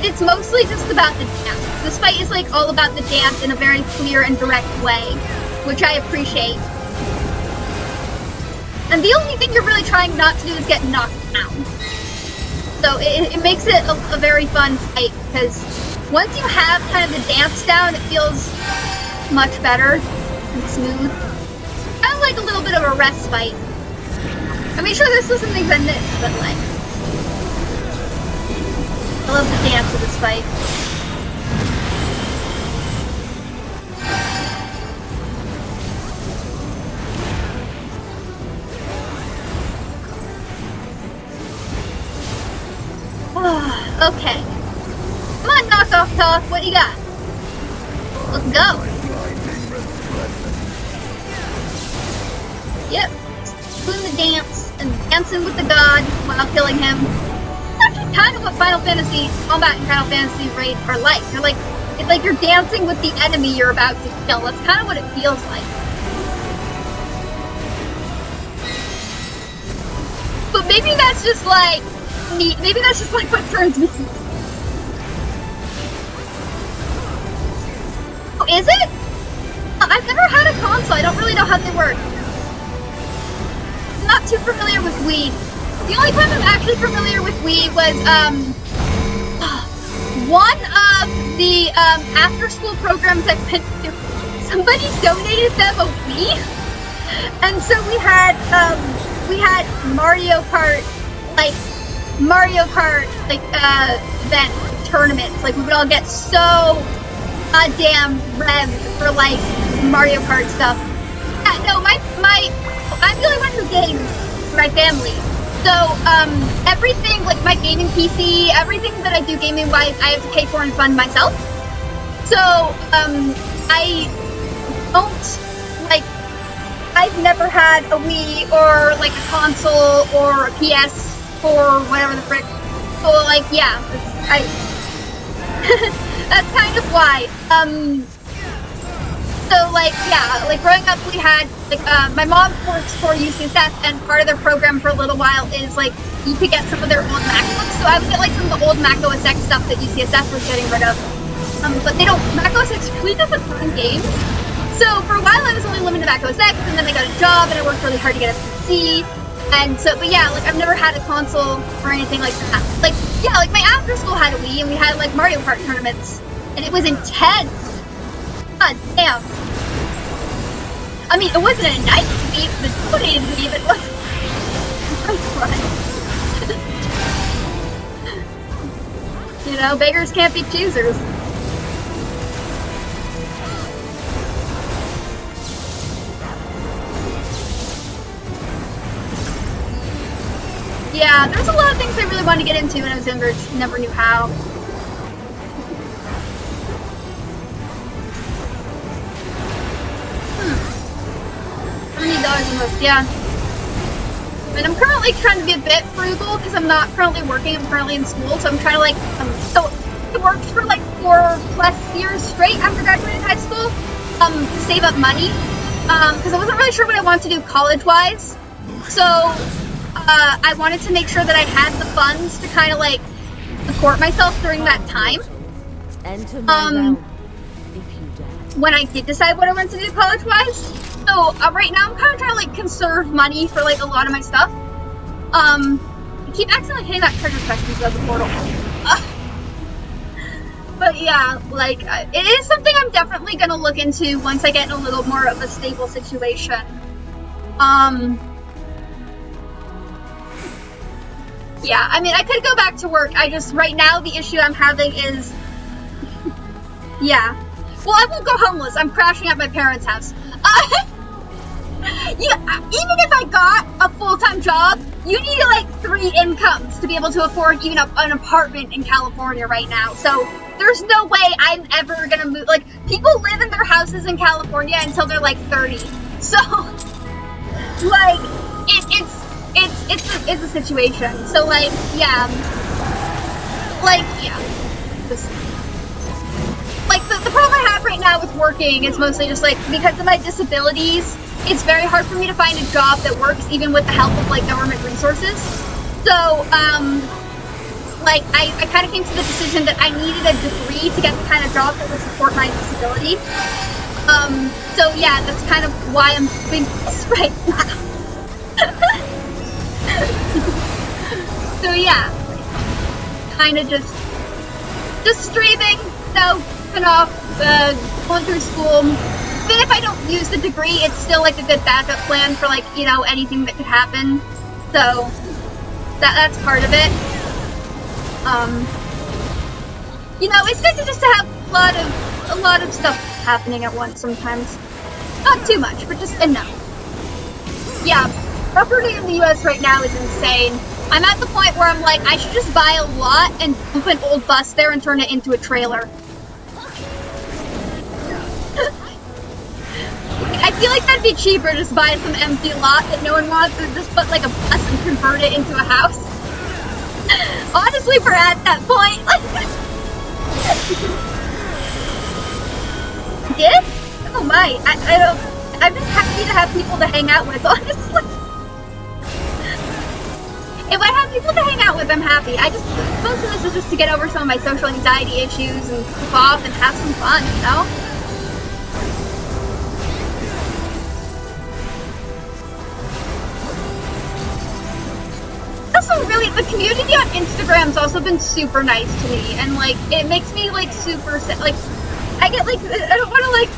It's mostly just about the dance. This fight is like all about the dance in a very clear and direct way, which I appreciate. And the only thing you're really trying not to do is get knocked down. So it makes it a very fun fight, because once you have kind of the dance down, it feels much better and smooth. Kind of like a little bit of a respite. I mean, sure, there's still some things I missed, but like, I love the dance of this fight. Okay. Come on, knockoff talk, what you got? Let's go. Yep. Doing the dance and dancing with the god while killing him. That's actually kind of what Final Fantasy combat and Final Fantasy raid are like. You're like, it's like you're dancing with the enemy you're about to kill. That's kind of what it feels like. But maybe that's just like me. Maybe that's just like what turns me. Oh, is it? I've never had a console. I don't really know how they work. I'm not too familiar with Wii. The only time I'm actually familiar with Wii was one of the after-school programs I went to. Somebody donated them a Wii, and so we had Mario Kart event tournaments. Like we would all get so goddamn revved for like Mario Kart stuff. Yeah, no, I'm the only one who games for my family. So everything, like my gaming PC, everything that I do gaming wise, I have to pay for and fund myself. So I don't like. I've never had a Wii or like a console or a PS or whatever the frick. So like, yeah, that's kind of why. So like, yeah, like growing up we had like my mom works for UCSF, and part of their program for a little while is like you could get some of their old MacBooks. So I would get like some of the old Mac OS X stuff that UCSF was getting rid of. But they don't. Mac OS X really doesn't run games. So for a while I was only limited to Mac OS X, and then I got a job and I worked really hard to get a PC. And so, but yeah, like I've never had a console or anything like that. Like, yeah, like my after school had a Wii, and we had like Mario Kart tournaments, and it was intense. God damn. I mean, it wasn't a nice Wii, it was a donated Wii, but it was fun. You know, beggars can't be choosers. Yeah, there's a lot of things I really wanted to get into when I was younger, just never knew how. $70 a month, yeah. And I'm currently trying to be a bit frugal because I'm not currently working, I'm currently in school, so I'm trying to like, so I worked for like 4+ years straight after graduating high school to save up money because I wasn't really sure what I wanted to do college-wise. So I wanted to make sure that I had the funds to kind of like support myself during that time. Enter my realm, if you dare. When I did decide what I wanted to do college-wise. So right now I'm kind of trying to like conserve money for like a lot of my stuff. I keep accidentally hitting that treasure chest instead of the portal. But yeah, like, it is something I'm definitely gonna look into once I get in a little more of a stable situation. Yeah, I mean, I could go back to work. I just, right now, the issue I'm having is, yeah. Well, I won't go homeless. I'm crashing at my parents' house. Yeah, even if I got a full-time job, you need like 3 incomes to be able to afford even an apartment in California right now. So there's no way I'm ever gonna move. Like, people live in their houses in California until they're like 30. So, like, it's a situation. So like, yeah. Like, yeah. Like, the problem I have right now with working is mostly just like, because of my disabilities, it's very hard for me to find a job that works even with the help of like government resources. So, like, I kind of came to the decision that I needed a degree to get the kind of job that would support my disability. So yeah, that's kind of why I'm doing this right now. So yeah, kind of just streaming, so, going through school. Even if I don't use the degree, it's still like a good backup plan for like, you know, anything that could happen. So that's part of it. You know, it's good to just have a lot of stuff happening at once sometimes. Not too much, but just enough. Yeah, property in the US right now is insane. I'm at the point where I'm like, I should just buy a lot and dump an old bus there and turn it into a trailer. I feel like that'd be cheaper, just buy some empty lot that no one wants and just put like a bus and convert it into a house. Honestly, we're at that point. Did? Oh my, I don't, I'm just happy to have people to hang out with, honestly. If I have people to hang out with, I'm happy. Most of this is just to get over some of my social anxiety issues and goof off and have some fun, you know? Also, really, the community on Instagram's also been super nice to me, and like, it makes me like super, like, I get like, I don't want to like,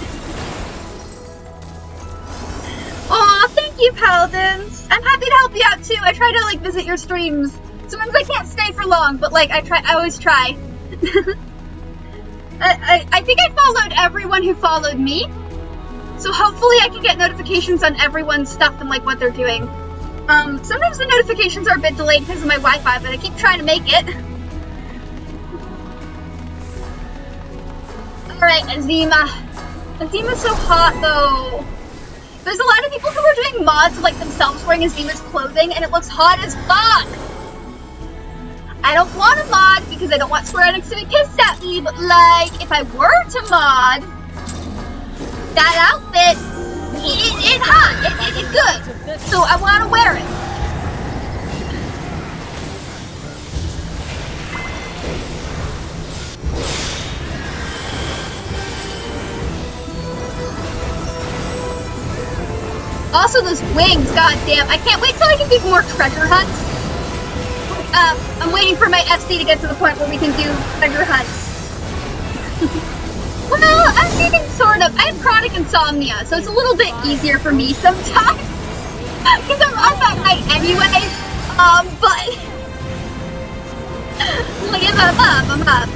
aw, thank you, Paladins. I'm happy to help you out too. I try to like visit your streams. Sometimes I can't stay for long, but like, I always try. I think I followed everyone who followed me, so hopefully I can get notifications on everyone's stuff and like what they're doing. Sometimes the notifications are a bit delayed because of my Wi-Fi, but I keep trying to make it. Alright, Azima. Azima's so hot, though. There's a lot of people who are doing mods of, like, themselves wearing Azima's clothing, and it looks hot as fuck! I don't want a mod because I don't want Square Enix to be pissed at me, but, like, if I were to mod that outfit, it's hot, it's good, so I want to wear it. Also, those wings, goddamn! I can't wait till I can do more treasure hunts. I'm waiting for my FC to get to the point where we can do treasure hunts. Well, I'm getting sort of. I have chronic insomnia, so it's a little bit easier for me sometimes. Because I'm up at night anyways. But like if I'm up.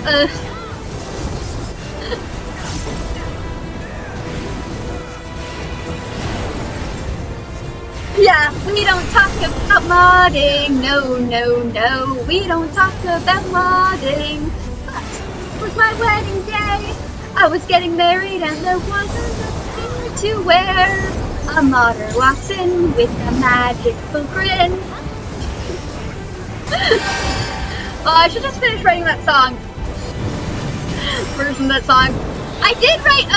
Yeah, we don't talk about modding. No, we don't talk about modding. But it was my wedding day. I was getting married and there wasn't nothing to wear. A modder walks in with a magical grin. Oh, I should just finish writing that song. Version of that song. I did write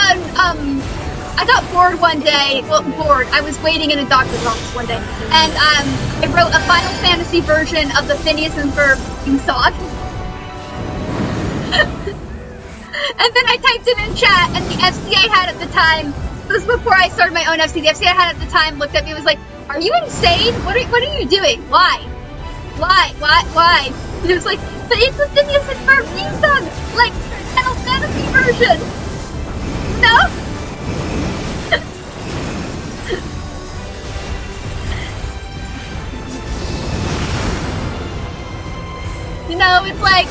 I got bored one day. Well, bored. I was waiting in a doctor's office one day. And I wrote a Final Fantasy version of the Phineas and Ferb theme song. And then I typed it in chat, and the FC I had at the time, this was before I started my own FC, the FC I had at the time looked at me and was like, are you insane? What are you doing? Why? Why? Why? He was like, but it's the Phineas and Ferb theme song! Like, Final Fantasy version! No? You know, it's like,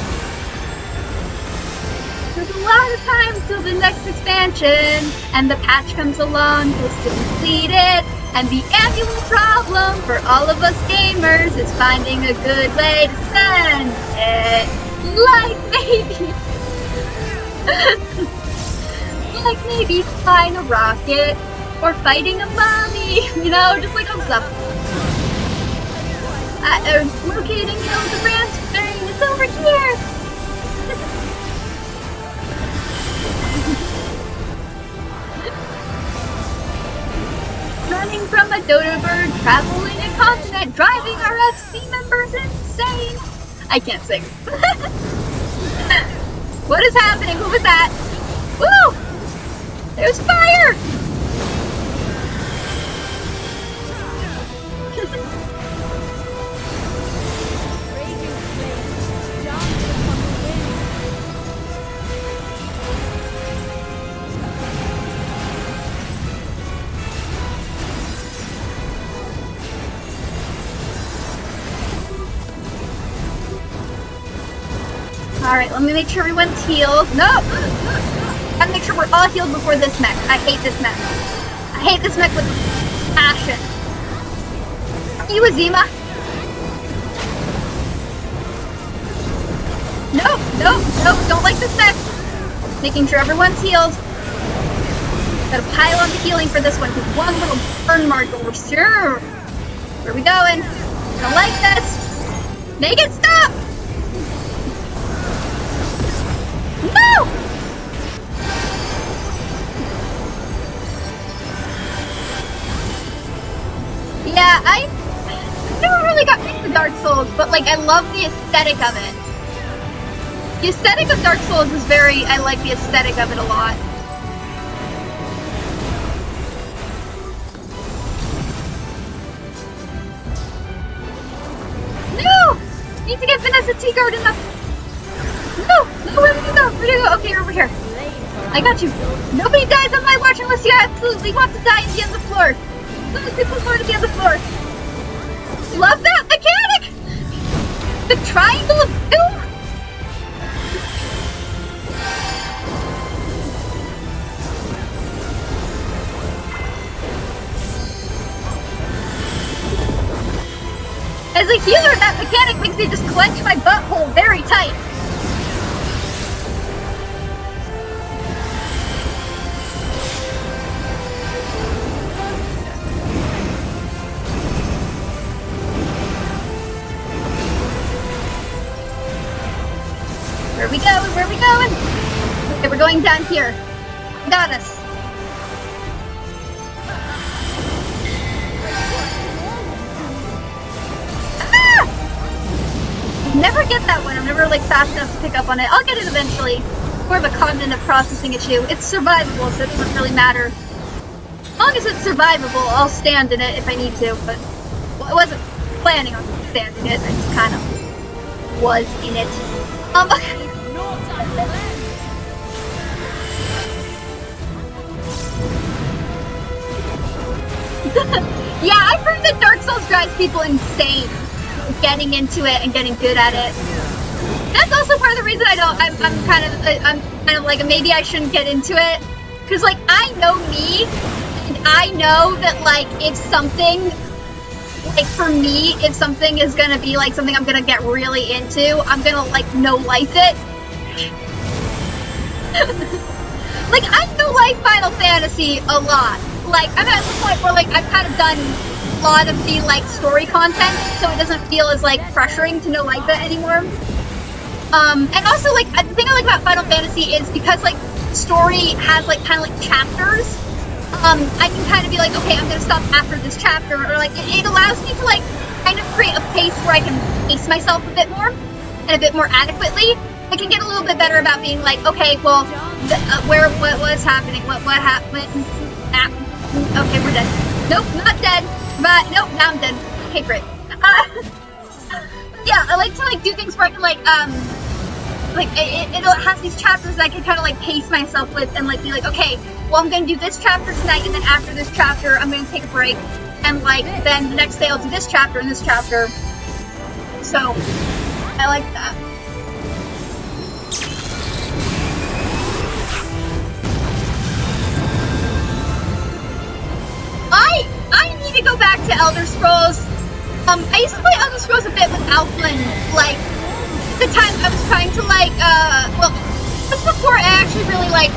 there's a lot of time till the next expansion, and the patch comes along just to complete it, and the annual problem for all of us gamers is finding a good way to spend it. Like maybe flying a rocket, or fighting a mommy, you know, just like old stuff. Locating the raspberry is over here! Running from a dodo bird, traveling a continent, driving RFC members insane! I can't sing. What is happening? Who was that? Woo! There's fire! Alright, let me make sure everyone's healed. No! Gotta make sure we're all healed before this mech. I hate this mech. I hate this mech with passion. You, Azima! No! Don't like this mech! Making sure everyone's healed. Gotta pile on the healing for this one, because one little burn mark over here. Where are we going? Don't like this! Make it stop! No! Yeah, I never really got into Dark Souls, but like I love the aesthetic of it. The aesthetic of Dark Souls is I like the aesthetic of it a lot. No! Need to get Vanessa Teagard enough. No, where did you go? Where did you go? Okay, you're over here. I got you. Nobody dies on my watch unless you absolutely want to die and be on the floor. Those people want to be on the floor. Love that mechanic! The triangle of doom! As a healer, that mechanic makes me just clench my butthole very tight. Where are we going? Where are we going? Okay, we're going down here. Got us. Ah! Never get that one. I'm never like fast enough to pick up on it. I'll get it eventually. More of a cognitive processing issue. It's survivable, so it doesn't really matter. As long as it's survivable, I'll stand in it if I need to, but well, I wasn't planning on standing it. I just kind of was in it. Yeah, I've heard that Dark Souls drives people insane getting into it and getting good at it. That's also part of the reason I don't. I'm kind of like maybe I shouldn't get into it, because like I know me, and I know that like if something, like for me, if something is gonna be like something I'm gonna get really into, I'm gonna like no life it. Like I no life Final Fantasy a lot. Like I'm at the point where like I've kind of done a lot of the like story content, so it doesn't feel as like pressuring to no life it anymore. And also like the thing I like about Final Fantasy is because like story has like kind of like chapters. I can kind of be like, okay, I'm gonna stop after this chapter, or like it allows me to like kind of create a pace where I can pace myself a bit more and a bit more adequately. I can get a little bit better about being like, okay, well, what was happening? What happened? Okay, we're dead. Nope, not dead. But nope, now I'm dead. Okay, great. yeah, I like to like do things where I can like it has these chapters that I can kind of like pace myself with and like be like, okay, well I'm gonna do this chapter tonight, and then after this chapter I'm gonna take a break, and like then the next day I'll do this chapter and this chapter. So I like that. I need to go back to Elder Scrolls. I used to play Elder Scrolls a bit with Alflin, like the time I was trying to like well, just before I actually really like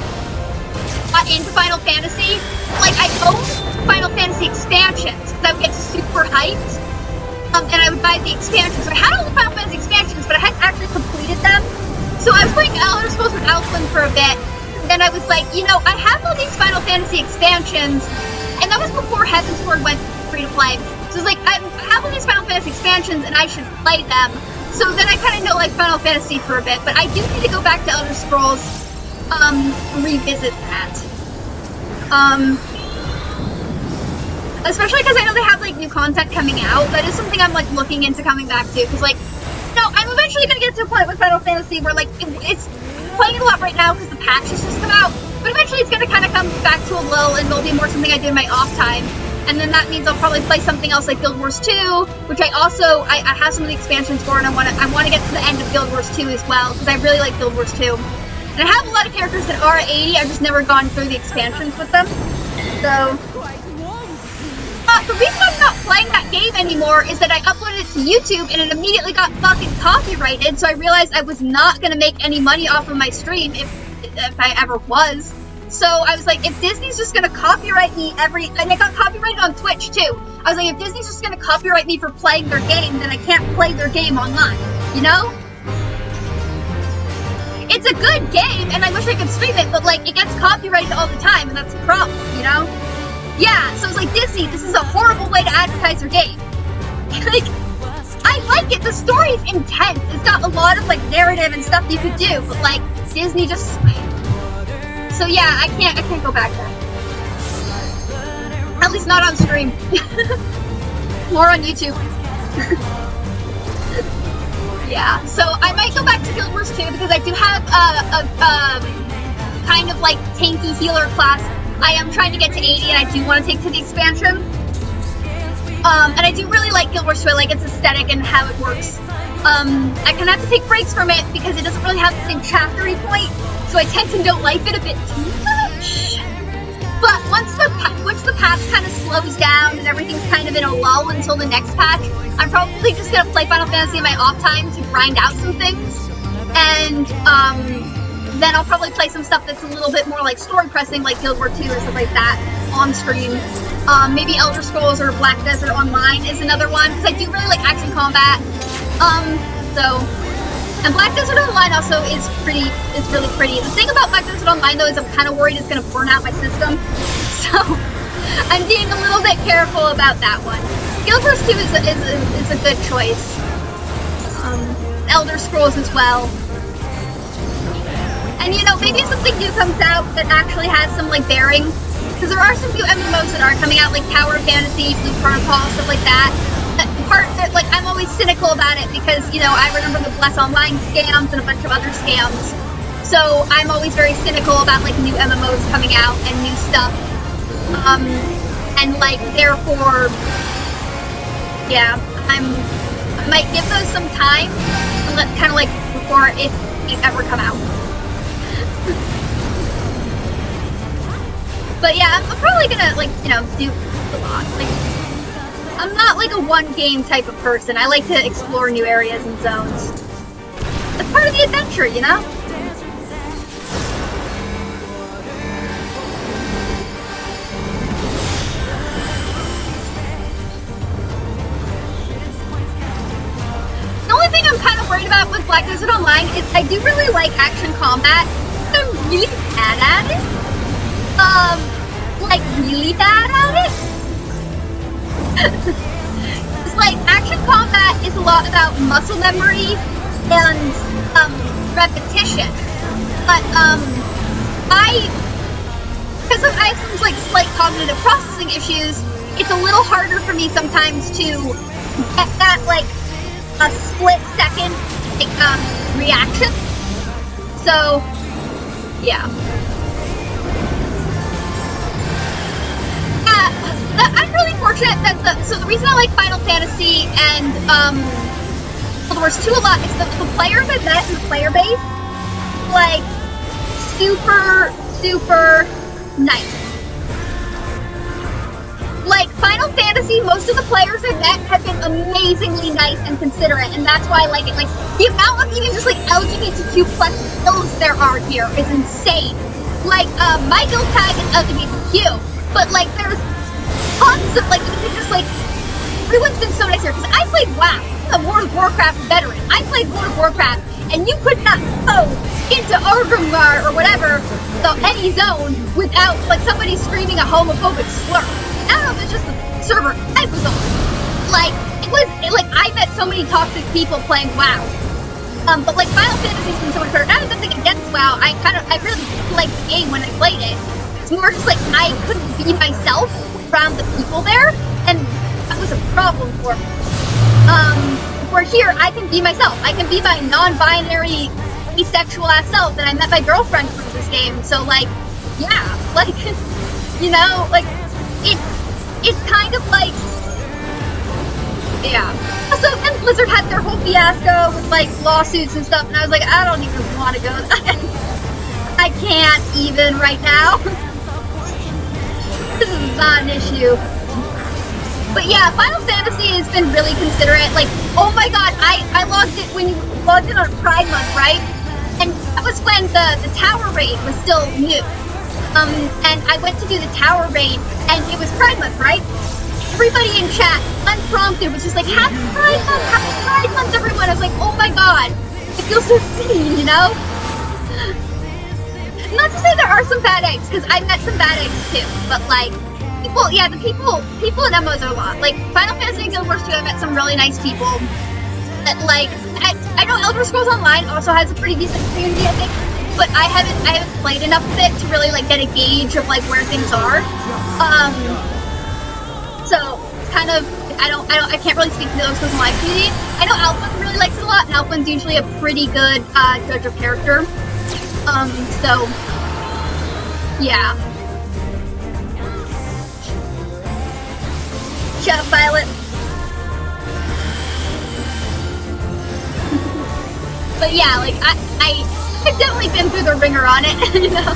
got into Final Fantasy. Like I owned Final Fantasy expansions because I would get super hyped. And I would buy the expansions. So I had all the Final Fantasy expansions, but I hadn't actually completed them. So I was playing Elder Scrolls with Alflin for a bit. Then I was like, you know, I have all these Final Fantasy expansions, and that was before Heaven's Sword went free to play. So I was like, I have all these Final Fantasy expansions, and I should play them. So then I kind of know like Final Fantasy for a bit, but I do need to go back to Elder Scrolls, revisit that. Especially because I know they have like new content coming out. That is something I'm like looking into coming back to, because like, no, I'm eventually gonna get to a point with Final Fantasy where like it's playing a lot right now because the patch has just come out, but eventually it's gonna kind of come back to a lull, and it'll be more something I do in my off time. And then that means I'll probably play something else like Guild Wars 2, which I have some of the expansions for, and I want to get to the end of Guild Wars 2 as well, because I really like Guild Wars 2. And I have a lot of characters that are 80, I've just never gone through the expansions with them. So the reason I'm not playing that game anymore is that I uploaded it to YouTube and it immediately got fucking copyrighted, so I realized I was not going to make any money off of my stream if I ever was. So I was like, if Disney's just gonna copyright me and it got copyrighted on Twitch too. I was like, if Disney's just gonna copyright me for playing their game, then I can't play their game online, you know? It's a good game, and I wish I could stream it, but like, it gets copyrighted all the time, and that's a problem, you know? Yeah, so I was like, Disney, this is a horrible way to advertise your game. Like, I like it, the story's intense, it's got a lot of like narrative and stuff you could do, but like, Disney just... So yeah, I can't go back there. At least not on stream. More on YouTube. Yeah, so I might go back to Guild Wars 2 because I do have a kind of like tanky healer class. I am trying to get to 80 and I do want to take to the expansion. And I do really like Guild Wars 2, I like its aesthetic and how it works. I kind of have to take breaks from it because it doesn't really have the same chaptery point. So I tend to don't like it a bit too much. But once the patch kind of slows down and everything's kind of in a lull until the next patch, I'm probably just gonna play Final Fantasy in my off time to grind out some things. And then I'll probably play some stuff that's a little bit more like story pressing, like Guild Wars 2 or stuff like that on stream. Maybe Elder Scrolls or Black Desert Online is another one, because I do really like action combat. And Black Desert Online also is really pretty. The thing about Black Desert Online though is I'm kind of worried it's going to burn out my system. So I'm being a little bit careful about that one. Guild Wars 2 is a good choice. Elder Scrolls as well. And you know, maybe something new comes out that actually has some like bearing. Because there are some new MMOs that are coming out, like Tower of Fantasy, Blue Protocol, stuff like that. Like, I'm always cynical about it because, you know, I remember the Bless Online scams and a bunch of other scams. So I'm always very cynical about, like, new MMOs coming out and new stuff. And, like, therefore, yeah, I might give those some time, kind of, like, before it ever come out. But, yeah, I'm probably gonna, like, you know, do a lot. Like, I'm not like a one-game type of person. I like to explore new areas and zones. It's part of the adventure, you know? The only thing I'm kind of worried about with Black Desert Online is I do really like action combat. I'm really bad at it. Like really bad at it. It's like action combat is a lot about muscle memory and repetition, but because I have some like slight cognitive processing issues, it's a little harder for me sometimes to get that like a split second reaction. So, yeah. I'm really fortunate that the reason I like Final Fantasy and well, there was two a lot. It's the players I met in the player base, like super nice. Like Final Fantasy, most of the players I met have been amazingly nice and considerate, and that's why I like it. Like the amount of even just like LGBTQ plus guilds there are here is insane. Like my guild tag is LGBTQ, but like there's tons of like you can just like everyone's been so nice here because I played WoW, a World of Warcraft veteran. I played World of Warcraft, and you could not go into Orgrimmar or whatever, so any zone without like somebody screaming a homophobic slur. I don't know if it's just the server I was on. Like like I met so many toxic people playing WoW. But like Final Fantasy's been so much better. Not nothing against WoW. I really liked the game when I played it. It's more just like I couldn't be myself around the people there, and that was a problem for me. Where here I can be myself. I can be my non-binary, asexual ass self that I met my girlfriend through this game. So like, yeah, like you know, like it's kind of like, yeah. Also, and Blizzard had their whole fiasco with like lawsuits and stuff, and I was like, I don't even want to go. I can't even right now. This is not an issue. But yeah, Final Fantasy has been really considerate. Like, oh my god, I logged it when you logged in on Pride Month, right? And that was when the Tower Raid was still new. And I went to do the Tower Raid, and it was Pride Month, right? Everybody in chat, unprompted, was just like, Happy Pride Month, everyone! I was like, oh my god, it feels so seen, you know? Not to say there are some bad eggs, because I met some bad eggs too, but like, the people in MMOs are a lot. Like, Final Fantasy and Guild Wars 2, I met some really nice people. That, like, I know Elder Scrolls Online also has a pretty decent community, I think, but I haven't played enough of it to really, like, get a gauge of, like, where things are. So, kind of, I can't really speak to the Elder Scrolls Online community. I know Alpha really likes it a lot, and Alpha's usually a pretty good, judge of character. So, yeah. Shut up, Violet. But yeah, like, I've definitely been through the ringer on it, you know?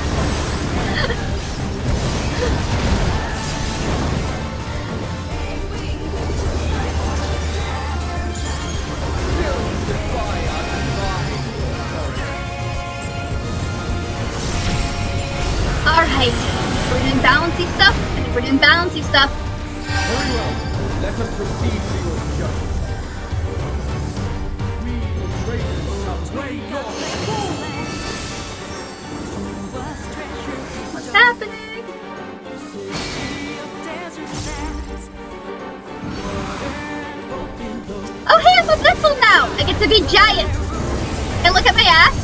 Alright, we're doing balancey stuff. I think we're doing balancey stuff. Very well. Let us proceed to your judgment. We traitors shall weigh your What's happening? Oh hey, I'm a vessel now! I get to be giant! And look at my ass!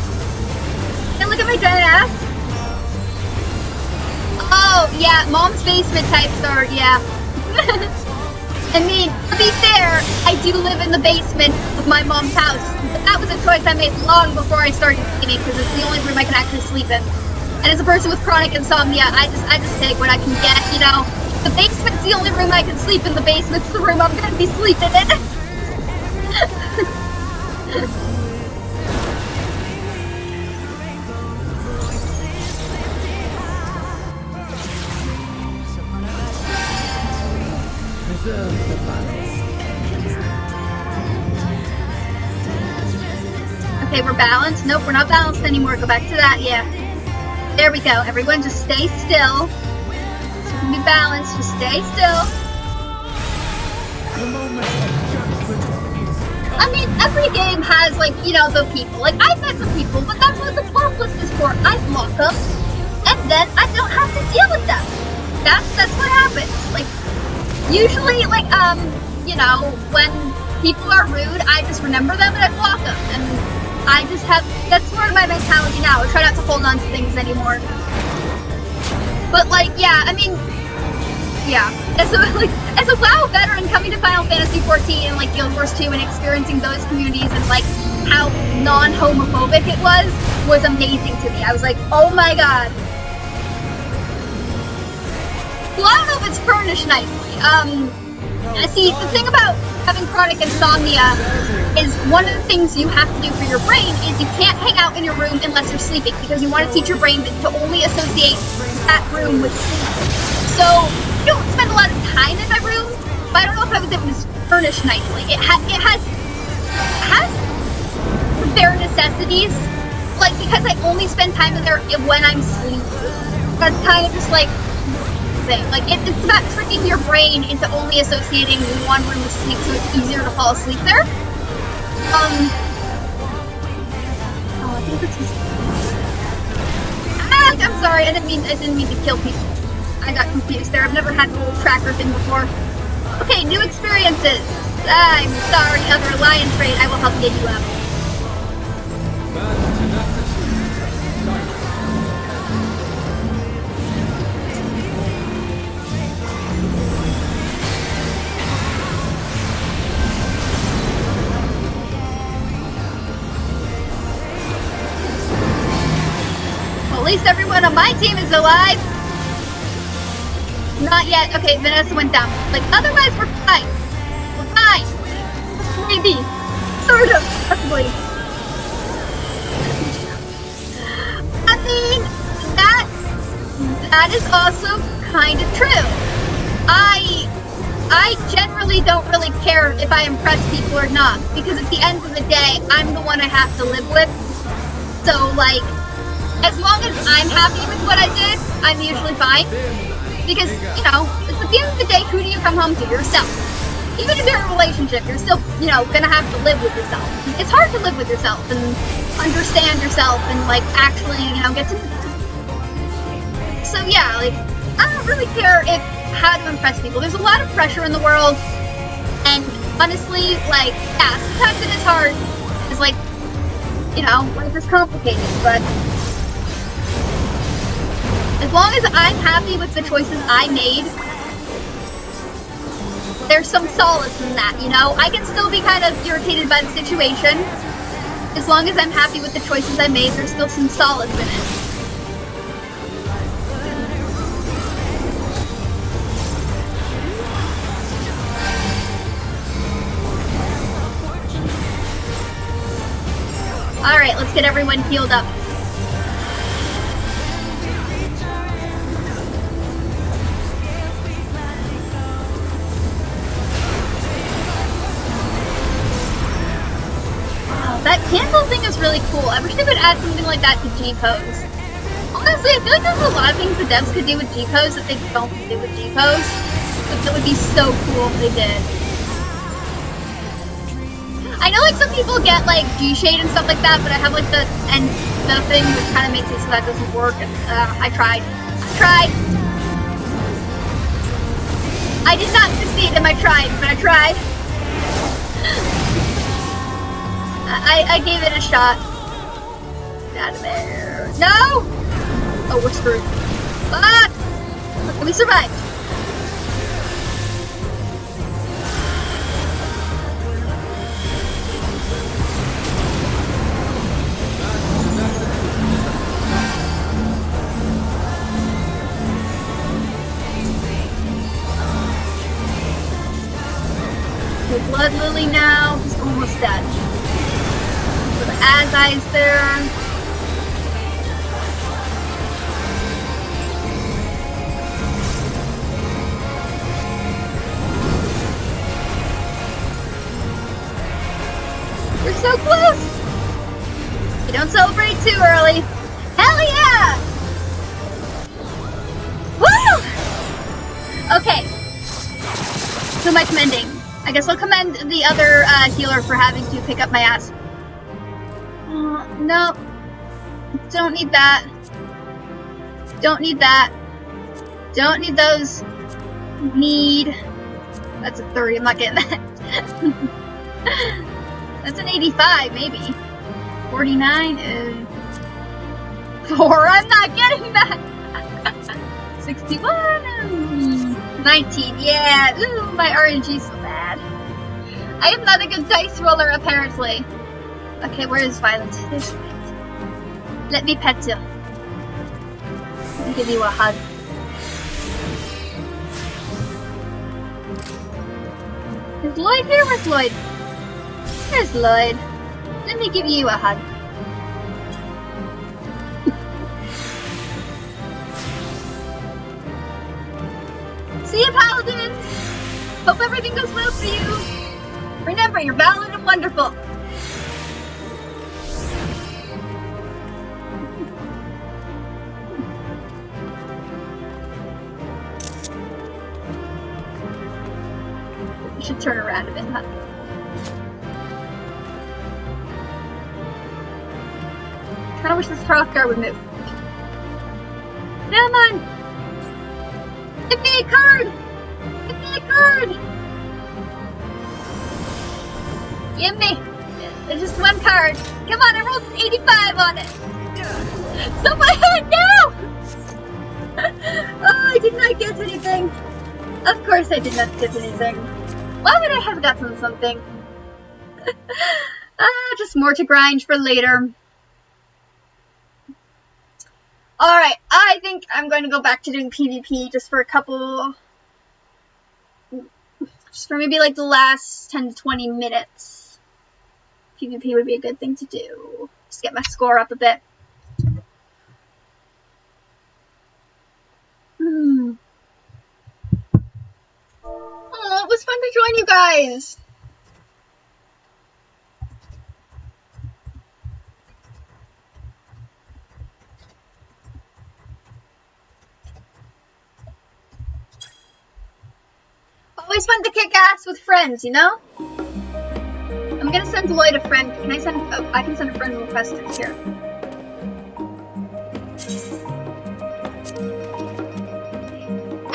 And look at my giant ass! Oh, yeah, Mom's basement types are, yeah. I mean, to be fair, I do live in the basement of my mom's house. But that was a choice I made long before I started gaming, because it's the only room I can actually sleep in. And as a person with chronic insomnia, I just take what I can get, you know? The basement's the only room I can sleep in. The basement's the room I'm gonna be sleeping in. Okay, we're balanced. Nope, we're not balanced anymore. Go back to that, yeah. There we go. Everyone just stay still. So we can be balanced. Just stay still. I mean, every game has, like, you know, the people. Like, I've met some people, but that's what the block list is for. I block them, and then I don't have to deal with them. That's what happens. Like, usually, like, you know, when people are rude, I just remember them and I block them. And I just have, that's sort of my mentality now. I try not to hold on to things anymore. But like, yeah, I mean, yeah. As a WoW veteran coming to Final Fantasy 314 and like Guild Wars 2 and experiencing those communities and like how non-homophobic it was amazing to me. I was like, oh my god. Well, I don't know if it's furnished nicely. See, the thing about having chronic insomnia is one of the things you have to do for your brain is you can't hang out in your room unless you're sleeping because you want to teach your brain to only associate that room with sleep. So, I don't spend a lot of time in my room, but I don't know if it was furnished nicely. It has bare necessities, like because I only spend time in there when I'm sleeping. That's kind of just like thing. Like it's about tricking your brain into only associating one room with sleep, so it's easier to fall asleep there. Oh, I think this is. I'm sorry. I didn't mean to kill people. I got confused there. I've never had the little tracker thing before. Okay, new experiences. I'm sorry, other alliance raid. I will help get you up. At least everyone on my team is alive. Not yet. Okay, Vanessa went down. Like, otherwise we're fine. We're fine. Maybe. Sort of. Possibly. I mean, that is also kind of true. I generally don't really care if I impress people or not, because at the end of the day, I'm the one I have to live with. So, like, as long as I'm happy with what I did, I'm usually fine. Because, you know, at the end of the day, who do you come home to? Yourself. Even if you're in a relationship, you're still, you know, gonna have to live with yourself. It's hard to live with yourself and understand yourself and, like, actually, you know, get to... So, yeah, like, I don't really care how to impress people. There's a lot of pressure in the world, and honestly, like, yeah, sometimes it is hard. It's like, you know, life is complicated, but... as long as I'm happy with the choices I made, there's some solace in that, you know? I can still be kind of irritated by the situation. As long as I'm happy with the choices I made, there's still some solace in it. Alright, let's get everyone healed up. That candle thing is really cool. I wish they would add something like that to G-Pose. Honestly, I feel like there's a lot of things the devs could do with G-Pose that they don't do with G-Pose. But that would be so cool if they did. I know like some people get like G-Shade and stuff like that, but I have like the thing which kind of makes it so that doesn't work. And, I tried. I did not succeed in my trying, but I tried. I gave it a shot. Get out of there. No! Oh, we're screwed. Fuck! Okay, we survived. The Blood Lily now. He's almost dead. Azai's there. We're so close! You don't celebrate too early. Hell yeah! Woo! Okay. Who am I commending? I guess I'll commend the other healer for having to pick up my ass. No. Don't need that. Don't need that. Don't need those. Need. That's a 30. I'm not getting that. That's an 85, maybe. 49 is 4. I'm not getting that. 61. 19. Yeah. Ooh, my RNG's so bad. I am not a good dice roller, apparently. Okay, where is Violet? There's Violet. Let me pet you. Let me give you a hug. Is Lloyd here? Where's Lloyd? There's Lloyd. Let me give you a hug. See you, Paladins! Hope everything goes well for you. Remember, you're valid and wonderful. You should turn around a bit, huh? Kinda wish this Hrothgar would move. Come on! Give me a card! Give me a card! Give me! There's just one card. Come on, I rolled 85 on it! Someone, no! Oh, I did not get anything. Of course I did not get anything. Why would I have gotten something? Just more to grind for later. Alright, I think I'm going to go back to doing PvP just for a couple... Just for maybe like the last 10 to 20 minutes. PvP would be a good thing to do. Just get my score up a bit. Oh, it was fun to join you guys! Always fun to kick ass with friends, you know? I'm gonna send Lloyd a friend. Can I send? Oh, I can send a friend request here.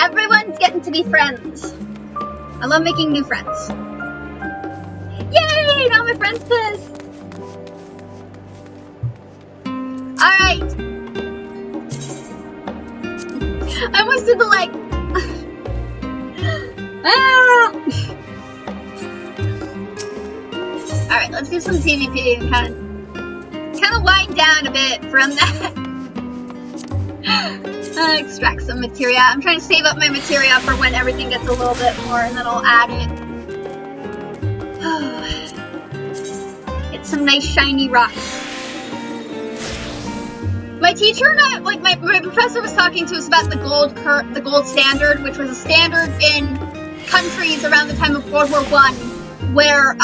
Everyone's getting to be friends. I love making new friends. Yay! Now my friend's pissed. Alright. I almost did the like. Ah! Alright, let's do some PvP and kind of wind down a bit from that. Extract some materia. I'm trying to save up my materia for when everything gets a little bit more, and then I'll add it. Get some nice shiny rocks. My teacher and I, like my professor was talking to us about the gold standard, which was a standard in countries around the time of World War I, where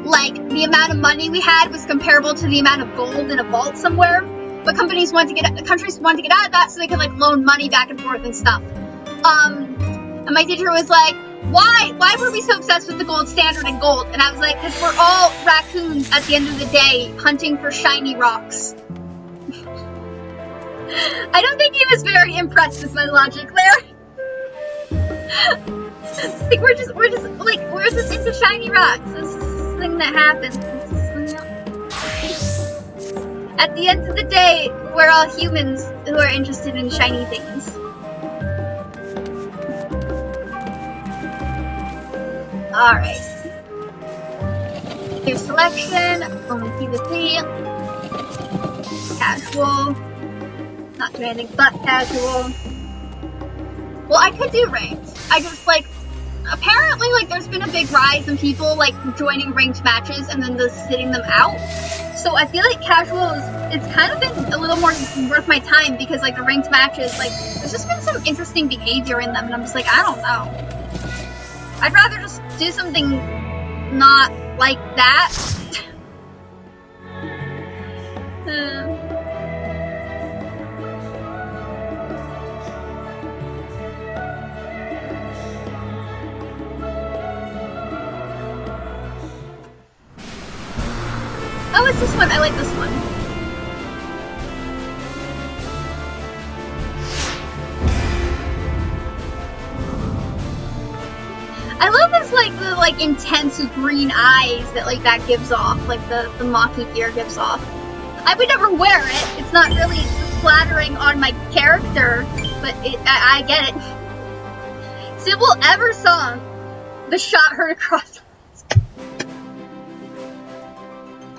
like the amount of money we had was comparable to the amount of gold in a vault somewhere. But countries wanted to get out of that so they could like loan money back and forth and stuff. And my teacher was like, why were we so obsessed with the gold standard and gold? And I was like, because we're all raccoons at the end of the day hunting for shiny rocks. I don't think he was very impressed with my logic there. Like we're just into shiny rocks. This is the thing that happens. At the end of the day, we're all humans who are interested in shiny things. Alright. Here's selection, only PvP, casual, not demanding but casual. Well, I could do ranked. I just like, apparently like there's been a big rise in people like joining ranked matches and then just sitting them out. So I feel like casual it's kind of been a little more worth my time because like the ranked matches, like there's just been some interesting behavior in them and I'm just like, I don't know. I'd rather just do something not like that. Oh, it's this one. I like this one. I love this, like, the, like, intense green eyes that, like, that gives off. Like, the Maki gear gives off. I would never wear it. It's not really flattering on my character, but I get it. Sybil Eversong. The shot heard across.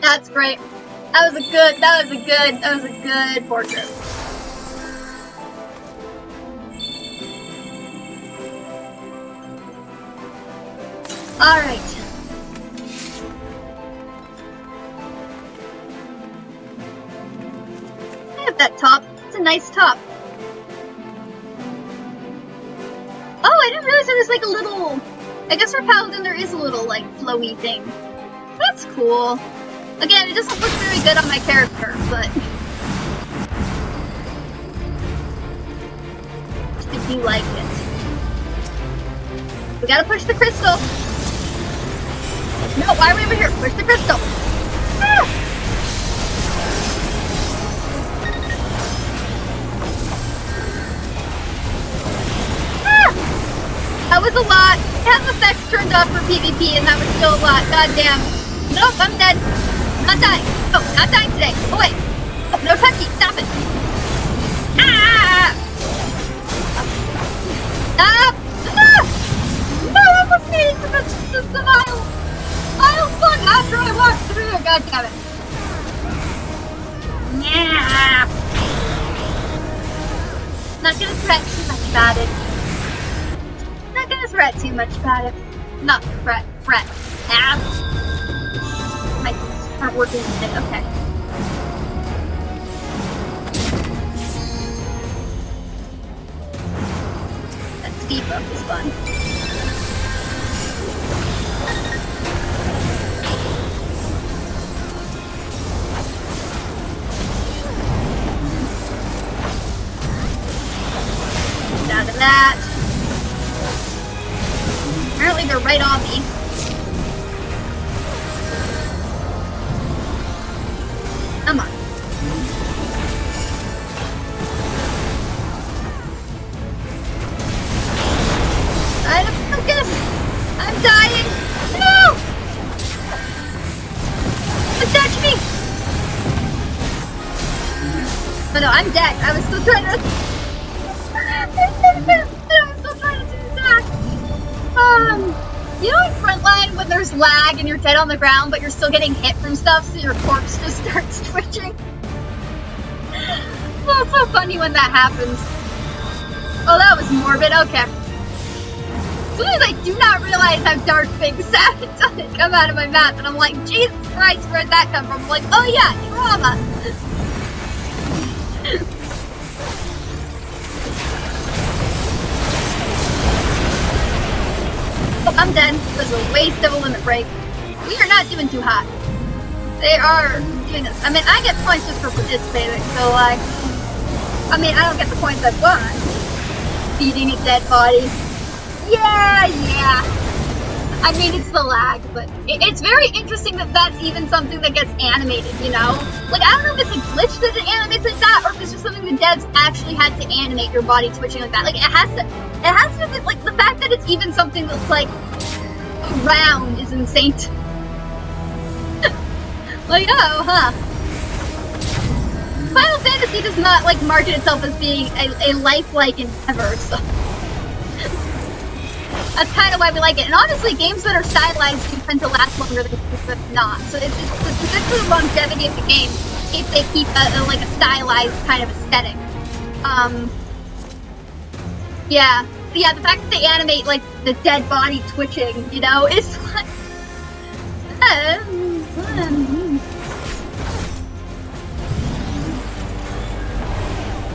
That's great. That was a good portrait. Alright. I have that top. It's a nice top. Oh, I didn't realize there was like a little... I guess for Paladin there is a little like flowy thing. That's cool. Again, it doesn't look very good on my character, but... I do like it. We gotta push the crystal! No, why are we over here? Push the crystal! Ah! Ah! That was a lot. It has effects turned off for PvP, and that was still a lot. God damn. Nope, I'm dead. Not dying. Oh, not dying today. Oh, wait. Oh, no touchy. Stop it. Ah! Stop! Ah! No, I almost made it to the aisle. Aisle fuck after I walked through it. God damn it. Yeah. Not gonna threat too much about it. Not gonna threat too much about it. Not threat. Ah. My things aren't working today. Okay. That speed bump is fun. Get out of that. Apparently they're right on me. Come on. I'm focused. I'm dying. No! Attach me! Oh no, I'm dead. I was still trying to... You know in Frontline when there's lag and you're dead on the ground but you're still getting hit from stuff so your corpse just starts twitching? Oh, it's so funny when that happens. Oh, that was morbid. Okay. Sometimes I do not realize how dark things sound until they come out of my mouth and I'm like, Jesus Christ, where'd that come from? I'm like, oh yeah, trauma. Oh, I'm dead. It was a waste of a limit break. We are not doing too hot. They are doing this. I mean, I get points just for participating, so like... I mean, I don't get the points I've won. Feeding a dead body. Yeah. I mean, it's the lag, but it's very interesting that that's even something that gets animated, you know? Like, I don't know if it's a glitch that it animates like that, or if it's just something the devs actually had to animate your body twitching like that. Like, it has to like, the fact that it's even something that's, like, round is insane. Like, oh, huh. Final Fantasy does not, like, market itself as being a lifelike endeavor, so... That's kind of why we like it. And honestly, games that are stylized do tend to last longer than games that are not. So it's good for the longevity of the game if they keep like a stylized kind of aesthetic. Yeah, the fact that they animate like the dead body twitching, you know, is like...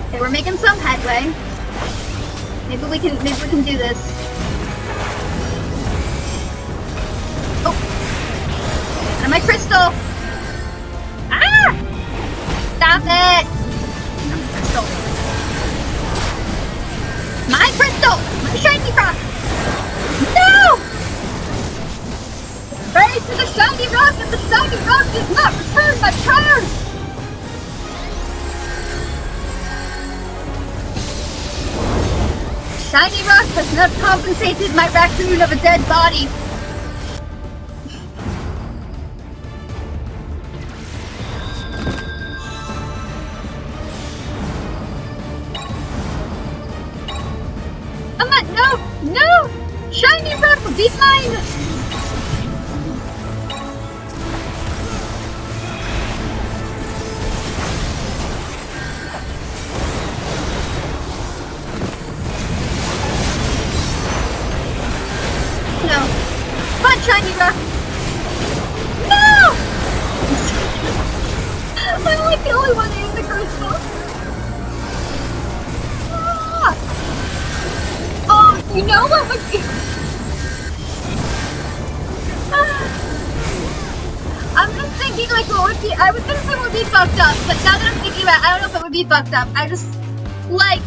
Okay, we're making some headway. Maybe we can do this. Oh! And my crystal! Ah! Stop it! Crystal. My crystal! My shiny rock! No! Pray to the shiny rock and the shiny rock does not return my prayers! Shiny rock has not compensated my raccoon of a dead body. Come on, no! Shiny rock will be mine! shiny rock. No! I'm like the only one using the crystal. Ah! Oh, you know what would be... I'm just thinking like what would be... I was gonna say what would be fucked up, but now that I'm thinking about it, I don't know if it would be fucked up. I just... Like,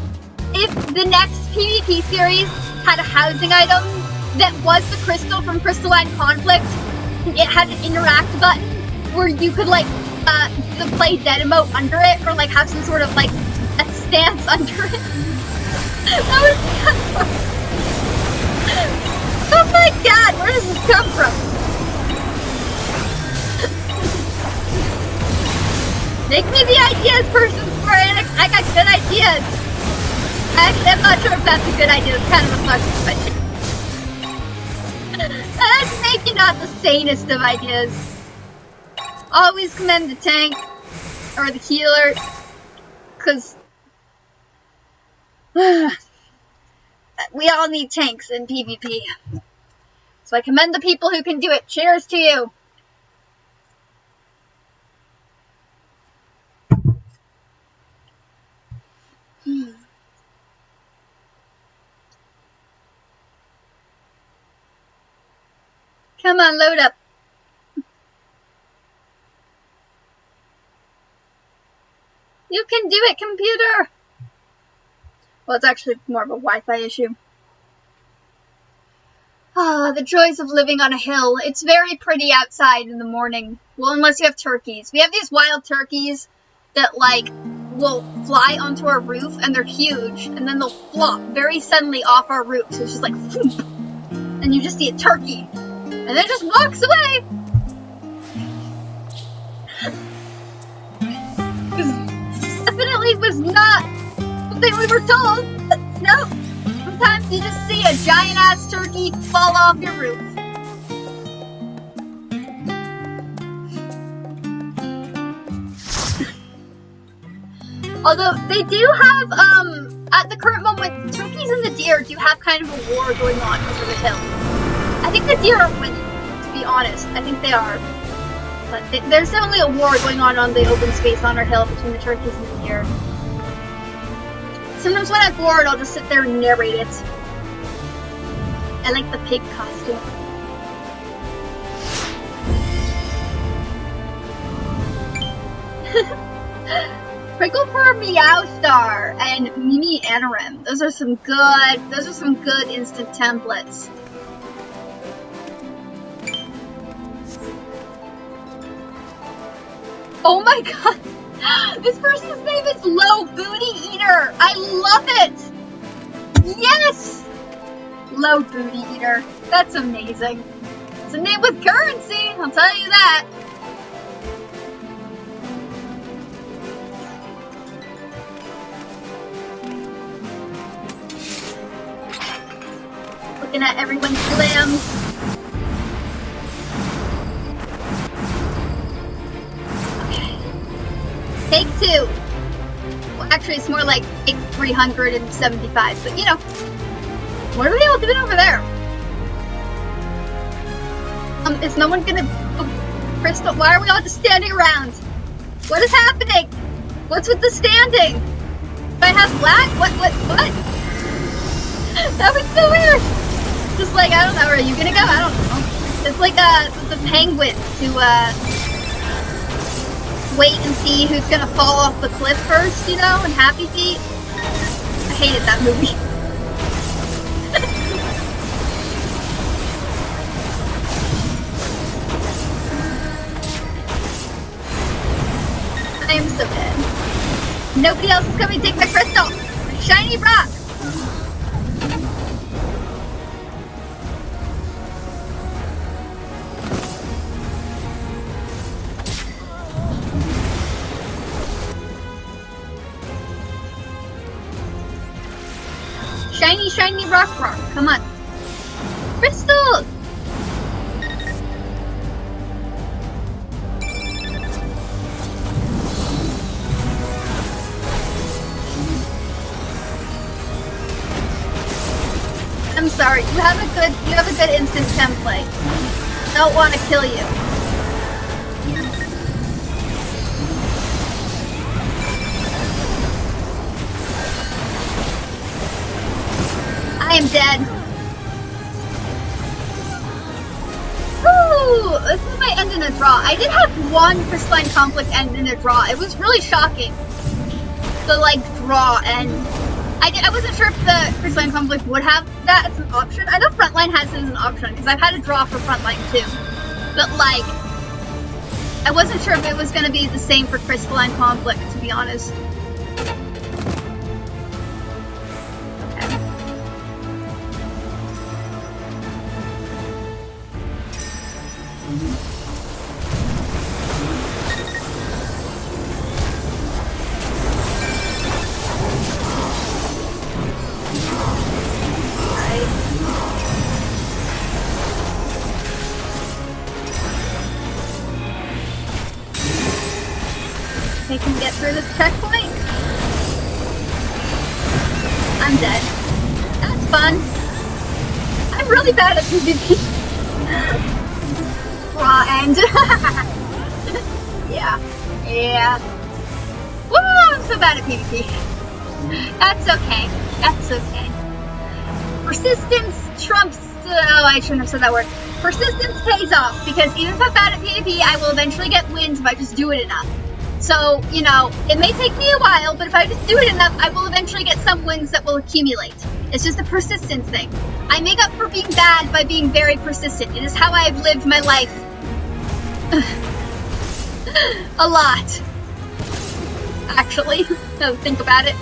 if the next PvP series had a housing item that was the crystal from Crystalline Conflict, it had an interact button where you could like the play dead emote under it, or like have some sort of like a stance under it. That would be kind of fun. Oh my god, where does this come from? Make me the ideas person, Square. I got good ideas. Actually, I'm not sure if that's a good idea. It's kind of a fucking idea. That's maybe not the sanest of ideas. Always commend the tank or the healer, because we all need tanks in PvP. So I commend the people who can do it. Cheers to you. Come on, load up. You can do it, computer! Well, it's actually more of a Wi-Fi issue. Ah, the joys of living on a hill. It's very pretty outside in the morning. Well, unless you have turkeys. We have these wild turkeys that, like, will fly onto our roof, and they're huge, and then they'll flop very suddenly off our roof. So it's just like, whoop, and you just see a turkey. And then it just walks away! Definitely was not something we were told. But no, sometimes you just see a giant ass turkey fall off your roof. Although they do have, at the current moment, turkeys and the deer do have kind of a war going on over the hill. I think the deer are winning, to be honest. I think they are. But there's definitely a war going on the open space on our hill between the turkeys and the deer. Sometimes when I'm bored, I'll just sit there and narrate it. I like the pig costume. Prickle for Meowstar and Mimi Anorim. Those are some good instant templates. Oh my god! This person's name is Low Booty Eater! I love it! Yes! Low Booty Eater. That's amazing. It's a name with currency, I'll tell you that. Looking at everyone's glams. Take two. Well, actually, it's more like take 375, but you know. What are they all doing over there? Is no one gonna... Oh, Crystal, why are we all just standing around? What is happening? What's with the standing? Do I have black? What? That was so weird. Just like, I don't know, are you gonna go? I don't know. It's like, the penguins who, wait and see who's gonna fall off the cliff first, you know, and Happy Feet. I hated that movie. I am so dead. Nobody else is coming to take my crystal! Shiny rock! Shiny rock. Come on. Crystal! I'm sorry. You have a good instant template. don't want to kill you. I am dead. Woo! This might end in a draw. I did have one crystalline conflict end in a draw. It was really shocking. The like draw, and I wasn't sure if the crystalline conflict would have that as an option. I know Frontline has it as an option because I've had a draw for Frontline too. But like, I wasn't sure if it was going to be the same for crystalline conflict, to be honest. I can get through this checkpoint. I'm dead. That's fun. I'm really bad at PvP. Grind. Yeah. Woo! I'm so bad at PvP. That's okay. That's okay. Persistence trumps. Oh, I shouldn't have said that word. Persistence pays off because even if I'm bad at PvP, I will eventually get wins if I just do it enough. So, you know, it may take me a while, but if I just do it enough, I will eventually get some wins that will accumulate. It's just a persistence thing. I make up for being bad by being very persistent. It is how I've lived my life. A lot. Actually, now that I think about it.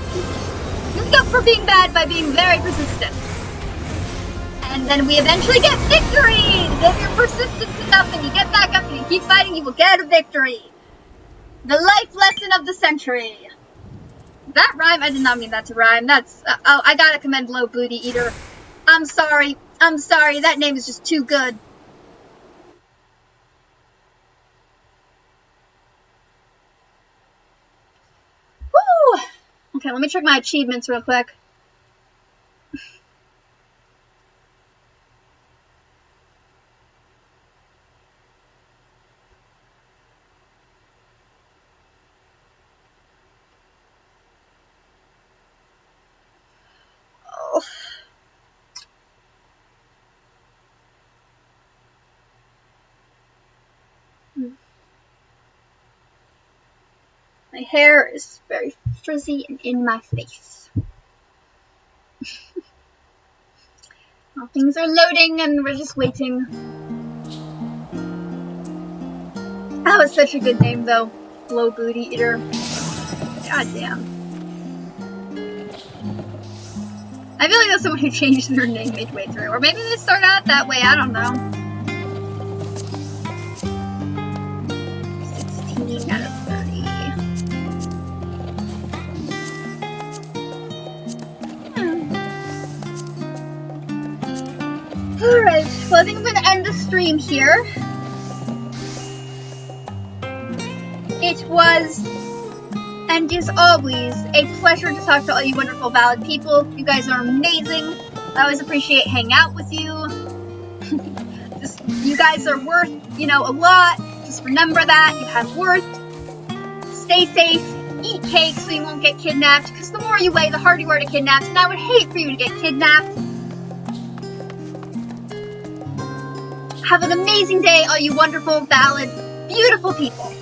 Make up for being bad by being very persistent. And then we eventually get victories! If you're persistent enough and you get back up and you keep fighting, you will get a victory. The life lesson of the century. That rhyme? I did not mean that to rhyme. That's, I gotta commend Low Booty Eater. I'm sorry. That name is just too good. Woo! Okay, let me check my achievements real quick. My hair is very frizzy and in my face. Well, things are loading and we're just waiting. That was such a good name though. Low Booty Eater. God damn. I feel like that's someone who changed their name midway through. Or maybe they start out that way, I don't know. 16 out of 30. Alright, well I think I'm gonna end the stream here. It was, and is always, a pleasure to talk to all you wonderful valid people. You guys are amazing. I always appreciate hanging out with you. You guys are worth, you know, a lot. Just remember that. You have worth. Stay safe. Eat cake so you won't get kidnapped. Because the more you weigh, the harder you are to kidnap. And I would hate for you to get kidnapped. Have an amazing day, all you wonderful, valid, beautiful people.